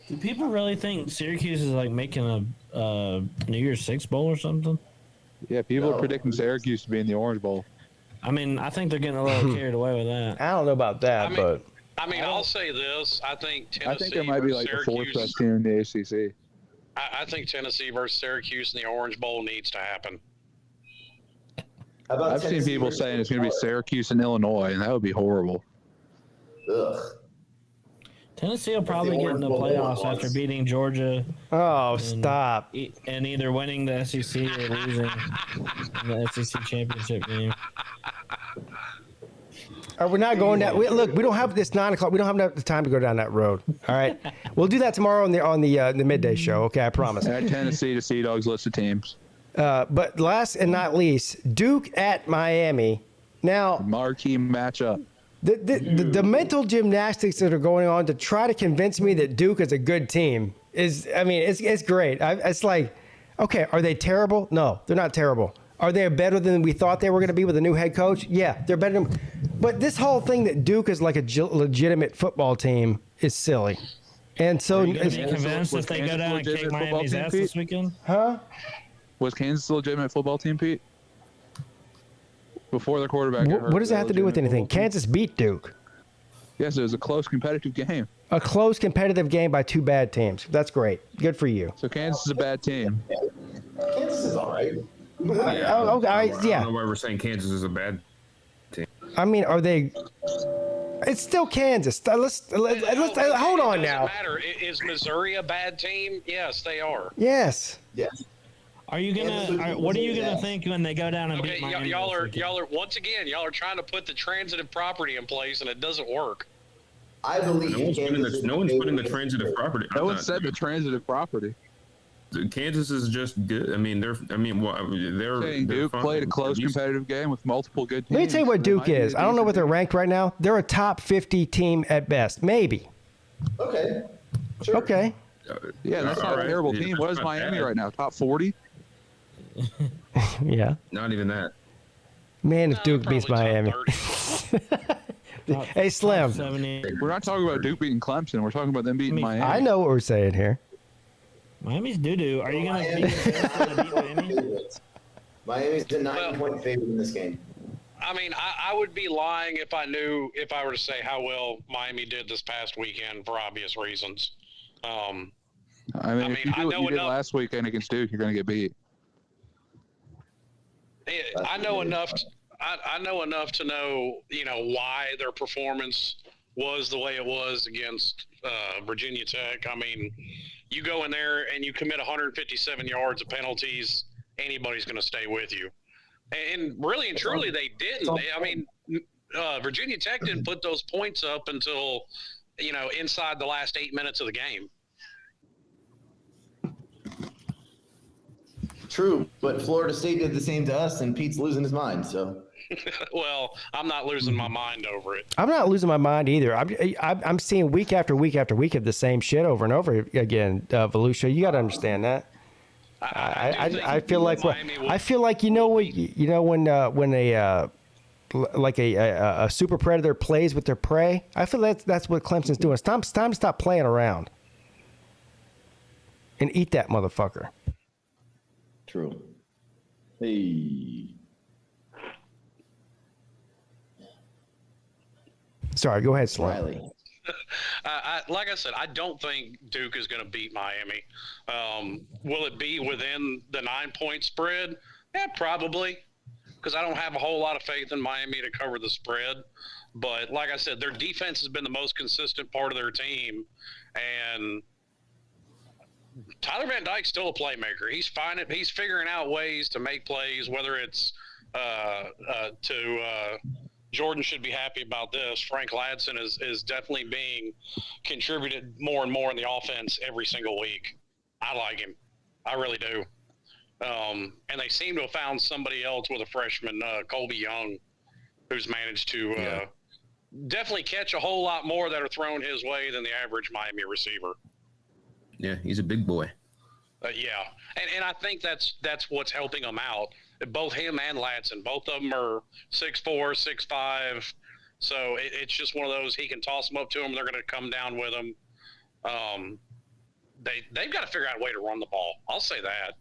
Do people really think Syracuse is like making a New Year's Six bowl or something? Yeah, people are predicting Syracuse to be in the Orange Bowl. I mean, I think they're getting a little carried away with that. I don't know about that, but I'll say this. I think Tennessee. I think there might be like the 4th best team in the ACC. I think Tennessee versus Syracuse in the Orange Bowl needs to happen. I've seen people saying it's going to be Syracuse and Illinois, and that would be horrible. Ugh. Tennessee will probably get in the playoffs after beating Georgia. Stop. And either winning the SEC or losing the SEC championship game. We're not going down. Look, we don't have this 9 o'clock. We don't have enough time to go down that road. All right, we'll do that tomorrow on the midday show. Okay, I promise. Add Tennessee to Sea Dogs list of teams. But last and not least, Duke at Miami. Now, marquee matchup. The mental gymnastics that are going on to try to convince me that Duke is a good team it's great. It's like, okay, are they terrible? No, they're not terrible. Are they better than we thought they were going to be with a new head coach? Yeah, they're better than. But this whole thing that Duke is like a legitimate football team is silly. And so, are you gonna be convinced if they go down and kick Miami's ass this weekend? Huh? Was Kansas a legitimate football team, Pete? Before the quarterback got hurt. What does that have to do with anything? Kansas beat Duke. Yes, it was a close competitive game. A close competitive game by 2 bad teams. That's great. Good for you. So Kansas is a bad team. Kansas is all right. Okay, yeah. I don't know why we're saying Kansas is a bad team. I mean, are they? It's still Kansas. Let's hold on now. Matter. Is Missouri a bad team? Yes, they are. Yes. Yes. Are you gonna? What are you gonna think when they go down and beat Miami? Y'all are once again. Y'all are trying to put the transitive property in place, and it doesn't work. I believe no one's putting the transitive property. No one said the transitive property. Kansas is just good. They're Duke played a close competitive game with multiple good teams. Let me tell you what Duke is. I don't know what they're ranked right now. They're a top 50 team at best, maybe. Okay. Sure. Okay. Yeah, that's not a terrible team. What is Miami right now? Top 40? Yeah. Not even that. Man, if Duke beats Miami. Hey, Slim. We're not talking about Duke beating Clemson. We're talking about them beating Miami. I know what we're saying here. Miami's doo-doo. Are you going to beat Miami? Miami's the 9-point favorite in this game. I would be lying if I were to say how well Miami did this past weekend for obvious reasons. If you do what you did last weekend against Duke, you're going to get beat. I know enough to know, why their performance was the way it was against Virginia Tech. You go in there and you commit 157 yards of penalties, anybody's going to stay with you. And really and truly, they didn't. Virginia Tech didn't put those points up until, inside the last 8 minutes of the game. True, but Florida State did the same to us, and Pete's losing his mind. So, well, I'm not losing my mind over it. I'm not losing my mind either. I'm seeing week after week after week of the same shit over and over again. Volusia, you got to understand that. I feel like when a super predator plays with their prey. I feel that's what Clemson's doing. It's time to stop playing around and eat that motherfucker. True. Hey. Sorry, go ahead, Sly. Like I said, I don't think Duke is going to beat Miami. Will it be within the 9-point spread? Yeah, probably, because I don't have a whole lot of faith in Miami to cover the spread. But like I said, their defense has been the most consistent part of their team, and Tyler Van Dyke's still a playmaker. He's figuring out ways to make plays, whether it's Jordan should be happy about this. Frank Ladson is definitely being contributed more and more in the offense every single week. I like him. I really do. And they seem to have found somebody else with a freshman, Colby Young, who's managed to definitely catch a whole lot more that are thrown his way than the average Miami receiver. Yeah, he's a big boy. Yeah, and I think that's what's helping him out. Both him and Latson, both of them are 6'4", 6'5". So it's just one of those, he can toss them up to them. They're going to come down with him. They've got to figure out a way to run the ball. I'll say that.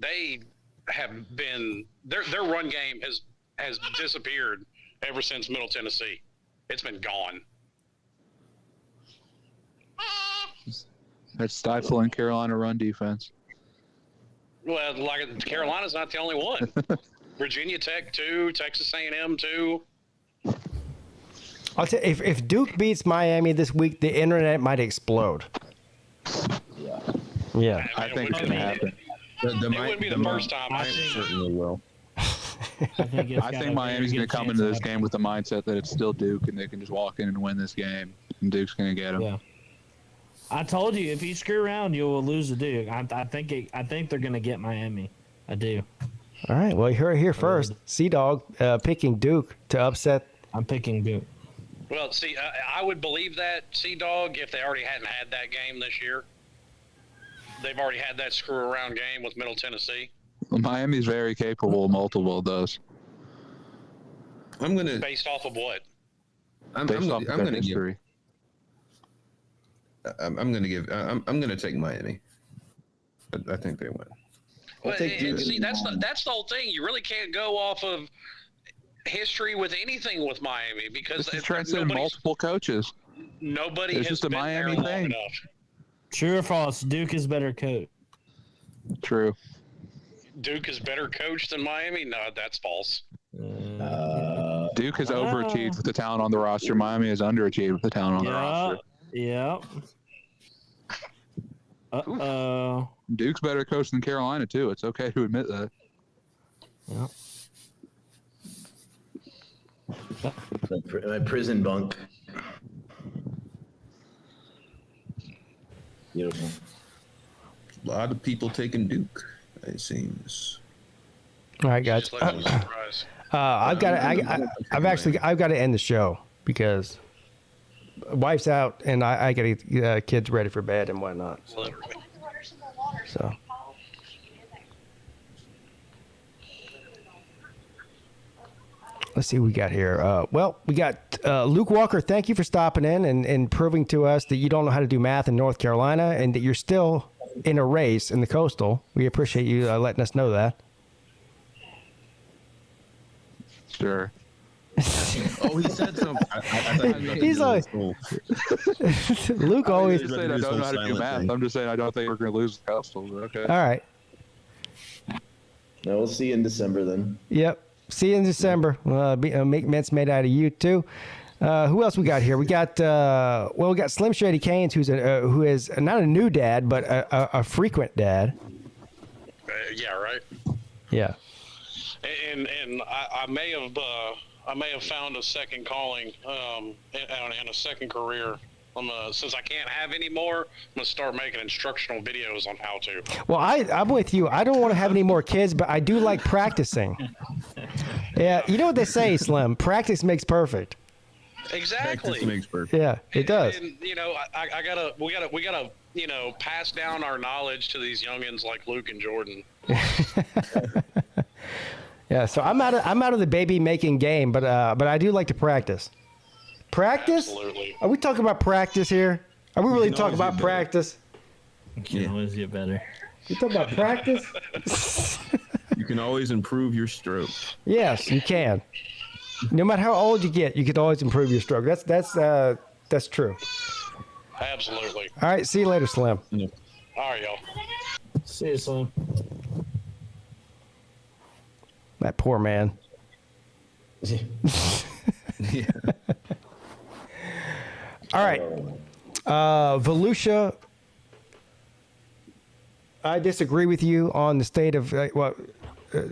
They have been their run game has disappeared ever since Middle Tennessee. It's been gone. That's stifling Carolina run defense. Well, like Carolina's not the only one. Virginia Tech too, Texas A&M too. I'll tell you, if Duke beats Miami this week, the internet might explode. Yeah. I think it's going to happen. It wouldn't be the first time. I certainly will. I think Miami's going to come into this game with the mindset that it's still Duke and they can just walk in and win this game, and Duke's going to get them. Yeah. I told you, if you screw around, you will lose to Duke. I think they're going to get Miami. I do. All right. Well, you're here first. Sea-Dog picking Duke to upset. I'm picking Duke. Well, see, I would believe that, Sea-Dog, if they already hadn't had that game this year. They've already had that screw-around game with Middle Tennessee. Well, Miami's very capable of multiple of those. I'm going to... Based off of what? I'm going to take Miami. I think they win. Well, and see, that's the whole thing. You really can't go off of history with anything with Miami because it's transcended multiple coaches. Nobody it's has just a been Miami there long thing. enough. True or false? Duke is better coach. True. Duke is better coach than Miami? No, that's false. Duke has overachieved with the talent on the roster. Miami has underachieved with the talent on the roster. Yep. Uh-oh. Duke's better coach than Carolina, too. It's okay to admit that. Yep. My prison bunk. Beautiful. A lot of people taking Duke, it seems. All right, guys. I've got to end the show because wife's out and I got to get kids ready for bed and whatnot. So. Let's see what we got here. Well, we got Luke Walker. Thank you for stopping in and proving to us that you don't know how to do math in North Carolina and that you're still in a race in the Coastal. We appreciate you letting us know that. Sure. Oh, he said something. He's like, Luke always. I don't know how to do math. I'm just saying I don't think we're going to lose the Coastal. Okay. All right. No, we'll see you in December then. Yep. See you in December. Make mints made out of you too. Who else we got here? We got we got Slim Shady Canes, who is not a new dad, but a frequent dad. Yeah, right. Yeah. And I may have found a second calling and a second career. Since I can't have any more, I'm gonna start making instructional videos on how to. Well, I'm with you. I don't want to have any more kids, but I do like practicing. Yeah, you know what they say, Slim? Practice makes perfect. Exactly. Practice makes perfect. Yeah, it does. And we gotta pass down our knowledge to these youngins like Luke and Jordan. Yeah, so I'm out of the baby making game, but I do like to practice. Practice? Absolutely. Are we talking about practice here? Are we really talking about practice? You can always get better. You talking about practice? You can always improve your stroke. Yes, you can. No matter how old you get, you can always improve your stroke. That's true. Absolutely. All right, see you later, Slim. Yeah. All right, y'all. See you, Slim. That poor man. Yeah. All right. Volusia, I disagree with you on the state of, a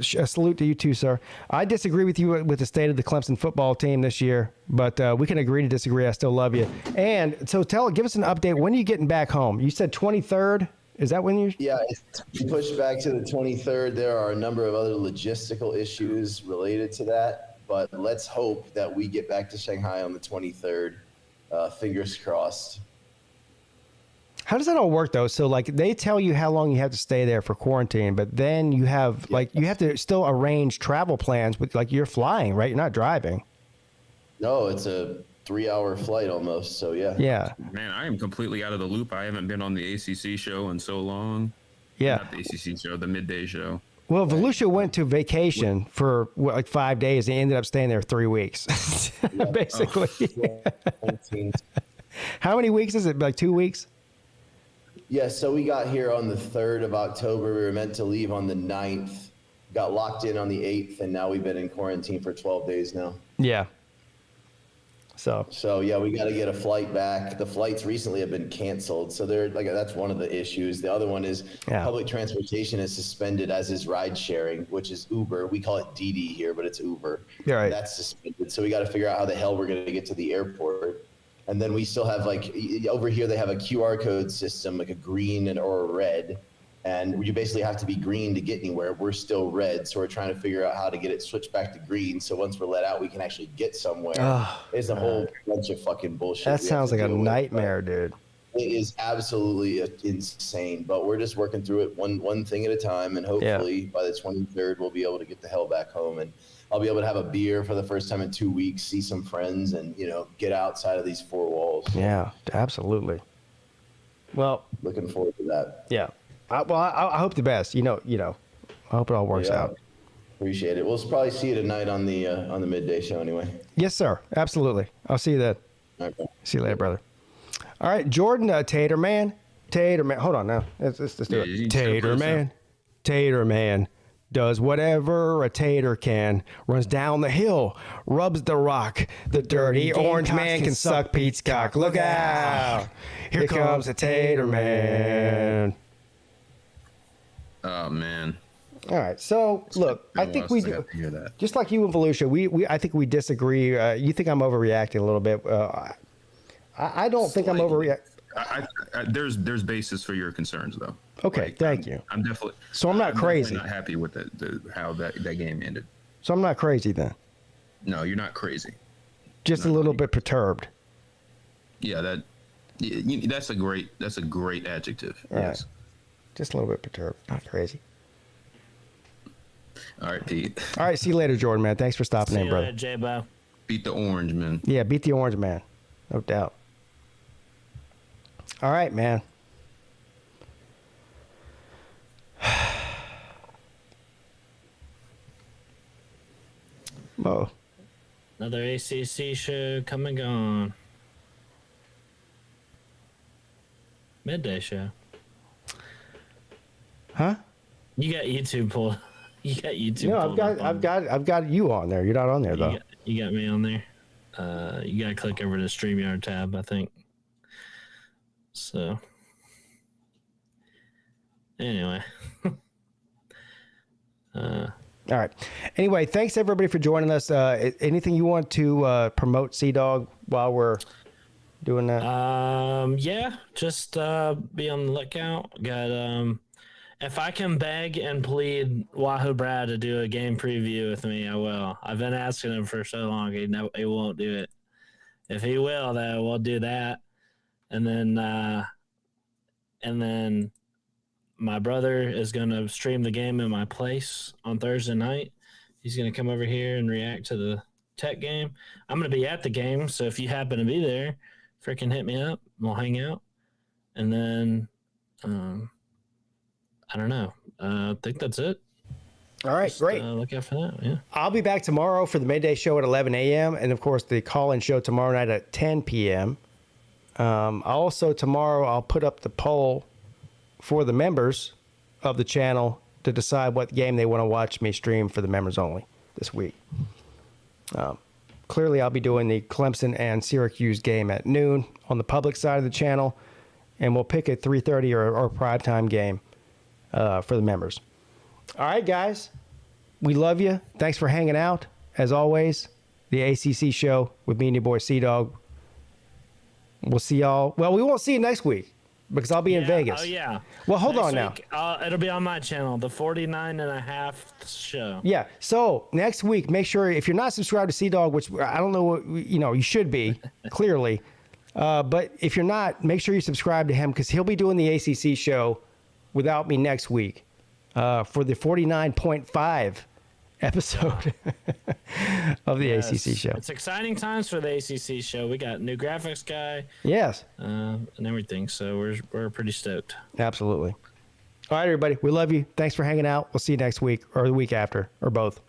salute to you too, sir. I disagree with you with the state of the Clemson football team this year, but we can agree to disagree. I still love you. And so give us an update. When are you getting back home? You said 23rd? Is that when you? Yeah, it's pushed back to the 23rd. There are a number of other logistical issues related to that, but let's hope that we get back to Shanghai on the 23rd. Fingers crossed. How does that all work though? So like they tell you how long you have to stay there for quarantine, but then you have you have to still arrange travel plans with like you're flying, right? You're not driving. No, it's a 3-hour flight almost. So yeah. Yeah. Man, I am completely out of the loop. I haven't been on the ACC show in so long. Yeah. Not the ACC show, the midday show. Well, Volusia went to vacation for like 5 days. He ended up staying there 3 weeks, basically. How many weeks is it? Like 2 weeks? Yeah, so we got here on the 3rd of October. We were meant to leave on the 9th, got locked in on the 8th, and now we've been in quarantine for 12 days now. Yeah. So yeah, we got to get a flight back. The flights recently have been canceled, so they're like that's one of the issues. The other one is public transportation is suspended, as is ride sharing, which is Uber. We call it Didi here, but it's Uber. Yeah, right. That's suspended. So we got to figure out how the hell we're going to get to the airport. And then we still have like over here they have a QR code system, like a green or a red. And you basically have to be green to get anywhere. We're still red, so we're trying to figure out how to get it switched back to green. So once we're let out, we can actually get somewhere. It's a whole bunch of fucking bullshit. That sounds like a nightmare, dude. It is absolutely insane, but we're just working through it one thing at a time, and hopefully by the 23rd, we'll be able to get the hell back home, and I'll be able to have a beer for the first time in 2 weeks, see some friends, and get outside of these four walls. Yeah, absolutely. Well, looking forward to that. Yeah. I hope the best. I hope it all works out. Appreciate it. We'll probably see you tonight on the midday show anyway. Yes, sir. Absolutely. I'll see you then. Okay. See you later, brother. All right, Jordan, Tater Man. Hold on now. Let's do it. Tater Man does whatever a tater can. Runs down the hill, rubs the rock. The dirty orange man can suck Pete's cock. Look out! Here comes a Tater Man. Oh man! All right, so look, I think we do. Just like you and Volusia, I think we disagree. You think I'm overreacting a little bit. I don't think I'm overreacting. There's basis for your concerns though. Okay, thank you. I'm definitely. So I'm not crazy. Not happy with how that game ended. So I'm not crazy then. No, you're not crazy. Just a little bit perturbed. Yeah, that's a great adjective. All yes. Right. Just a little bit perturbed, not crazy. All right, Pete. All right, see you later, Jordan, man. Thanks for stopping in, brother. See you later, J-Bo. Beat the orange, man. Yeah, beat the orange, man. No doubt. All right, man. Whoa. Another ACC show come and gone. Midday show. Huh? You got YouTube pulled. You got YouTube. No, I've got you on there. You're not on there though. You got me on there. You gotta click over to the StreamYard tab, I think. So anyway. All right. Anyway, thanks everybody for joining us. Anything you want to promote, Sea-Dog, while we're doing that? Yeah, just be on the lookout. Got if I can beg and plead Wahoo Brad to do a game preview with me, I will. I've been asking him for so long. He won't do it. If he will, though, we'll do that. And then my brother is going to stream the game in my place on Thursday night. He's going to come over here and react to the Tech game. I'm going to be at the game, so if you happen to be there, freaking hit me up. We'll hang out. And then, I don't know. I think that's it. All right, great. Look out for that, yeah. I'll be back tomorrow for the midday show at 11 a.m. and, of course, the call-in show tomorrow night at 10 p.m. Also, tomorrow I'll put up the poll for the members of the channel to decide what game they want to watch me stream for the members only this week. Clearly, I'll be doing the Clemson and Syracuse game at noon on the public side of the channel, and we'll pick a 3:30 or primetime game for the members. All right, guys. We love you. Thanks for hanging out. As always, the ACC show with me and your boy Sea-Dog. We'll see y'all. Well, we won't see you next week, because I'll be in Vegas. Oh, yeah. Well, hold Next on now. week, it'll be on my channel, the 49.5 show. Yeah. So next week, make sure if you're not subscribed to Sea Dog, which I don't know what, you should be, clearly. But if you're not, make sure you subscribe to him because he'll be doing the ACC show without me next week for the 49.5 episode of the ACC show. It's exciting times for the ACC show. We got new graphics guy. Yes. And everything. So we're pretty stoked. Absolutely. All right, everybody. We love you. Thanks for hanging out. We'll see you next week or the week after or both.